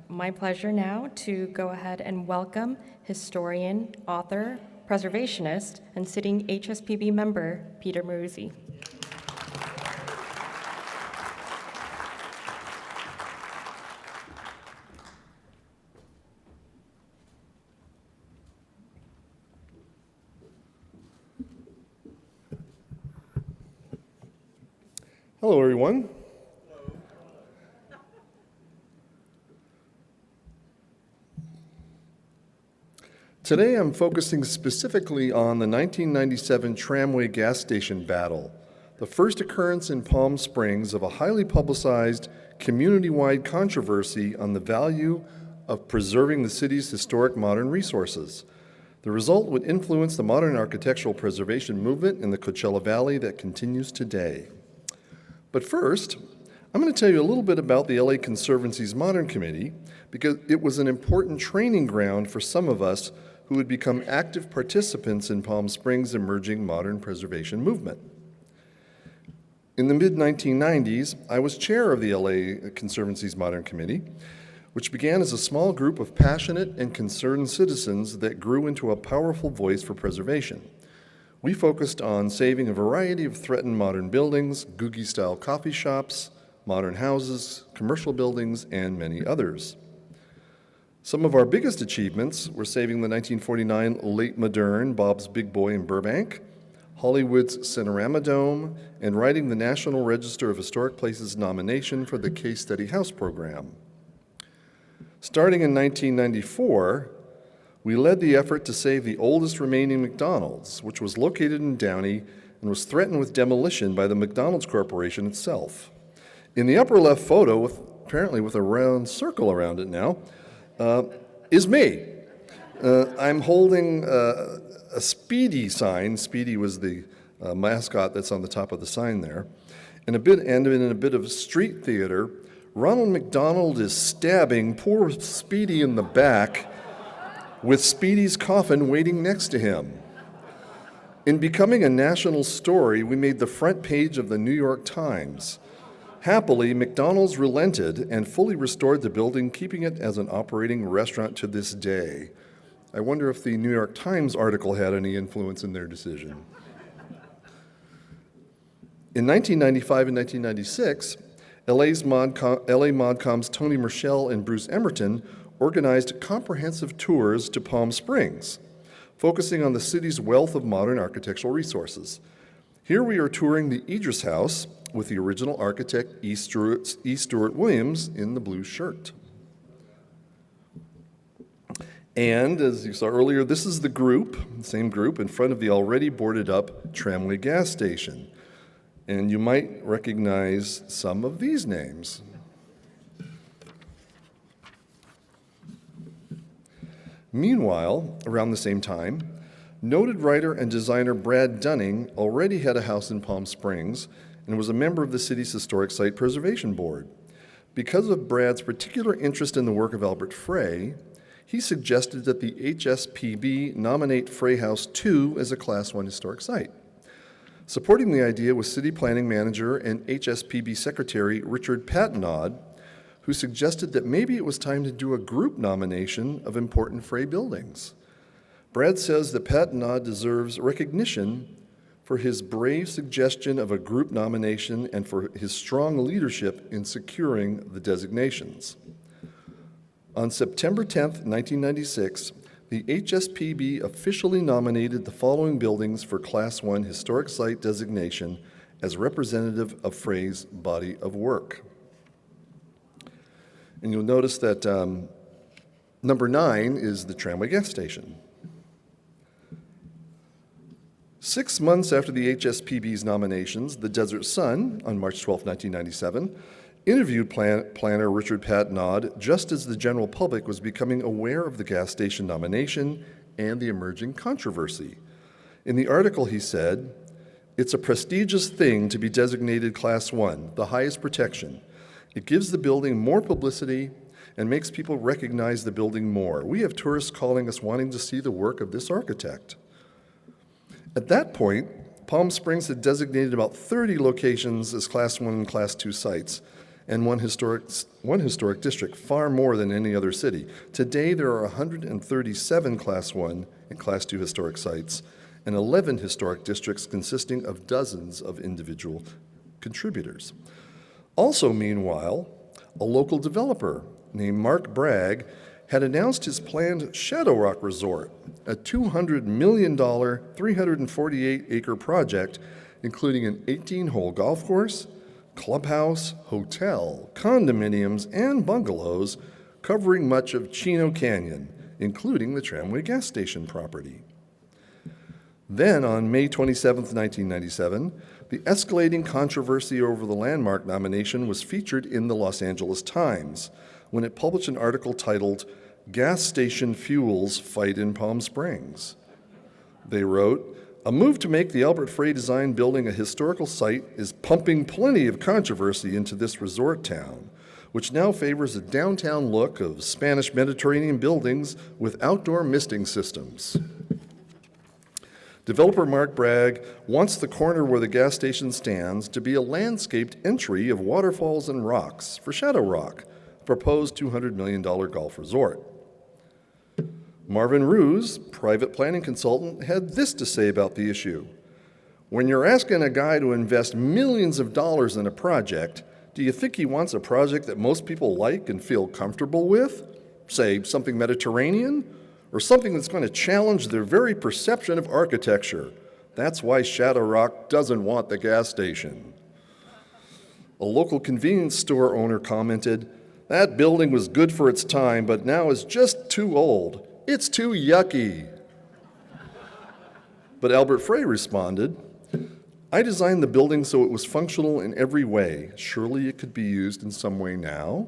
my pleasure now to go ahead and welcome historian, author, preservationist, and sitting HSPB member, Peter Maruzzi. Hello, everyone. Today I'm focusing specifically on the 1997 tramway gas station battle, the first occurrence in Palm Springs of a highly publicized, community-wide controversy on the value of preserving the city's historic modern resources. The result would influence the modern architectural preservation movement in the Coachella Valley that continues today. But first, I'm going to tell you a little bit about the LA Conservancy's Modern Committee because it was an important training ground for some of us who would become active participants in Palm Springs' emerging modern preservation movement. In the mid-1990s, I was chair of the LA Conservancy's Modern Committee, which began as a small group of passionate and concerned citizens that grew into a powerful voice for preservation. We focused on saving a variety of threatened modern buildings, Googie-style coffee shops, modern houses, commercial buildings, and many others. Some of our biggest achievements were saving the 1949 late modern Bob's Big Boy in Burbank, Hollywood's Cinerama Dome, and writing the National Register of Historic Places nomination for the Case Study House program. Starting in 1994, we led the effort to save the oldest remaining McDonald's, which was located in Downey and was threatened with demolition by the McDonald's Corporation itself. In the upper left photo, apparently with a round circle around it now, is me. I'm holding a Speedy sign. Speedy was the mascot that's on the top of the sign there. In a bit of street theater, Ronald McDonald is stabbing poor Speedy in the back with Speedy's coffin waiting next to him. In becoming a national story, we made the front page of the New York Times. Happily, McDonald's relented and fully restored the building, keeping it as an operating restaurant to this day. I wonder if the New York Times article had any influence in their decision. In 1995 and 1996, LA ModCom's Tony Merschel and Bruce Emerton organized comprehensive tours to Palm Springs, focusing on the city's wealth of modern architectural resources. Here we are touring the Idris House with the original architect E. Stewart Williams in the blue shirt. And as you saw earlier, this is the same group, in front of the already boarded up Tramway gas station. And you might recognize some of these names. Meanwhile, around the same time, noted writer and designer Brad Dunning already had a house in Palm Springs and was a member of the city's Historic Site Preservation Board. Because of Brad's particular interest in the work of Albert Frey, he suggested that the HSPB nominate Frey House 2 as a Class 1 historic site. Supporting the idea was city planning manager and HSPB secretary Richard Pattanaud, who suggested that maybe it was time to do a group nomination of important Frey buildings. Brad says that Pattanaud deserves recognition for his brave suggestion of a group nomination and for his strong leadership in securing the designations. On September 10th, 1996, the HSPB officially nominated the following buildings for Class 1 Historic Site designation as representative of Frey's body of work. And you'll notice that number 9 is the Tramway gas station. 6 months after the HSPB's nominations, the Desert Sun, on March 12, 1997, interviewed planner Richard Pattanaud just as the general public was becoming aware of the gas station nomination and the emerging controversy. In the article, he said, "It's a prestigious thing to be designated Class 1, the highest protection. It gives the building more publicity and makes people recognize the building more. We have tourists calling us wanting to see the work of this architect." At that point, Palm Springs had designated about 30 locations as Class 1 and Class 2 sites, and one historic district, far more than any other city. Today, there are 137 Class 1 and Class 2 historic sites, and 11 historic districts consisting of dozens of individual contributors. Also, meanwhile, a local developer named Mark Bragg had announced his planned Shadow Rock Resort, a $200 million, 348-acre project, including an 18-hole golf course, clubhouse, hotel, condominiums, and bungalows covering much of Chino Canyon, including the Tramway gas station property. Then, on May 27, 1997, the escalating controversy over the landmark nomination was featured in the Los Angeles Times when it published an article titled, "Gas Station Fuels Fight in Palm Springs." They wrote, "A move to make the Albert Frey design building a historical site is pumping plenty of controversy into this resort town, which now favors a downtown look of Spanish Mediterranean buildings with outdoor misting systems." Developer Mark Bragg wants the corner where the gas station stands to be a landscaped entry of waterfalls and rocks for Shadow Rock, a proposed $200 million golf resort. Marvin Ruse, private planning consultant, had this to say about the issue. "When you're asking a guy to invest millions of dollars in a project, do you think he wants a project that most people like and feel comfortable with? Say, something Mediterranean? Or something that's going to challenge their very perception of architecture? That's why Shadow Rock doesn't want the gas station." A local convenience store owner commented, "That building was good for its time, but now is just too old. It's too yucky." But Albert Frey responded, "I designed the building so it was functional in every way. Surely it could be used in some way now?"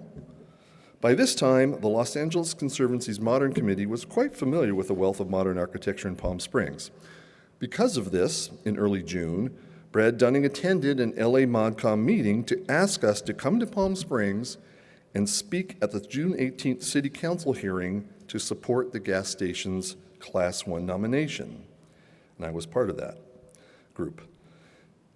By this time, the Los Angeles Conservancy's Modern Committee was quite familiar with the wealth of modern architecture in Palm Springs. Because of this, in early June, Brad Dunning attended an LA ModCom meeting to ask us to come to Palm Springs and speak at the June 18th City Council hearing to support the gas station's Class 1 nomination. And I was part of that group.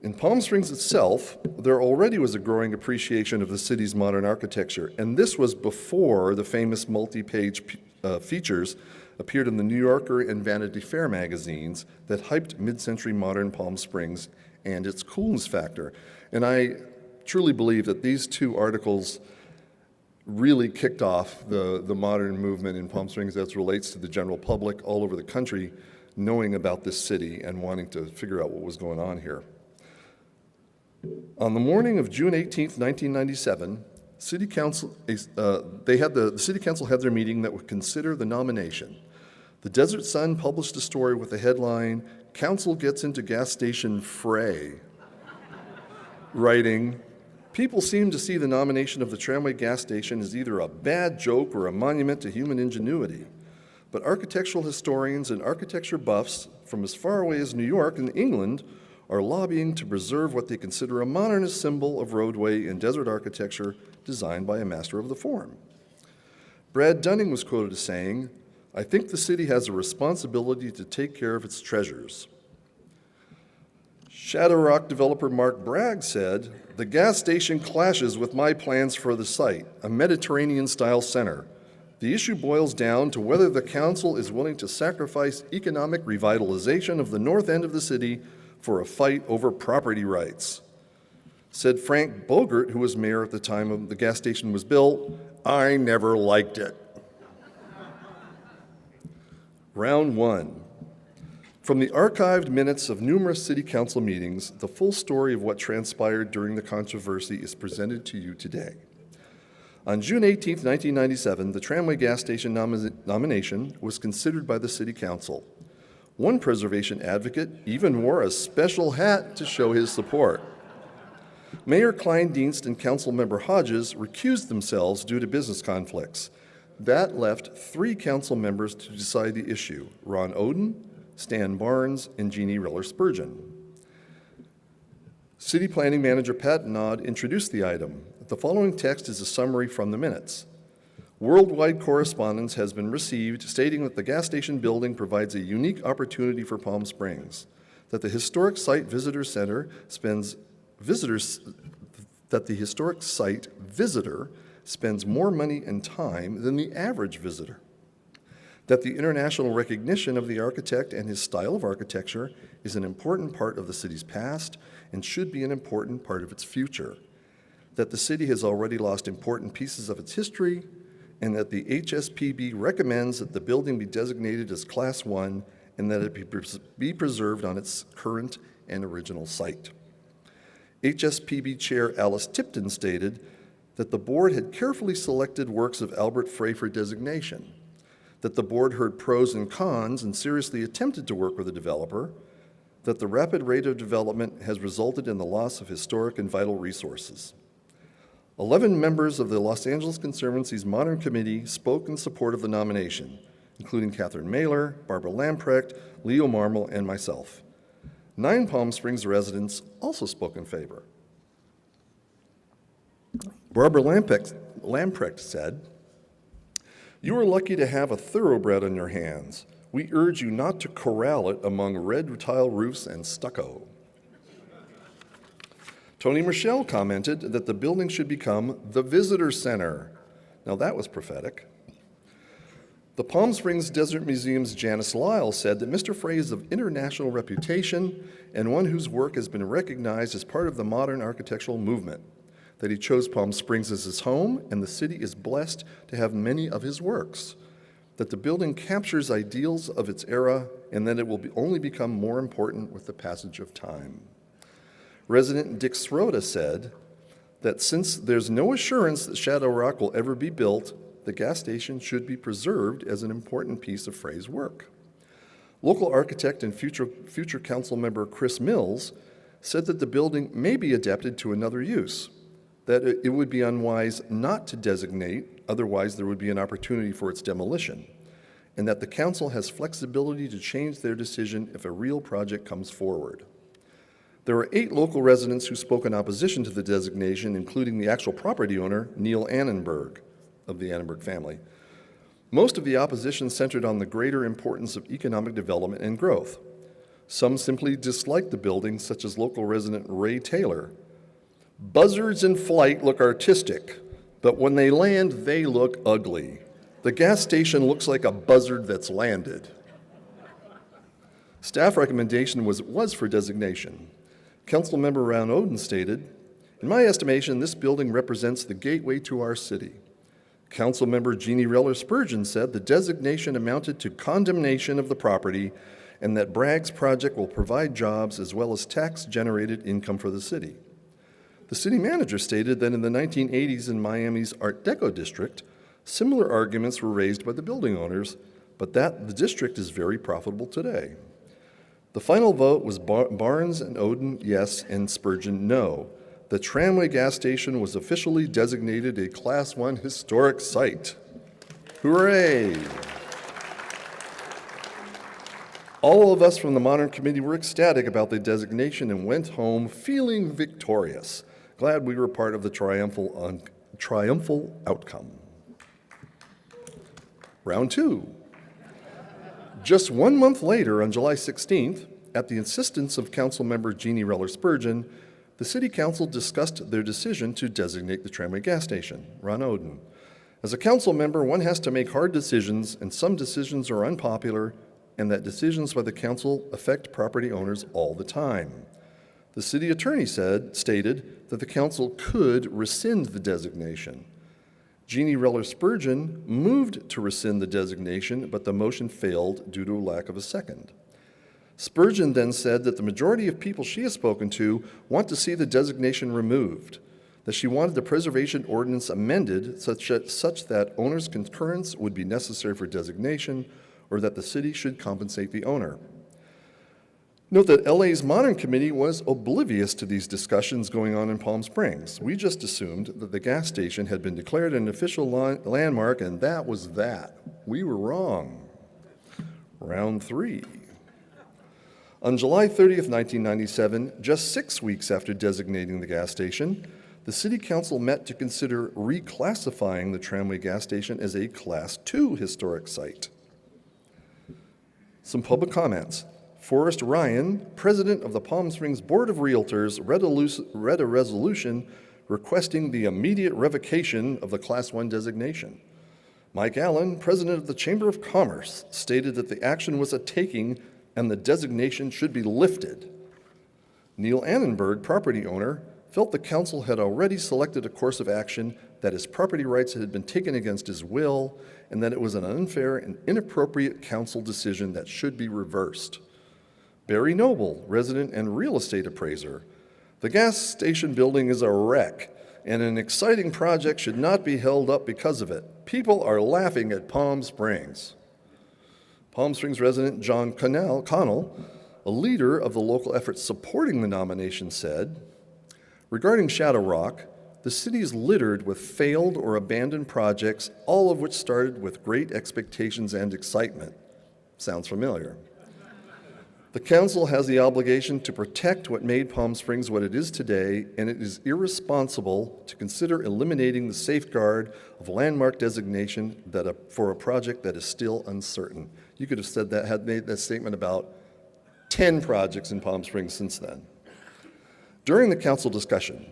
In Palm Springs itself, there already was a growing appreciation of the city's modern architecture, and this was before the famous multi-page features appeared in the New Yorker and Vanity Fair magazines that hyped mid-century modern Palm Springs and its coolness factor. And I truly believe that these two articles really kicked off the modern movement in Palm Springs as relates to the general public all over the country knowing about this city and wanting to figure out what was going on here. On the morning of June 18th, 1997, the City Council had their meeting that would consider the nomination. The Desert Sun published a story with the headline, "Council Gets into Gas Station Fray," writing, "People seem to see the nomination of the Tramway gas station as either a bad joke or a monument to human ingenuity. But architectural historians and architecture buffs from as far away as New York and England are lobbying to preserve what they consider a modernist symbol of roadway and desert architecture designed by a master of the form." Brad Dunning was quoted as saying, "I think the city has a responsibility to take care of its treasures." Shadow Rock developer Mark Bragg said, "The gas station clashes with my plans for the site, a Mediterranean-style center. The issue boils down to whether the council is willing to sacrifice economic revitalization of the north end of the city for a fight over property rights." Said Frank Bogert, who was mayor at the time the gas station was built, "I never liked it." Round one. From the archived minutes of numerous city council meetings, the full story of what transpired during the controversy is presented to you today. On June 18, 1997, the Tramway gas station nomination was considered by the city council. One preservation advocate even wore a special hat to show his support. Mayor Kleindienst and Councilmember Hodges recused themselves due to business conflicts. That left 3 council members to decide the issue: Ron Oden, Stan Barnes, and Jeannie Riller Spurgeon. City Planning Manager Pat Nod introduced the item. The following text is a summary from the minutes. Worldwide correspondence has been received stating that the gas station building provides a unique opportunity for Palm Springs, that the historic site visitor spends more money and time than the average visitor, that the international recognition of the architect and his style of architecture is an important part of the city's past and should be an important part of its future, that the city has already lost important pieces of its history, and that the HSPB recommends that the building be designated as Class 1 and that it be preserved on its current and original site. HSPB Chair Alice Tipton stated that the board had carefully selected works of Albert Frey for designation, that the board heard pros and cons and seriously attempted to work with the developer, that the rapid rate of development has resulted in the loss of historic and vital resources. 11 members of the Los Angeles Conservancy's Modern Committee spoke in support of the nomination, including Catherine Mailer, Barbara Lamprecht, Leo Marmel, and myself. 9 Palm Springs residents also spoke in favor. Barbara Lamprecht said, "You are lucky to have a thoroughbred on your hands. We urge you not to corral it among red tile roofs and stucco." Tony Michelle commented that the building should become the visitor center. Now that was prophetic. The Palm Springs Desert Museum's Janice Lyle said that Mr. Frey is of international reputation and one whose work has been recognized as part of the modern architectural movement, that he chose Palm Springs as his home and the city is blessed to have many of his works, that the building captures ideals of its era and that it will only become more important with the passage of time. Resident Dick Srota said that since there's no assurance that Shadow Rock will ever be built, the gas station should be preserved as an important piece of Frey's work. Local architect and future council member Chris Mills said that the building may be adapted to another use, that it would be unwise not to designate, otherwise there would be an opportunity for its demolition, and that the council has flexibility to change their decision if a real project comes forward. There were 8 local residents who spoke in opposition to the designation, including the actual property owner, Neil Annenberg, of the Annenberg family. Most of the opposition centered on the greater importance of economic development and growth. Some simply disliked the building, such as local resident Ray Taylor. Buzzards in flight look artistic, but when they land, they look ugly. The gas station looks like a buzzard that's landed. Staff recommendation was for designation. Councilmember Ron Oden stated, "In my estimation, this building represents the gateway to our city." Councilmember Jeannie Reller Spurgeon said the designation amounted to condemnation of the property and that Bragg's project will provide jobs as well as tax-generated income for the city. The city manager stated that in the 1980s in Miami's Art Deco district, similar arguments were raised by the building owners, but that the district is very profitable today. The final vote was Barnes and Oden yes and Spurgeon no. The Tramway gas station was officially designated a Class 1 historic site. Hooray! All of us from the Modern Committee were ecstatic about the designation and went home feeling victorious. Glad we were part of the triumphal outcome. Round 2. Just 1 month later, on July 16th, at the insistence of Councilmember Jeannie Reller Spurgeon, the City Council discussed their decision to designate the Tramway gas station. Ron Oden. As a council member, one has to make hard decisions, and some decisions are unpopular, and that decisions by the council affect property owners all the time. The city attorney stated that the council could rescind the designation. Jeannie Reller Spurgeon moved to rescind the designation, but the motion failed due to a lack of a second. Spurgeon then said that the majority of people she has spoken to want to see the designation removed, that she wanted the preservation ordinance amended such that owner's concurrence would be necessary for designation, or that the city should compensate the owner. Note that LA's Modern Committee was oblivious to these discussions going on in Palm Springs. We just assumed that the gas station had been declared an official landmark, and that was that. We were wrong. Round 3. On July 30th, 1997, just 6 weeks after designating the gas station, the City Council met to consider reclassifying the Tramway gas station as a Class 2 historic site. Some public comments. Forrest Ryan, president of the Palm Springs Board of Realtors, read a resolution requesting the immediate revocation of the Class 1 designation. Mike Allen, president of the Chamber of Commerce, stated that the action was a taking and the designation should be lifted. Neil Annenberg, property owner, felt the council had already selected a course of action, that his property rights had been taken against his will, and that it was an unfair and inappropriate council decision that should be reversed. Barry Noble, resident and real estate appraiser. The gas station building is a wreck, and an exciting project should not be held up because of it. People are laughing at Palm Springs. Palm Springs resident John Connell, a leader of the local effort supporting the nomination, said, regarding Shadow Rock, the city is littered with failed or abandoned projects, all of which started with great expectations and excitement. Sounds familiar. The council has the obligation to protect what made Palm Springs what it is today, and it is irresponsible to consider eliminating the safeguard of landmark designation for a project that is still uncertain. You could have said that, had made that statement about 10 projects in Palm Springs since then. During the council discussion,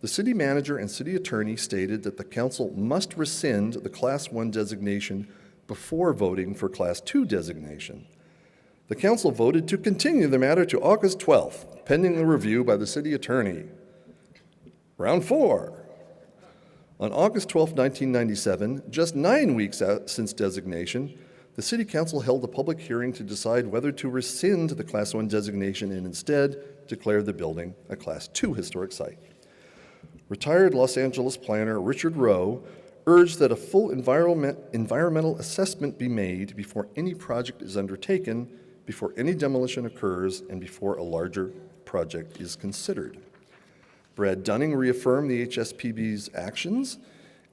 the city manager and city attorney stated that the council must rescind the Class 1 designation before voting for Class 2 designation. The council voted to continue the matter to August 12th, pending the review by the city attorney. Round 4. On August 12, 1997, just 9 weeks since designation, the city council held a public hearing to decide whether to rescind the Class 1 designation and instead declare the building a Class 2 historic site. Retired Los Angeles planner Richard Rowe urged that a full environmental assessment be made before any project is undertaken, before any demolition occurs, and before a larger project is considered. Brad Dunning reaffirmed the HSPB's actions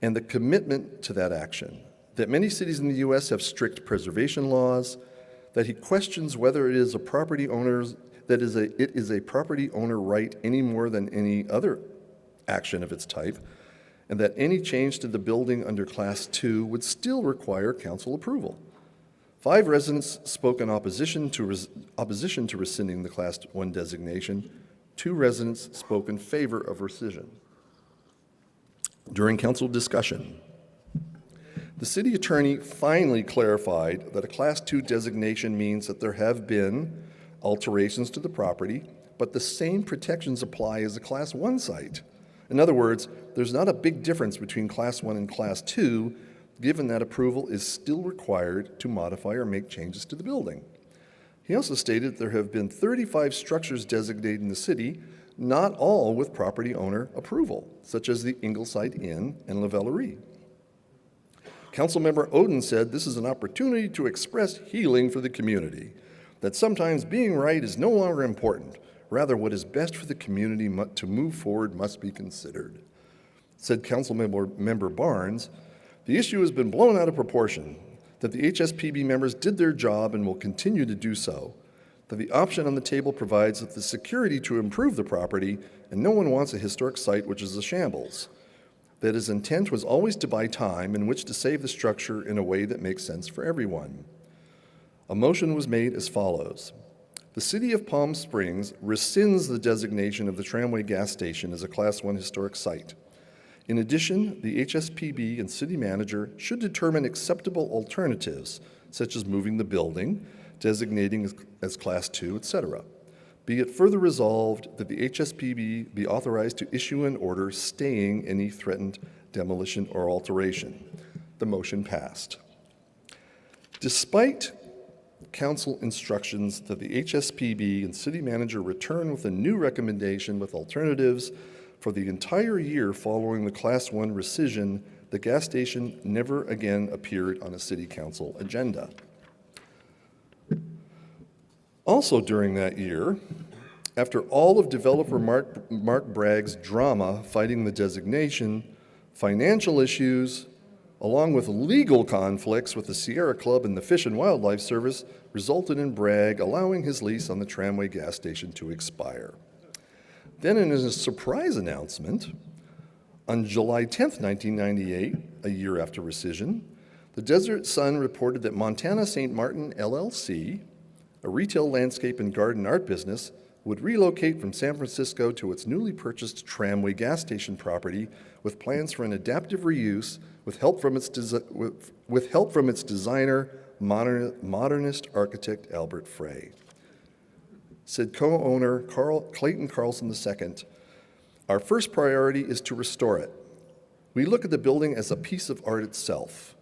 and the commitment to that action. that many cities in the U.S. have strict preservation laws, that he questions whether it is a property owner's it is a property owner right any more than any other action of its type, and that any change to the building under Class 2 would still require council approval. 5 residents spoke in opposition to rescinding the Class 1 designation. 2 residents spoke in favor of rescission. During council discussion, the city attorney finally clarified that a Class 2 designation means that there have been alterations to the property, but the same protections apply as a Class 1 site. In other words, there's not a big difference between Class 1 and Class 2, given that approval is still required to modify or make changes to the building. He also stated there have been 35 structures designated in the city, not all with property owner approval, such as the Ingleside Inn and La Vellerie. Councilmember Oden said this is an opportunity to express healing for the community, that sometimes being right is no longer important. Rather, what is best for the community to move forward must be considered. Said Councilmember Barnes, the issue has been blown out of proportion, that the HSPB members did their job and will continue to do so, that the option on the table provides the security to improve the property, and no one wants a historic site which is a shambles, that his intent was always to buy time in which to save the structure in a way that makes sense for everyone. A motion was made as follows. The City of Palm Springs rescinds the designation of the Tramway gas station as a Class 1 historic site. In addition, the HSPB and city manager should determine acceptable alternatives, such as moving the building, designating as Class 2, etc. Be it further resolved that the HSPB be authorized to issue an order staying any threatened demolition or alteration. The motion passed. Despite council instructions that the HSPB and city manager return with a new recommendation with alternatives, for the entire year following the Class 1 rescission, the gas station never again appeared on a city council agenda. Also during that year, after all of developer Mark Bragg's drama fighting the designation, financial issues, along with legal conflicts with the Sierra Club and the Fish and Wildlife Service, resulted in Bragg allowing his lease on the Tramway gas station to expire. Then in a surprise announcement, on July 10th, 1998, a year after rescission, the Desert Sun reported that Montana St. Martin LLC, a retail landscape and garden art business, would relocate from San Francisco to its newly purchased Tramway gas station property with plans for an adaptive reuse with help from its designer, modernist architect Albert Frey. Said co-owner Clayton Carlson II, our first priority is to restore it. We look at the building as a piece of art itself.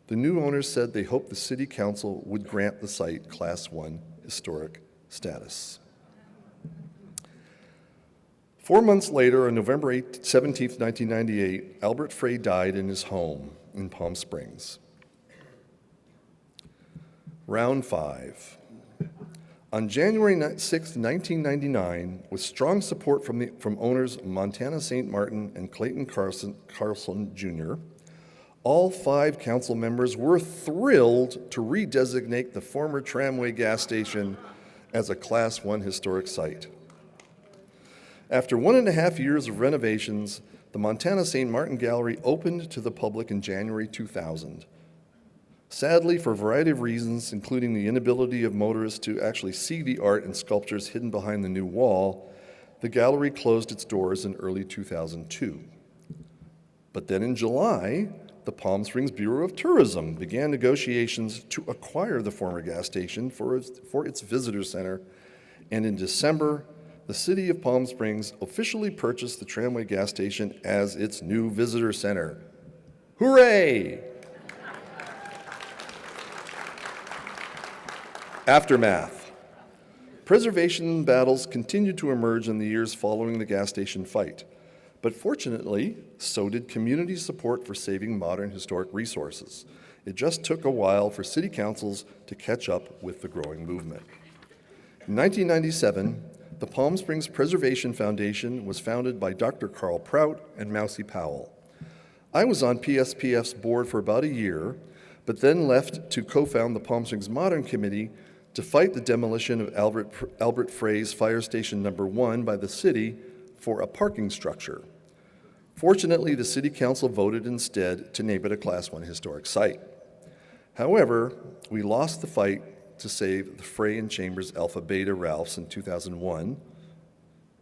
The new owners said they hoped the city council would grant the site Class 1 historic status. 4 months later, on November 17th, 1998, Albert Frey died in his home in Palm Springs. Round 5. On January 6, 1999, with strong support from owners Montana St. Martin and Clayton Carlson Jr., all 5 council members were thrilled to redesignate the former Tramway gas station as a Class 1 historic site. After 1.5 years of renovations, the Montana St. Martin Gallery opened to the public in January 2000. Sadly, for a variety of reasons, including the inability of motorists to actually see the art and sculptures hidden behind the new wall, the gallery closed its doors in early 2002. But then in July, the Palm Springs Bureau of Tourism began negotiations to acquire the former gas station for its visitor center, and in December, the city of Palm Springs officially purchased the Tramway gas station as its new visitor center. Hooray! Aftermath. Preservation battles continued to emerge in the years following the gas station fight. But fortunately, so did community support for saving modern historic resources. It just took a while for city councils to catch up with the growing movement. In 1997, the Palm Springs Preservation Foundation was founded by Dr. Carl Prout and Mousie Powell. I was on PSPF's board for about a year, but then left to co-found the Palm Springs Modern Committee to fight the demolition of Albert Frey's Fire Station Number 1 by the city for a parking structure. Fortunately, the City Council voted instead to name it a Class 1 historic site. However, we lost the fight to save the Frey and Chambers Alpha Beta Ralphs in 2001,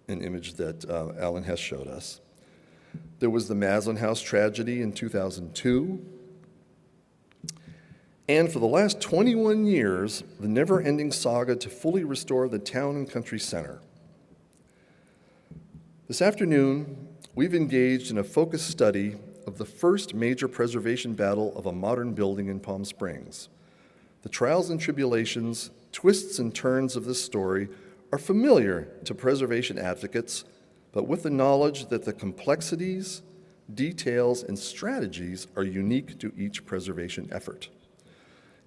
an image that Alan Hess showed us. There was the Maslin House tragedy in 2002. And for the last 21 years, the never-ending saga to fully restore the town and country center. This afternoon, we've engaged in a focused study of the first major preservation battle of a modern building in Palm Springs. The trials and tribulations, twists and turns of this story are familiar to preservation advocates, but with the knowledge that the complexities, details, and strategies are unique to each preservation effort.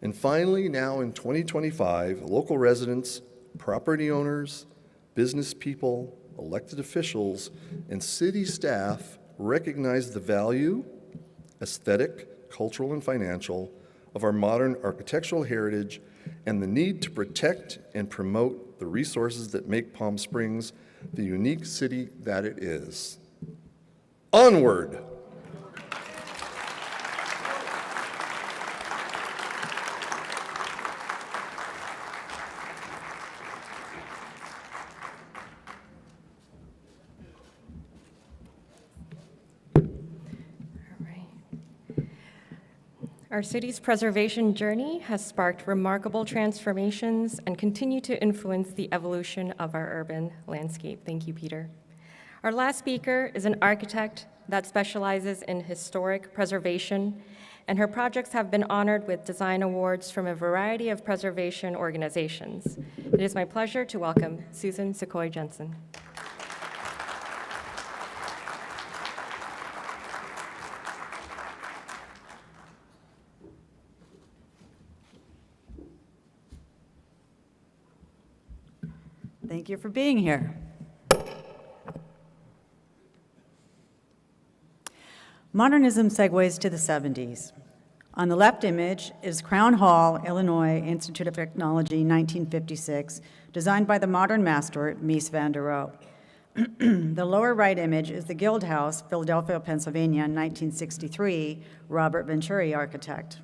And finally, now in 2025, local residents, property owners, business people, elected officials, and city staff recognize the value, aesthetic, cultural, and financial of our modern architectural heritage and the need to protect and promote the resources that make Palm Springs the unique city that it is. Onward! Our city's preservation journey has sparked remarkable transformations and continue to influence the evolution of our urban landscape. Thank you, Peter. Our last speaker is an architect that specializes in historic preservation, and her projects have been honored with design awards from a variety of preservation organizations. It is my pleasure to welcome Susan Sequoy Jensen. Thank you for being here. Modernism segues to the 70s. On the left image is Crown Hall, Illinois Institute of Technology, 1956, designed by the modern master, Mies van der Rohe. The lower right image is the Guild House, Philadelphia, Pennsylvania, 1963, Robert Venturi architect.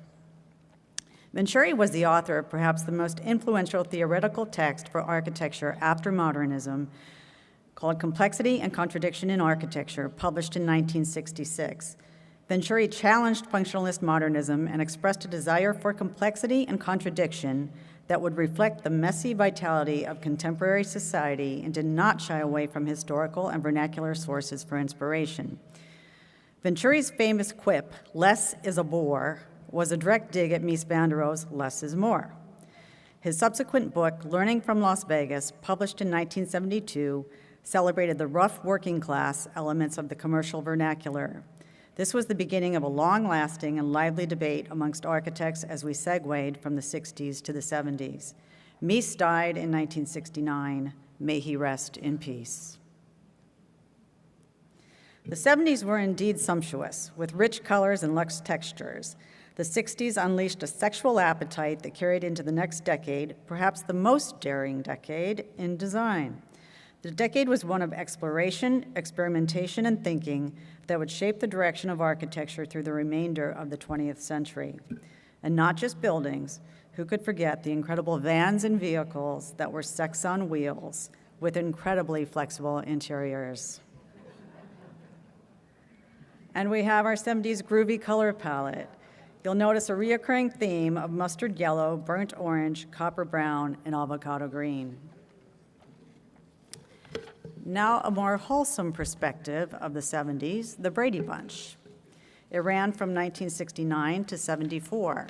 Venturi was the author of perhaps the most influential theoretical text for architecture after modernism, called Complexity and Contradiction in Architecture, published in 1966. Venturi challenged functionalist modernism and expressed a desire for complexity and contradiction that would reflect the messy vitality of contemporary society and did not shy away from historical and vernacular sources for inspiration. Venturi's famous quip, "Less is a bore," was a direct dig at Mies van der Rohe's Less is More. His subsequent book, Learning from Las Vegas, published in 1972, celebrated the rough working class elements of the commercial vernacular. This was the beginning of a long-lasting and lively debate amongst architects as we segued from the 60s to the 70s. Mies died in 1969. May he rest in peace. The 70s were indeed sumptuous, with rich colors and luxe textures. The 60s unleashed a sexual appetite that carried into the next decade, perhaps the most daring decade in design. The decade was one of exploration, experimentation, and thinking that would shape the direction of architecture through the remainder of the 20th century. And not just buildings. Who could forget the incredible vans and vehicles that were sex on wheels with incredibly flexible interiors? And we have our 70s groovy color palette. You'll notice a reoccurring theme of mustard yellow, burnt orange, copper brown, and avocado green. Now, a more wholesome perspective of the 70s, the Brady Bunch. It ran from 1969 to 74.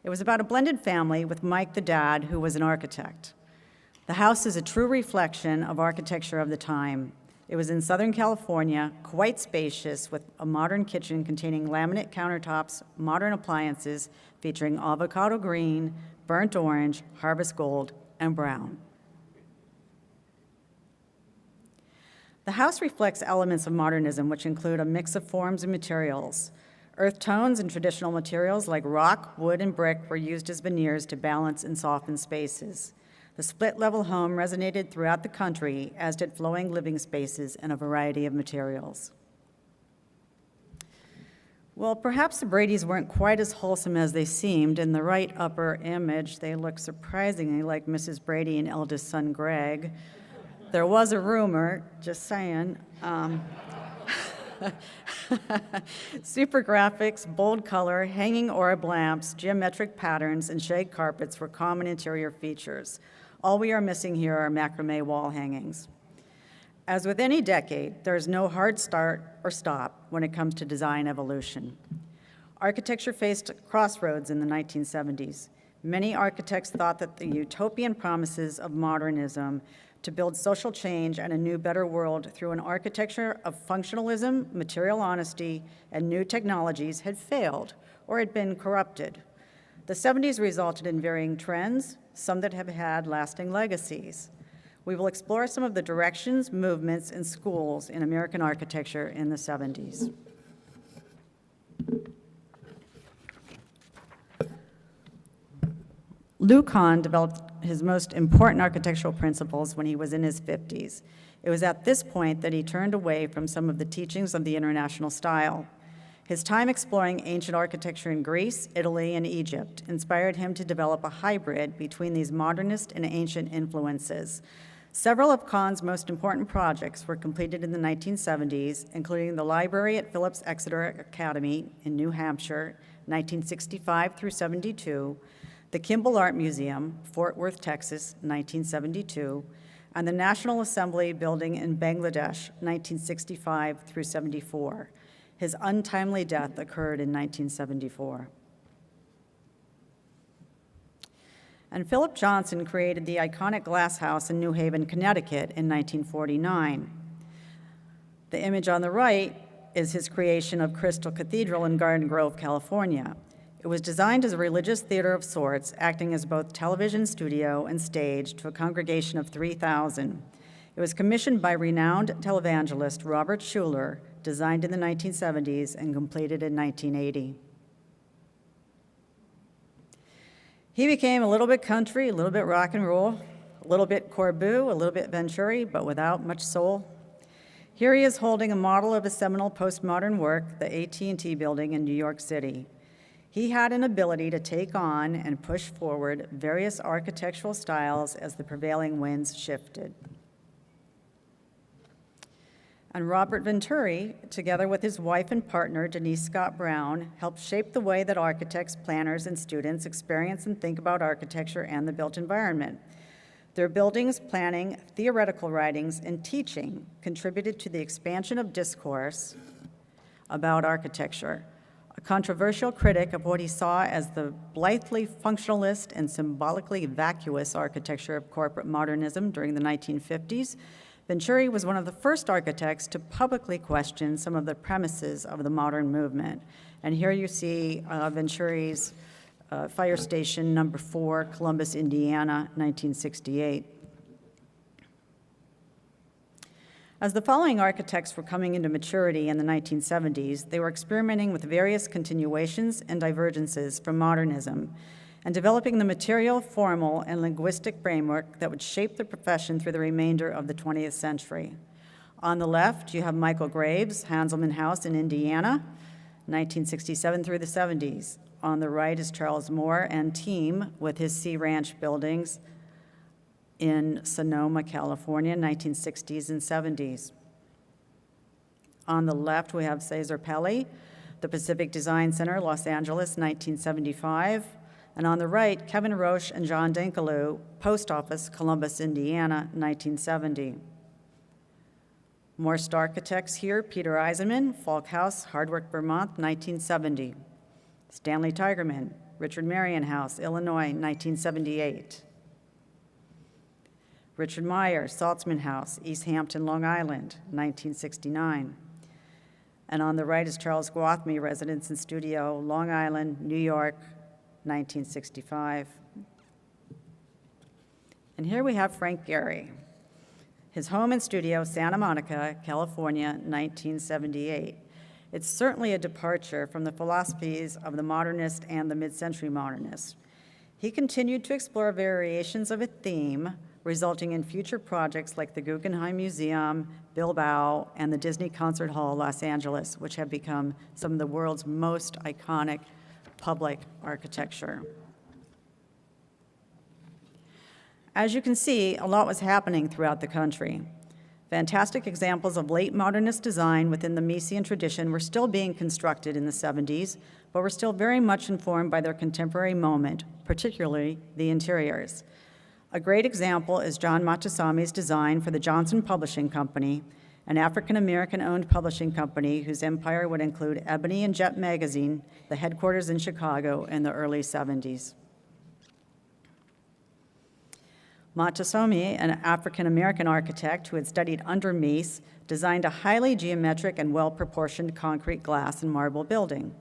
It was about a blended family with Mike the dad, who was an architect. The house is a true reflection of architecture of the time. It was in Southern California, quite spacious, with a modern kitchen containing laminate countertops, modern appliances featuring avocado green, burnt orange, harvest gold, and brown. The house reflects elements of modernism, which include a mix of forms and materials. Earth tones and traditional materials like rock, wood, and brick were used as veneers to balance and soften spaces. The split-level home resonated throughout the country, as did flowing living spaces in a variety of materials. Well, perhaps the Bradys weren't quite as wholesome as they seemed. In the right upper image, they look surprisingly like Mrs. Brady and eldest son Greg. There was a rumor, just saying. Super graphics, bold color, hanging orb lamps, geometric patterns, and shag carpets were common interior features. All we are missing here are macrame wall hangings. As with any decade, there is no hard start or stop when it comes to design evolution. Architecture faced crossroads in the 1970s. Many architects thought that the utopian promises of modernism to build social change and a new, better world through an architecture of functionalism, material honesty, and new technologies had failed or had been corrupted. The 70s resulted in varying trends, some that have had lasting legacies. We will explore some of the directions, movements, and schools in American architecture in the 70s. Lou Kahn developed his most important architectural principles when he was in his 50s. It was at this point that he turned away from some of the teachings of the International style. His time exploring ancient architecture in Greece, Italy, and Egypt inspired him to develop a hybrid between these modernist and ancient influences. Several of Kahn's most important projects were completed in the 1970s, including the library at Phillips Exeter Academy in New Hampshire, 1965 through 72, the Kimball Art Museum, Fort Worth, Texas, 1972, and the National Assembly Building in Bangladesh, 1965 through 74. His untimely death occurred in 1974. And Philip Johnson created the iconic Glass House in New Haven, Connecticut in 1949. The image on the right is his creation of Crystal Cathedral in Garden Grove, California. It was designed as a religious theater of sorts, acting as both television studio and stage to a congregation of 3,000. It was commissioned by renowned televangelist Robert Schuller, designed in the 1970s and completed in 1980. He became a little bit country, a little bit rock and roll, a little bit Corbu, a little bit Venturi, but without much soul. Here he is holding a model of a seminal postmodern work, the AT&T building in New York City. He had an ability to take on and push forward various architectural styles as the prevailing winds shifted. And Robert Venturi, together with his wife and partner, Denise Scott Brown, helped shape the way that architects, planners, and students experience and think about architecture and the built environment. Their buildings, planning, theoretical writings, and teaching contributed to the expansion of discourse about architecture. A controversial critic of what he saw as the blithely functionalist and symbolically vacuous architecture of corporate modernism during the 1950s, Venturi was one of the first architects to publicly question some of the premises of the modern movement. And here you see Venturi's Fire Station Number 4, Columbus, Indiana, 1968. As the following architects were coming into maturity in the 1970s, they were experimenting with various continuations and divergences from modernism and developing the material, formal, and linguistic framework that would shape the profession through the remainder of the 20th century. On the left, you have Michael Graves' Hanselman House in Indiana, 1967 through the 70s. On the right is Charles Moore and team with his Sea Ranch buildings in Sonoma, California, 1960s and 70s. On the left, we have Cesar Pelli, the Pacific Design Center, Los Angeles, 1975. And on the right, Kevin Roche and John Dinkeloo, Post Office, Columbus, Indiana, 1970. Morse architects here, Peter Eisenman, Falk House, Hardwick, Vermont, 1970. Stanley Tigerman, Richard Marion House, Illinois, 1978. Richard Meyer, Saltzman House, East Hampton, Long Island, 1969. And on the right is Charles Gwathmey, Residence and Studio, Long Island, New York, 1965. And here we have Frank Gehry. His home and studio, Santa Monica, California, 1978. It's certainly a departure from the philosophies of the modernist and the mid-century modernist. He continued to explore variations of a theme, resulting in future projects like the Guggenheim Museum, Bilbao, and the Disney Concert Hall, Los Angeles, which have become some of the world's most iconic public architecture. As you can see, a lot was happening throughout the country. Fantastic examples of late modernist design within the Miesian tradition were still being constructed in the 70s, but were still very much informed by their contemporary moment, particularly the interiors. A great example is John Montesami's design for the Johnson Publishing Company, an African-American-owned publishing company whose empire would include Ebony and Jet magazine, the headquarters in Chicago in the early 70s. Montesami, an African-American architect who had studied under Mies, designed a highly geometric and well-proportioned concrete glass and marble building.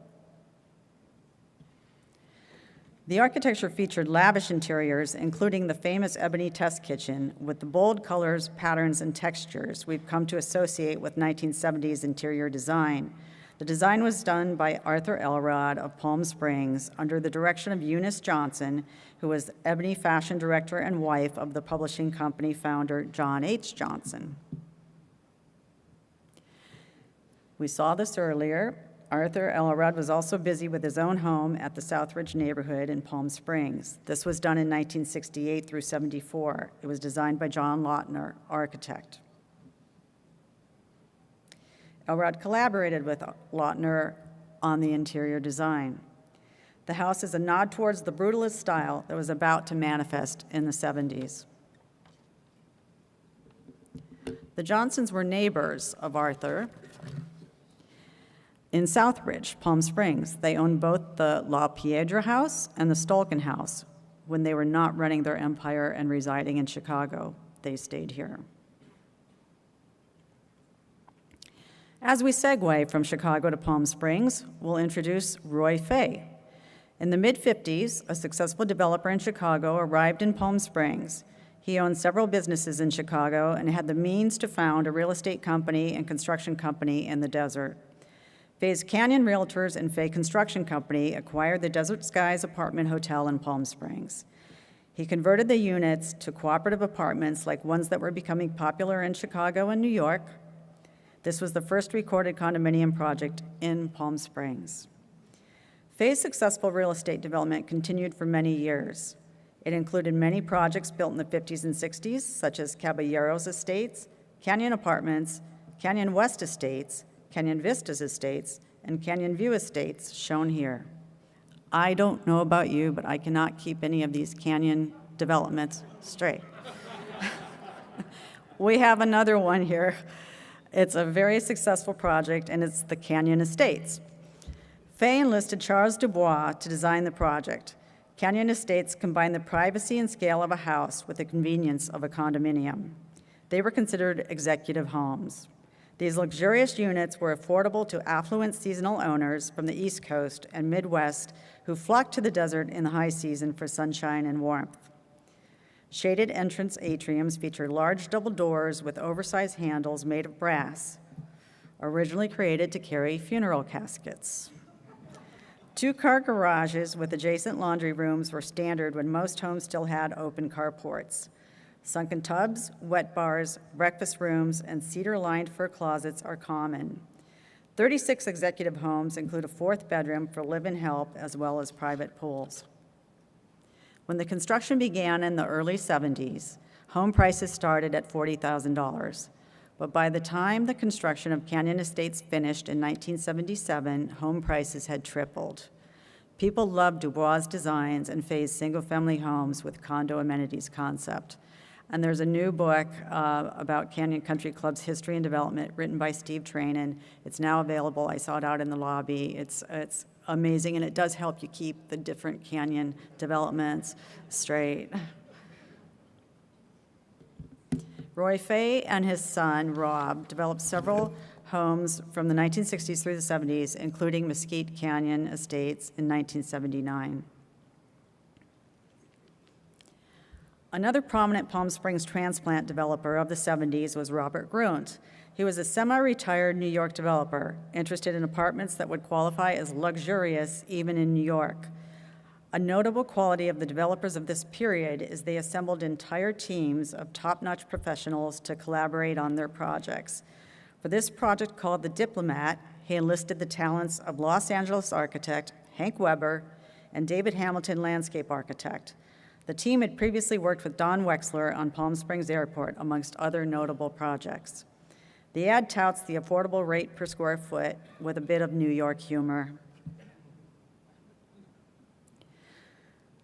The architecture featured lavish interiors, including the famous ebony test kitchen, with the bold colors, patterns, and textures we've come to associate with 1970s interior design. The design was done by Arthur Elrod of Palm Springs under the direction of Eunice Johnson, who was ebony fashion director and wife of the publishing company founder John H. Johnson. We saw this earlier. Arthur Elrod was also busy with his own home at the Southridge neighborhood in Palm Springs. This was done in 1968 through 74. It was designed by John Lautner, architect. Elrod collaborated with Lautner on the interior design. The house is a nod towards the brutalist style that was about to manifest in the 70s. The Johnsons were neighbors of Arthur in Southridge, Palm Springs. They owned both the La Piedra House and the Stolken House. When they were not running their empire and residing in Chicago, they stayed here. As we segue from Chicago to Palm Springs, we'll introduce Roy Fay. In the mid-50s, a successful developer in Chicago arrived in Palm Springs. He owned several businesses in Chicago and had the means to found a real estate company and construction company in the desert. Fay's Canyon Realtors and Fay Construction Company acquired the Desert Skies Apartment Hotel in Palm Springs. He converted the units to cooperative apartments like ones that were becoming popular in Chicago and New York. This was the first recorded condominium project in Palm Springs. Fay's successful real estate development continued for many years. It included many projects built in the 50s and 60s, such as Caballeros Estates, Canyon Apartments, Canyon West Estates, Canyon Vistas Estates, and Canyon View Estates, shown here. I don't know about you, but I cannot keep any of these Canyon developments straight. We have another one here. It's a very successful project, and it's the Canyon Estates. Fay enlisted Charles Dubois to design the project. Canyon Estates combined the privacy and scale of a house with the convenience of a condominium. They were considered executive homes. These luxurious units were affordable to affluent seasonal owners from the East Coast and Midwest who flocked to the desert in the high season for sunshine and warmth. Shaded entrance atriums feature large double doors with oversized handles made of brass, originally created to carry funeral caskets. Two-car garages with adjacent laundry rooms were standard when most homes still had open carports. Sunken tubs, wet bars, breakfast rooms, and cedar-lined fur closets are common. 36 executive homes include a fourth bedroom for live-in help as well as private pools. When the construction began in the early 70s, home prices started at $40,000. But by the time the construction of Canyon Estates finished in 1977, home prices had tripled. People loved Dubois' designs and Fay's single-family homes with condo amenities concept. And there's a new book about Canyon Country Club's history and development written by Steve Trainin. It's now available. I saw it out in the lobby. It's amazing, and it does help you keep the different Canyon developments straight. Roy Fay and his son, Rob, developed several homes from the 1960s through the 70s, including Mesquite Canyon Estates in 1979. Another prominent Palm Springs transplant developer of the 70s was Robert Grunt. He was a semi-retired New York developer, interested in apartments that would qualify as luxurious even in New York. A notable quality of the developers of this period is they assembled entire teams of top-notch professionals to collaborate on their projects. For this project called The Diplomat, he enlisted the talents of Los Angeles architect Hank Weber and David Hamilton, landscape architect. The team had previously worked with Don Wexler on Palm Springs Airport, amongst other notable projects. The ad touts the affordable rate per square foot with a bit of New York humor.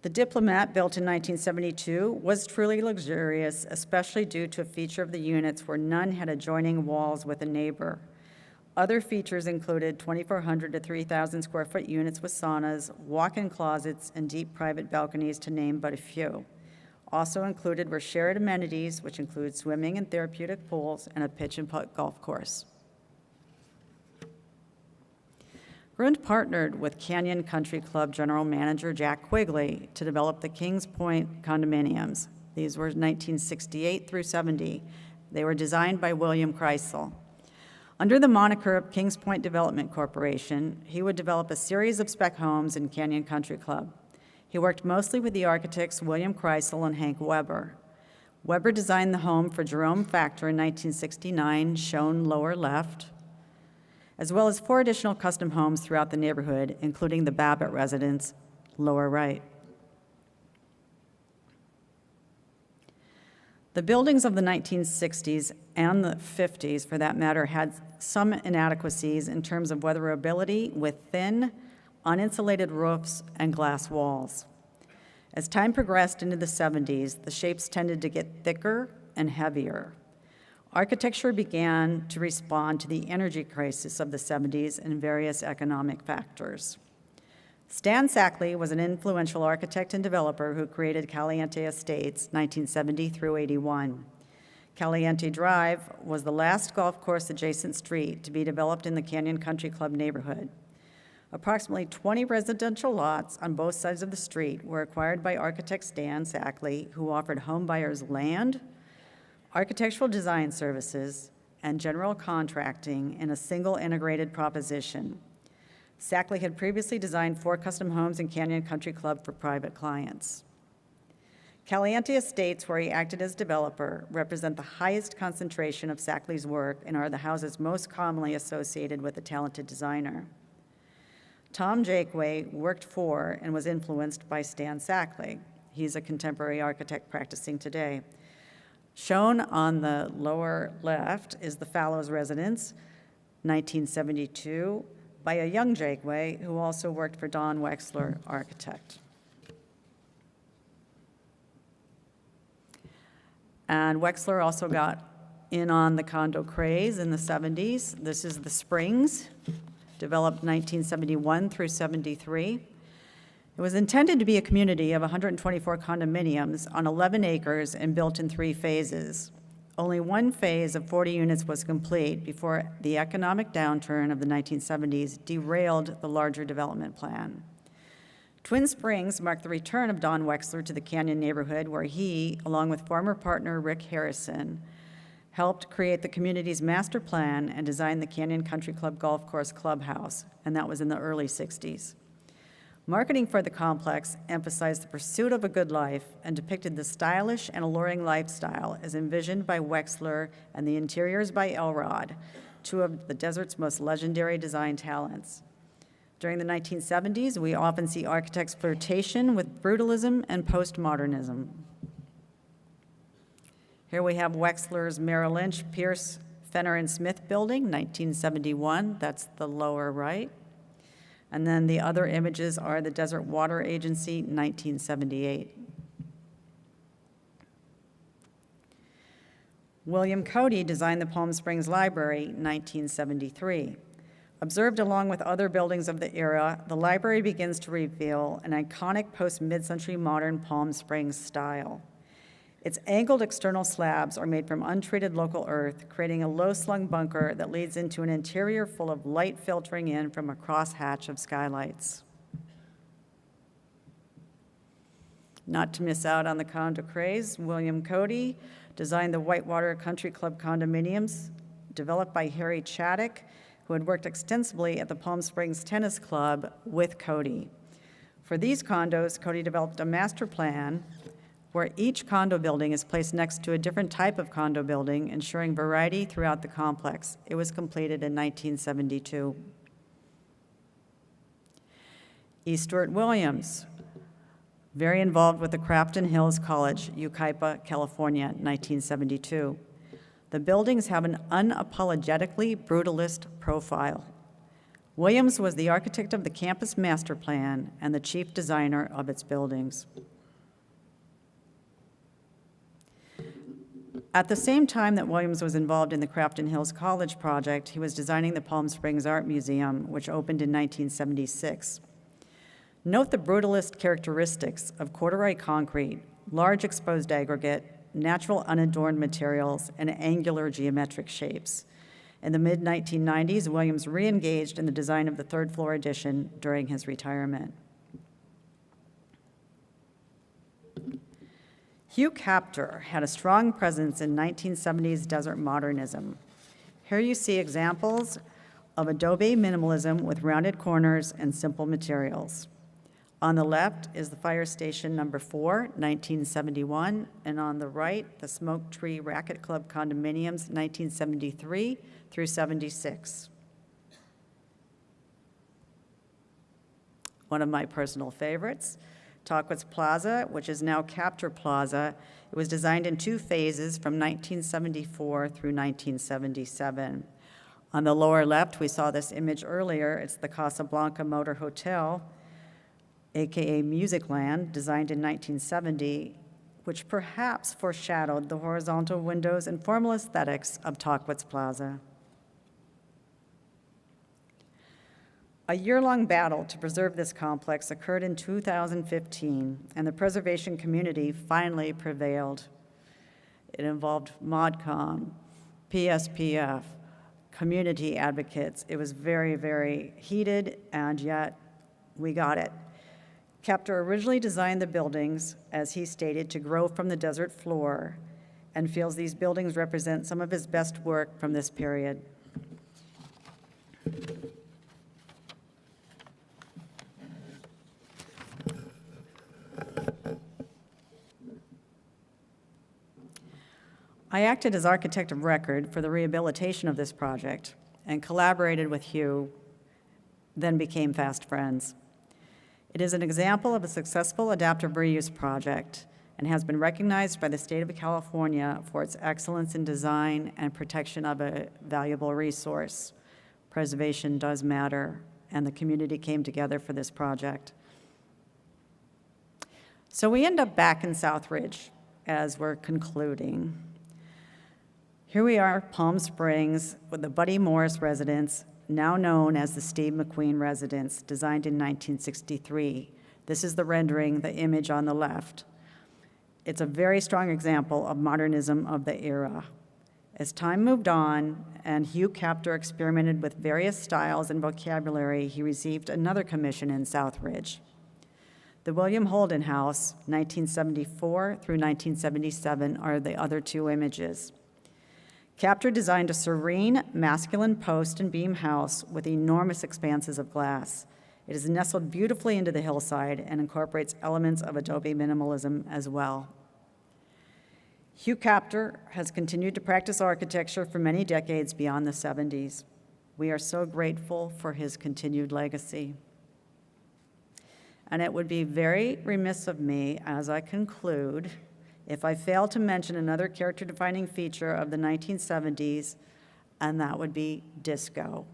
The Diplomat, built in 1972, was truly luxurious, especially due to a feature of the units where none had adjoining walls with a neighbor. Other features included 2,400 to 3,000 square foot units with saunas, walk-in closets, and deep private balconies, to name but a few. Also included were shared amenities, which include swimming and therapeutic pools and a pitch and putt golf course. Grund partnered with Canyon Country Club general manager Jack Quigley to develop the Kings Point condominiums. These were 1968 through 70. They were designed by William Kreisel. Under the moniker of Kings Point Development Corporation, he would develop a series of spec homes in Canyon Country Club. He worked mostly with the architects William Kreisel and Hank Weber. Weber designed the home for Jerome Factor in 1969, shown lower left, as well as 4 additional custom homes throughout the neighborhood, including the Babbitt residence, lower right. The buildings of the 1960s and the 50s, for that matter, had some inadequacies in terms of weatherability, with thin, uninsulated roofs and glass walls. As time progressed into the 70s, the shapes tended to get thicker and heavier. Architecture began to respond to the energy crisis of the 70s and various economic factors. Stan Sackley was an influential architect and developer who created Caliente Estates, 1970 through 81. Caliente Drive was the last golf course adjacent street to be developed in the Canyon Country Club neighborhood. Approximately 20 residential lots on both sides of the street were acquired by architect Stan Sackley, who offered home buyers land, architectural design services, and general contracting in a single integrated proposition. Sackley had previously designed 4 custom homes in Canyon Country Club for private clients. Caliente Estates, where he acted as developer, represent the highest concentration of Sackley's work and are the houses most commonly associated with a talented designer. Tom Jakeway worked for and was influenced by Stan Sackley. He's a contemporary architect practicing today. Shown on the lower left is the Fallows residence, 1972, by a young Jakeway who also worked for Don Wexler, architect. And Wexler also got in on the condo craze in the 70s. This is the Springs, developed 1971 through 73. It was intended to be a community of 124 condominiums on 11 acres and built in 3 phases. Only one phase of 40 units was complete before the economic downturn of the 1970s derailed the larger development plan. Twin Springs marked the return of Don Wexler to the Canyon neighborhood, where he, along with former partner Rick Harrison, helped create the community's master plan and design the Canyon Country Club Golf Course Clubhouse, and that was in the early 60s. Marketing for the complex emphasized the pursuit of a good life and depicted the stylish and alluring lifestyle as envisioned by Wexler and the interiors by Elrod, 2 of the desert's most legendary design talents. During the 1970s, we often see architects' flirtation with brutalism and postmodernism. Here we have Wexler's Merrill Lynch, Pierce, Fenner and Smith building, 1971. That's the lower right. And then the other images are the Desert Water Agency, 1978. William Cody designed the Palm Springs Library, 1973. Observed along with other buildings of the era, the library begins to reveal an iconic post-mid-century modern Palm Springs style. Its angled external slabs are made from untreated local earth, creating a low-slung bunker that leads into an interior full of light filtering in from a crosshatch of skylights. Not to miss out on the condo craze, William Cody designed the Whitewater Country Club condominiums, developed by Harry Chaddock, who had worked extensively at the Palm Springs Tennis Club with Cody. For these condos, Cody developed a master plan where each condo building is placed next to a different type of condo building, ensuring variety throughout the complex. It was completed in 1972. E. Stewart Williams, very involved with the Crafton Hills College, Yucaipa, California, 1972. The buildings have an unapologetically brutalist profile. Williams was the architect of the campus master plan and the chief designer of its buildings. At the same time that Williams was involved in the Crafton Hills College project, he was designing the Palm Springs Art Museum, which opened in 1976. Note the brutalist characteristics of corduroy concrete, large exposed aggregate, natural unadorned materials, and angular geometric shapes. In the mid-1990s, Williams re-engaged in the design of the third floor addition during his retirement. Hugh Kaptor had a strong presence in 1970s desert modernism. Here you see examples of adobe minimalism with rounded corners and simple materials. On the left is the Fire Station Number 4, 1971, and on the right, the Smoke Tree Racket Club condominiums, 1973 through 76. One of my personal favorites, Tahquitz Plaza, which is now Kaptor Plaza. It was designed in 2 phases from 1974 through 1977. On the lower left, we saw this image earlier. It's the Casablanca Motor Hotel, AKA Musicland, designed in 1970, which perhaps foreshadowed the horizontal windows and formal aesthetics of Tahquitz Plaza. A year-long battle to preserve this complex occurred in 2015, and the preservation community finally prevailed. It involved ModCom, PSPF, community advocates. It was very, very heated, and yet we got it. Kaptor originally designed the buildings, as he stated, to grow from the desert floor, and feels these buildings represent some of his best work from this period. I acted as architect of record for the rehabilitation of this project and collaborated with Hugh, then became fast friends. It is an example of a successful adaptive reuse project and has been recognized by the state of California for its excellence in design and protection of a valuable resource. Preservation does matter, and the community came together for this project. So we end up back in Southridge as we're concluding. Here we are, Palm Springs, with the Buddy Morris residence, now known as the Steve McQueen residence, designed in 1963. This is the rendering, the image on the left. It's a very strong example of modernism of the era. As time moved on and Hugh Kaptor experimented with various styles and vocabulary, he received another commission in Southridge. The William Holden House, 1974 through 1977, are the other 2 images. Kaptor designed a serene, masculine post and beam house with enormous expanses of glass. It is nestled beautifully into the hillside and incorporates elements of adobe minimalism as well. Hugh Kaptor has continued to practice architecture for many decades beyond the 70s. We are so grateful for his continued legacy. And it would be very remiss of me, as I conclude, if I fail to mention another character-defining feature of the 1970s, and that would be disco.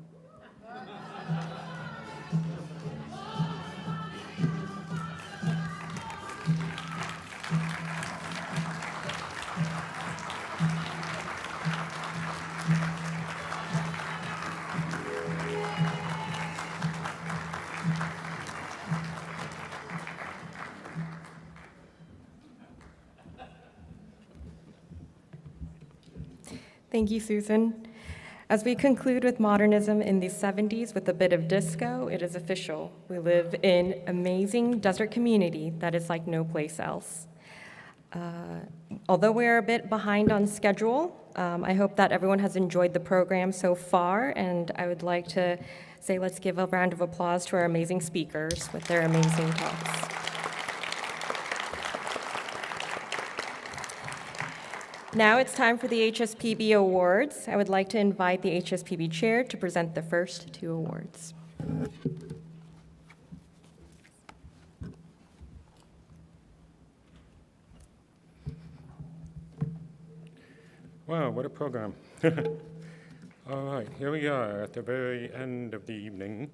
Thank you, Susan. As we conclude with modernism in the 70s with a bit of disco, it is official. We live in amazing desert community that is like no place else. Although we're a bit behind on schedule, I hope that everyone has enjoyed the program so far, and I would like to say let's give a round of applause to our amazing speakers with their amazing talks. Now it's time for the HSPB Awards. I would like to invite the HSPB Chair to present the first two awards. Wow, what a program. All right, here we are at the very end of the evening.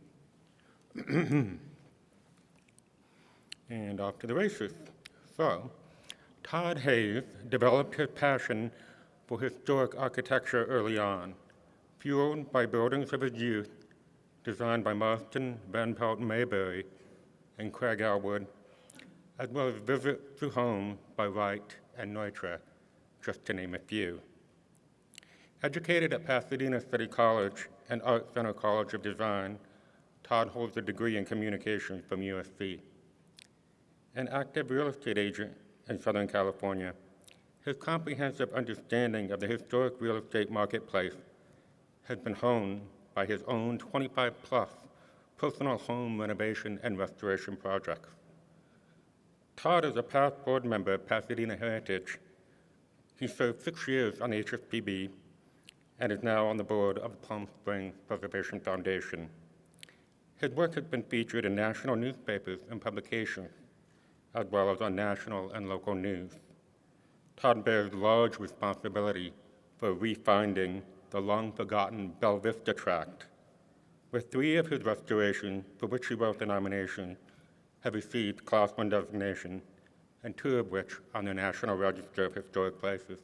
And off to the races. So, Todd Hayes developed his passion for historic architecture early on, fueled by buildings of his youth designed by Marston, Van Pelt Mayberry, and Craig Elwood, as well as visits to homes by Wright and Neutra, just to name a few. Educated at Pasadena City College and Art Center College of Design, Todd holds a degree in communications from USC. An active real estate agent in Southern California, his comprehensive understanding of the historic real estate marketplace has been honed by his own 25-plus personal home renovation and restoration projects. Todd is a past board member of Pasadena Heritage. He served 6 years on the HSPB and is now on the board of the Palm Springs Preservation Foundation. His work has been featured in national newspapers and publications, as well as on national and local news. Todd bears large responsibility for refinding the long-forgotten Bella Vista tract, with 3 of his restorations, for which he wrote the nomination, have received Class 1 designation, and 2 of which are on the National Register of Historic Places.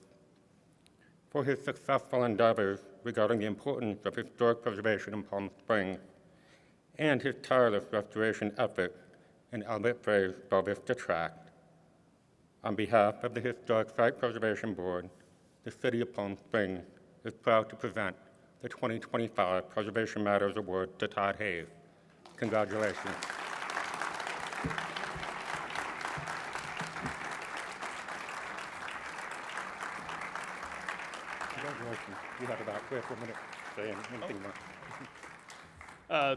For his successful endeavors regarding the importance of historic preservation in Palm Springs and his tireless restoration efforts in Albert Frey's Bella Vista tract, on behalf of the Historic Site Preservation Board, the City of Palm Springs is proud to present the 2025 Preservation Matters Award to Todd Hayes. Congratulations. Congratulations. You have about 3 or 4 minutes to say anything more.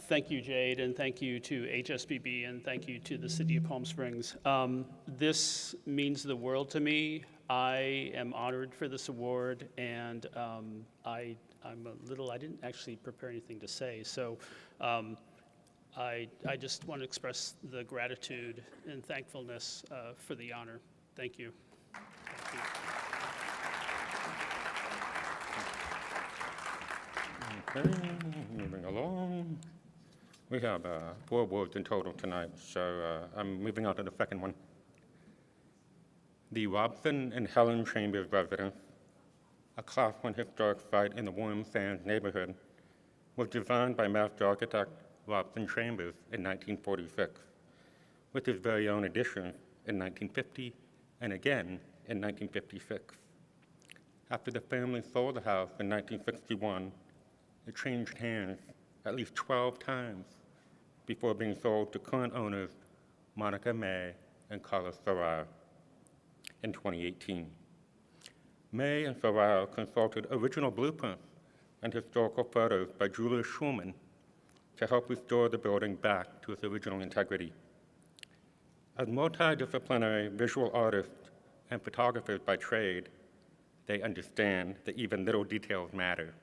Thank you, Jade, and thank you to HSBB, and thank you to the City of Palm Springs. This means the world to me. I am honored for this award, and I didn't actually prepare anything to say, so I just want to express the gratitude and thankfulness for the honor. Thank you. Thank you. Okay, moving along. We have 4 awards in total tonight, so I'm moving on to the second one. The Robson and Helen Chambers residence, a Class 1 historic site in the Warm Sands neighborhood, was designed by master architect Robson Chambers in 1946, with his very own additions in 1950 and again in 1956. After the family sold the house in 1961, it changed hands at least 12 times before being sold to current owners Monica May and Carlos Ferraro in 2018. May and Ferraro consulted original blueprints and historical photos by Julius Schulman to help restore the building back to its original integrity. As multidisciplinary visual artists and photographers by trade, they understand that even little details matter,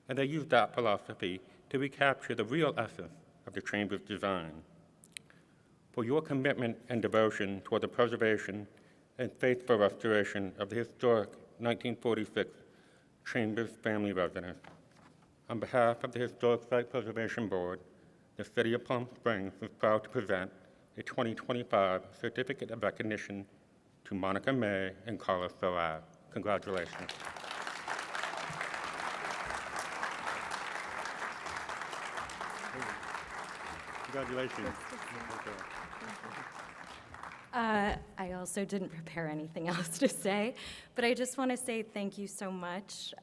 and they use that philosophy to recapture the real essence of the Chambers design. For your commitment and devotion toward the preservation and faithful restoration of the historic 1946 Chambers family residence, on behalf of the Historic Site Preservation Board, the City of Palm Springs is proud to present a 2025 Certificate of Recognition to Monica May and Carlos Ferraro. Congratulations. Congratulations. I also didn't prepare anything else to say, but I just want to say thank you so much.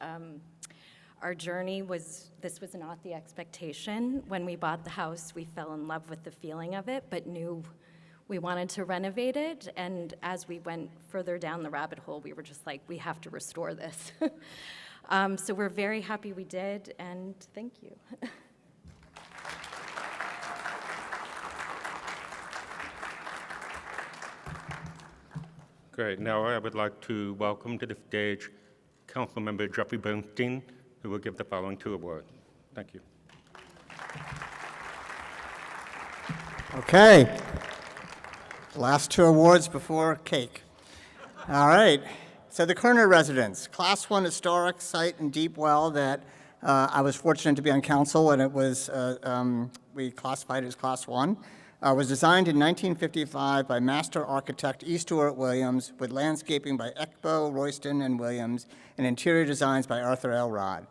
Our journey this was not the expectation. When we bought the house, we fell in love with the feeling of it, but knew we wanted to renovate it, and as we went further down the rabbit hole, we were just like, we have to restore this. So we're very happy we did, and thank you. Great. Now I would like to welcome to the stage Councilmember Jeffrey Bernstein, who will give the following two awards. Thank you. Okay. Last two awards before cake. All right. So the Kerner residence, Class 1 historic site in Deep Well that I was fortunate to be on council when it was, we classified it as Class 1, was designed in 1955 by master architect E. Stuart Williams with landscaping by Ekbo, Royston, and Williams, and interior designs by Arthur Elrod.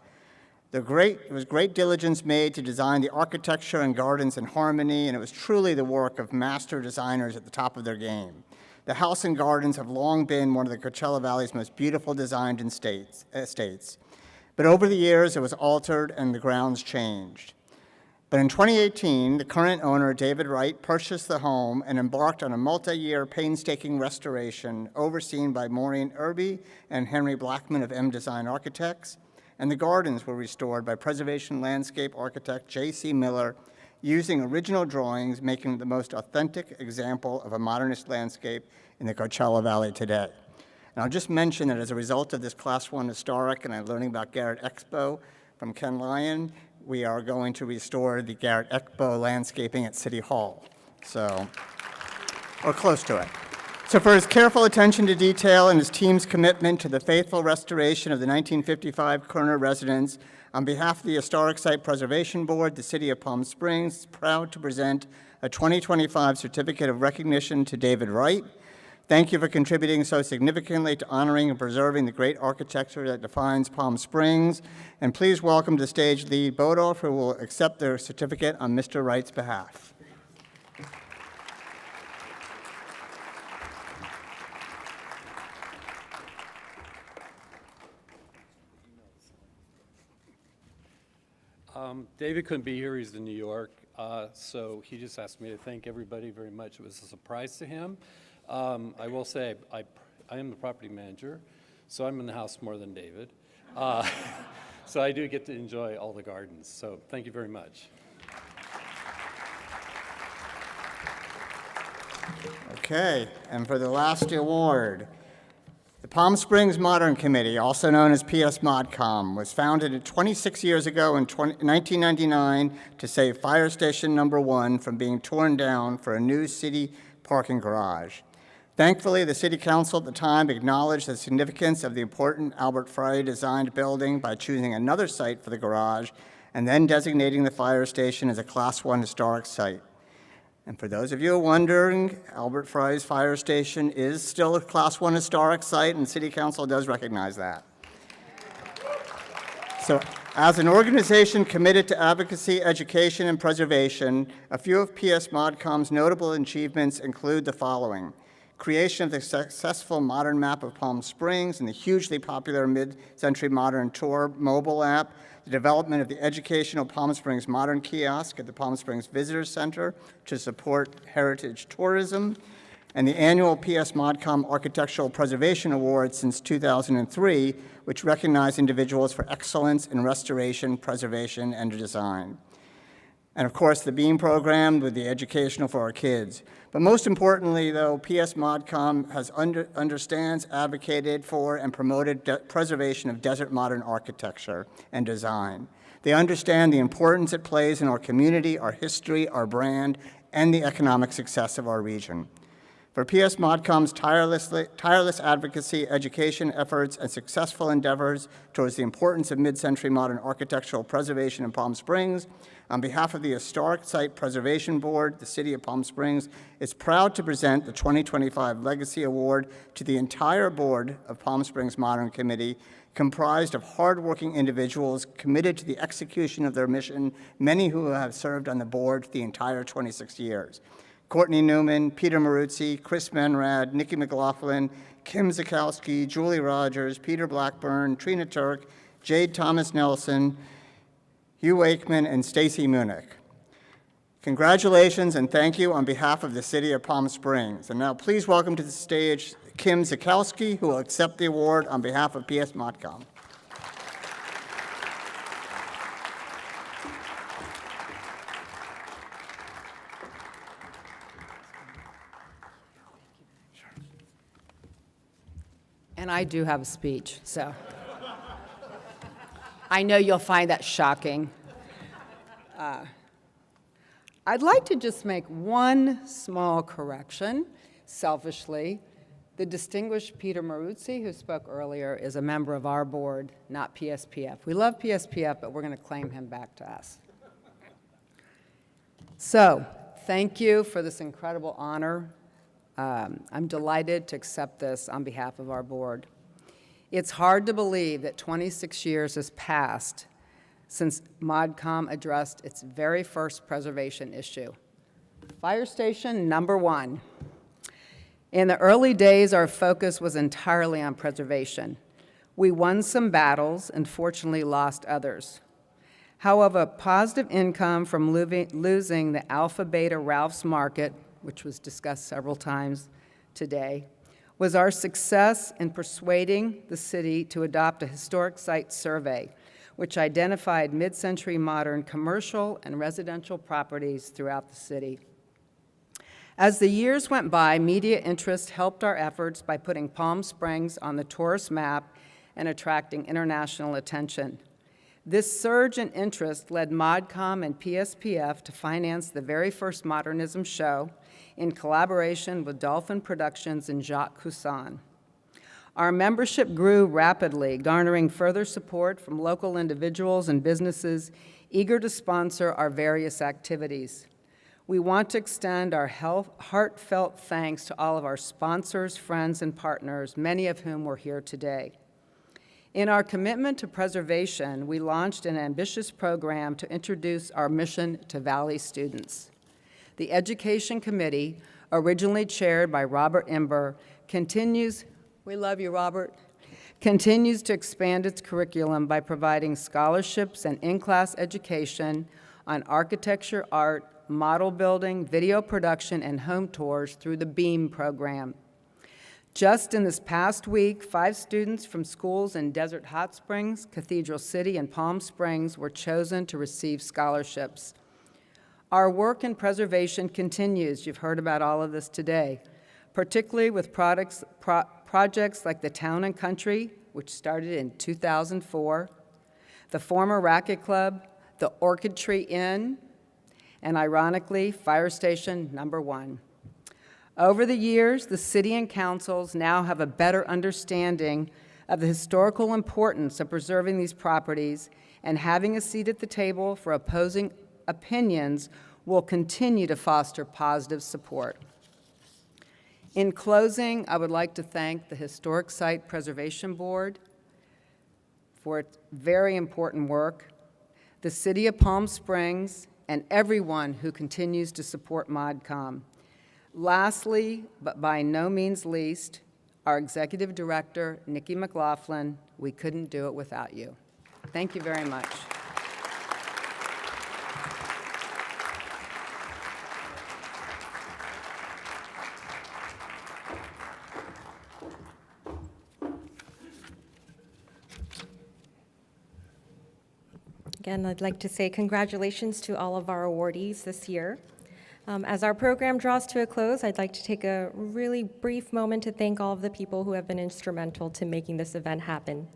There was great diligence made to design the architecture and gardens in harmony, and it was truly the work of master designers at the top of their game. The house and gardens have long been one of the Coachella Valley's most beautiful designed estates. But over the years, it was altered and the grounds changed. But in 2018, the current owner, David Wright, purchased the home and embarked on a multi-year painstaking restoration overseen by Maureen Irby and Henry Blackman of M Design Architects, and the gardens were restored by preservation landscape architect J.C. Miller, using original drawings, making it the most authentic example of a modernist landscape in the Coachella Valley today. And I'll just mention that as a result of this Class 1 historic, and I'm learning about Garrett Expo from Ken Lyon, we are going to restore the Garrett Expo landscaping at City Hall, so, or close to it. So for his careful attention to detail and his team's commitment to the faithful restoration of the 1955 Kerner residence, on behalf of the Historic Site Preservation Board, the City of Palm Springs is proud to present a 2025 Certificate of Recognition to David Wright. Thank you for contributing so significantly to honoring and preserving the great architecture that defines Palm Springs. And please welcome to stage Lee Bodolf, who will accept their certificate on Mr. Wright's behalf. David couldn't be here. He's in New York, so he just asked me to thank everybody very much. It was a surprise to him. I will say I am the property manager, so I'm in the house more than David. So I do get to enjoy all the gardens, so thank you very much. Okay, and for the last award, the Palm Springs Modern Committee, also known as PS ModCom, was founded 26 years ago in 1999 to save Fire Station Number 1 from being torn down for a new city parking garage. Thankfully, the City Council at the time acknowledged the significance of the important Albert Frey designed building by choosing another site for the garage and then designating the fire station as a Class 1 historic site. And for those of you wondering, Albert Frey's fire station is still a Class 1 historic site, and City Council does recognize that. So, as an organization committed to advocacy, education, and preservation, a few of PS ModCom's notable achievements include the following: creation of the successful modern map of Palm Springs and the hugely popular mid-century modern tour mobile app, the development of the educational Palm Springs modern kiosk at the Palm Springs Visitor Center to support heritage tourism, and the annual PS ModCom Architectural Preservation Award since 2003, which recognize individuals for excellence in restoration, preservation, and design. And of course, the BEAM program with the educational for our kids. But most importantly, though, PS ModCom has understands, advocated for, and promoted preservation of desert modern architecture and design. They understand the importance it plays in our community, our history, our brand, and the economic success of our region. For PS ModCom's tireless advocacy, education efforts, and successful endeavors towards the importance of mid-century modern architectural preservation in Palm Springs, on behalf of the Historic Site Preservation Board, the City of Palm Springs is proud to present the 2025 Legacy Award to the entire board of Palm Springs Modern Committee, comprised of hardworking individuals committed to the execution of their mission, many who have served on the board the entire 26 years. Courtney Newman, Peter Maruzzi, Chris Menrad, Nikki McLaughlin, Kim Zakowski, Julie Rogers, Peter Blackburn, Trina Turk, Jade Thomas Nelson, Hugh Wakeman, and Stacy Munich. Congratulations and thank you on behalf of the City of Palm Springs. And now please welcome to the stage Kim Zakowski, who will accept the award on behalf of PS Modcom. And I do have a speech, so I know you'll find that shocking. I'd like to just make one small correction, selfishly. The distinguished Peter Maruzzi, who spoke earlier, is a member of our board, not PSPF. We love PSPF, but we're going to claim him back to us. So, thank you for this incredible honor. I'm delighted to accept this on behalf of our board. It's hard to believe that 26 years has passed since ModCom addressed its very first preservation issue. Fire station number 1. In the early days, our focus was entirely on preservation. We won some battles and fortunately lost others. However, positive income from losing the Alpha Beta Ralph's Market, which was discussed several times today, was our success in persuading the city to adopt a historic site survey, which identified mid-century modern commercial and residential properties throughout the city. As the years went by, media interest helped our efforts by putting Palm Springs on the tourist map and attracting international attention. This surge in interest led ModCom and PSPF to finance the very first modernism show in collaboration with Dolphin Productions and Jacques Cousin. Our membership grew rapidly, garnering further support from local individuals and businesses eager to sponsor our various activities. We want to extend our heartfelt thanks to all of our sponsors, friends, and partners, many of whom were here today. In our commitment to preservation, we launched an ambitious program to introduce our mission to Valley students. The Education Committee, originally chaired by Robert Imber, we love you, Robert, continues to expand its curriculum by providing scholarships and in-class education on architecture, art, model building, video production, and home tours through the BEAM program. Just in this past week, 5 students from schools in Desert Hot Springs, Cathedral City, and Palm Springs were chosen to receive scholarships. Our work in preservation continues. You've heard about all of this today, particularly with projects like the Town and Country, which started in 2004, the former Racket Club, the Orchid Tree Inn, and ironically, Fire Station number 1. Over the years, the city and councils now have a better understanding of the historical importance of preserving these properties, and having a seat at the table for opposing opinions will continue to foster positive support. In closing, I would like to thank the Historic Site Preservation Board for its very important work, the City of Palm Springs, and everyone who continues to support ModCom. Lastly, but by no means least, our Executive Director, Nikki McLaughlin. We couldn't do it without you. Thank you very much. Again, I'd like to say congratulations to all of our awardees this year. As our program draws to a close, I'd like to take a really brief moment to thank all of the people who have been instrumental to making this event happen.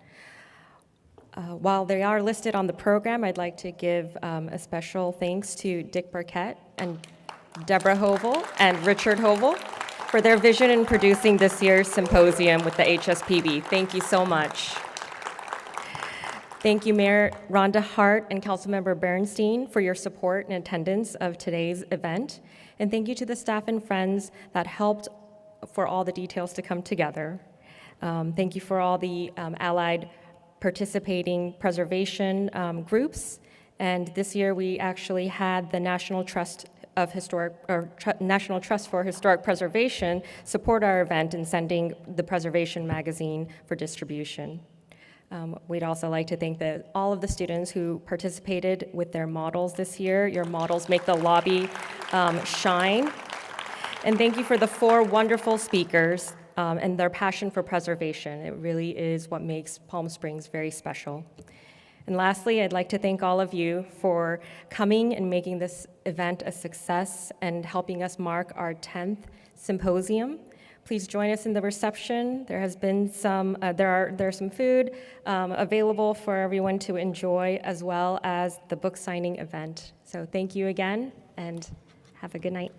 While they are listed on the program, I'd like to give a special thanks to Dick Burkett and Deborah Hovel and Richard Hovel for their vision in producing this year's symposium with the HSPB. Thank you so much. Thank you, Mayor Rhonda Hart and Councilmember Bernstein for your support and attendance of today's event. And thank you to the staff and friends that helped for all the details to come together. Thank you for all the allied participating preservation groups. And this year we actually had the National Trust for Historic Preservation support our event in sending the Preservation magazine for distribution. We'd also like to thank all of the students who participated with their models this year. Your models make the lobby shine. And thank you for the 4 wonderful speakers and their passion for preservation. It really is what makes Palm Springs very special. And lastly, I'd like to thank all of you for coming and making this event a success and helping us mark our 10th symposium. Please join us in the reception. There has been there's some food available for everyone to enjoy, as well as the book signing event. So thank you again, and have a good night.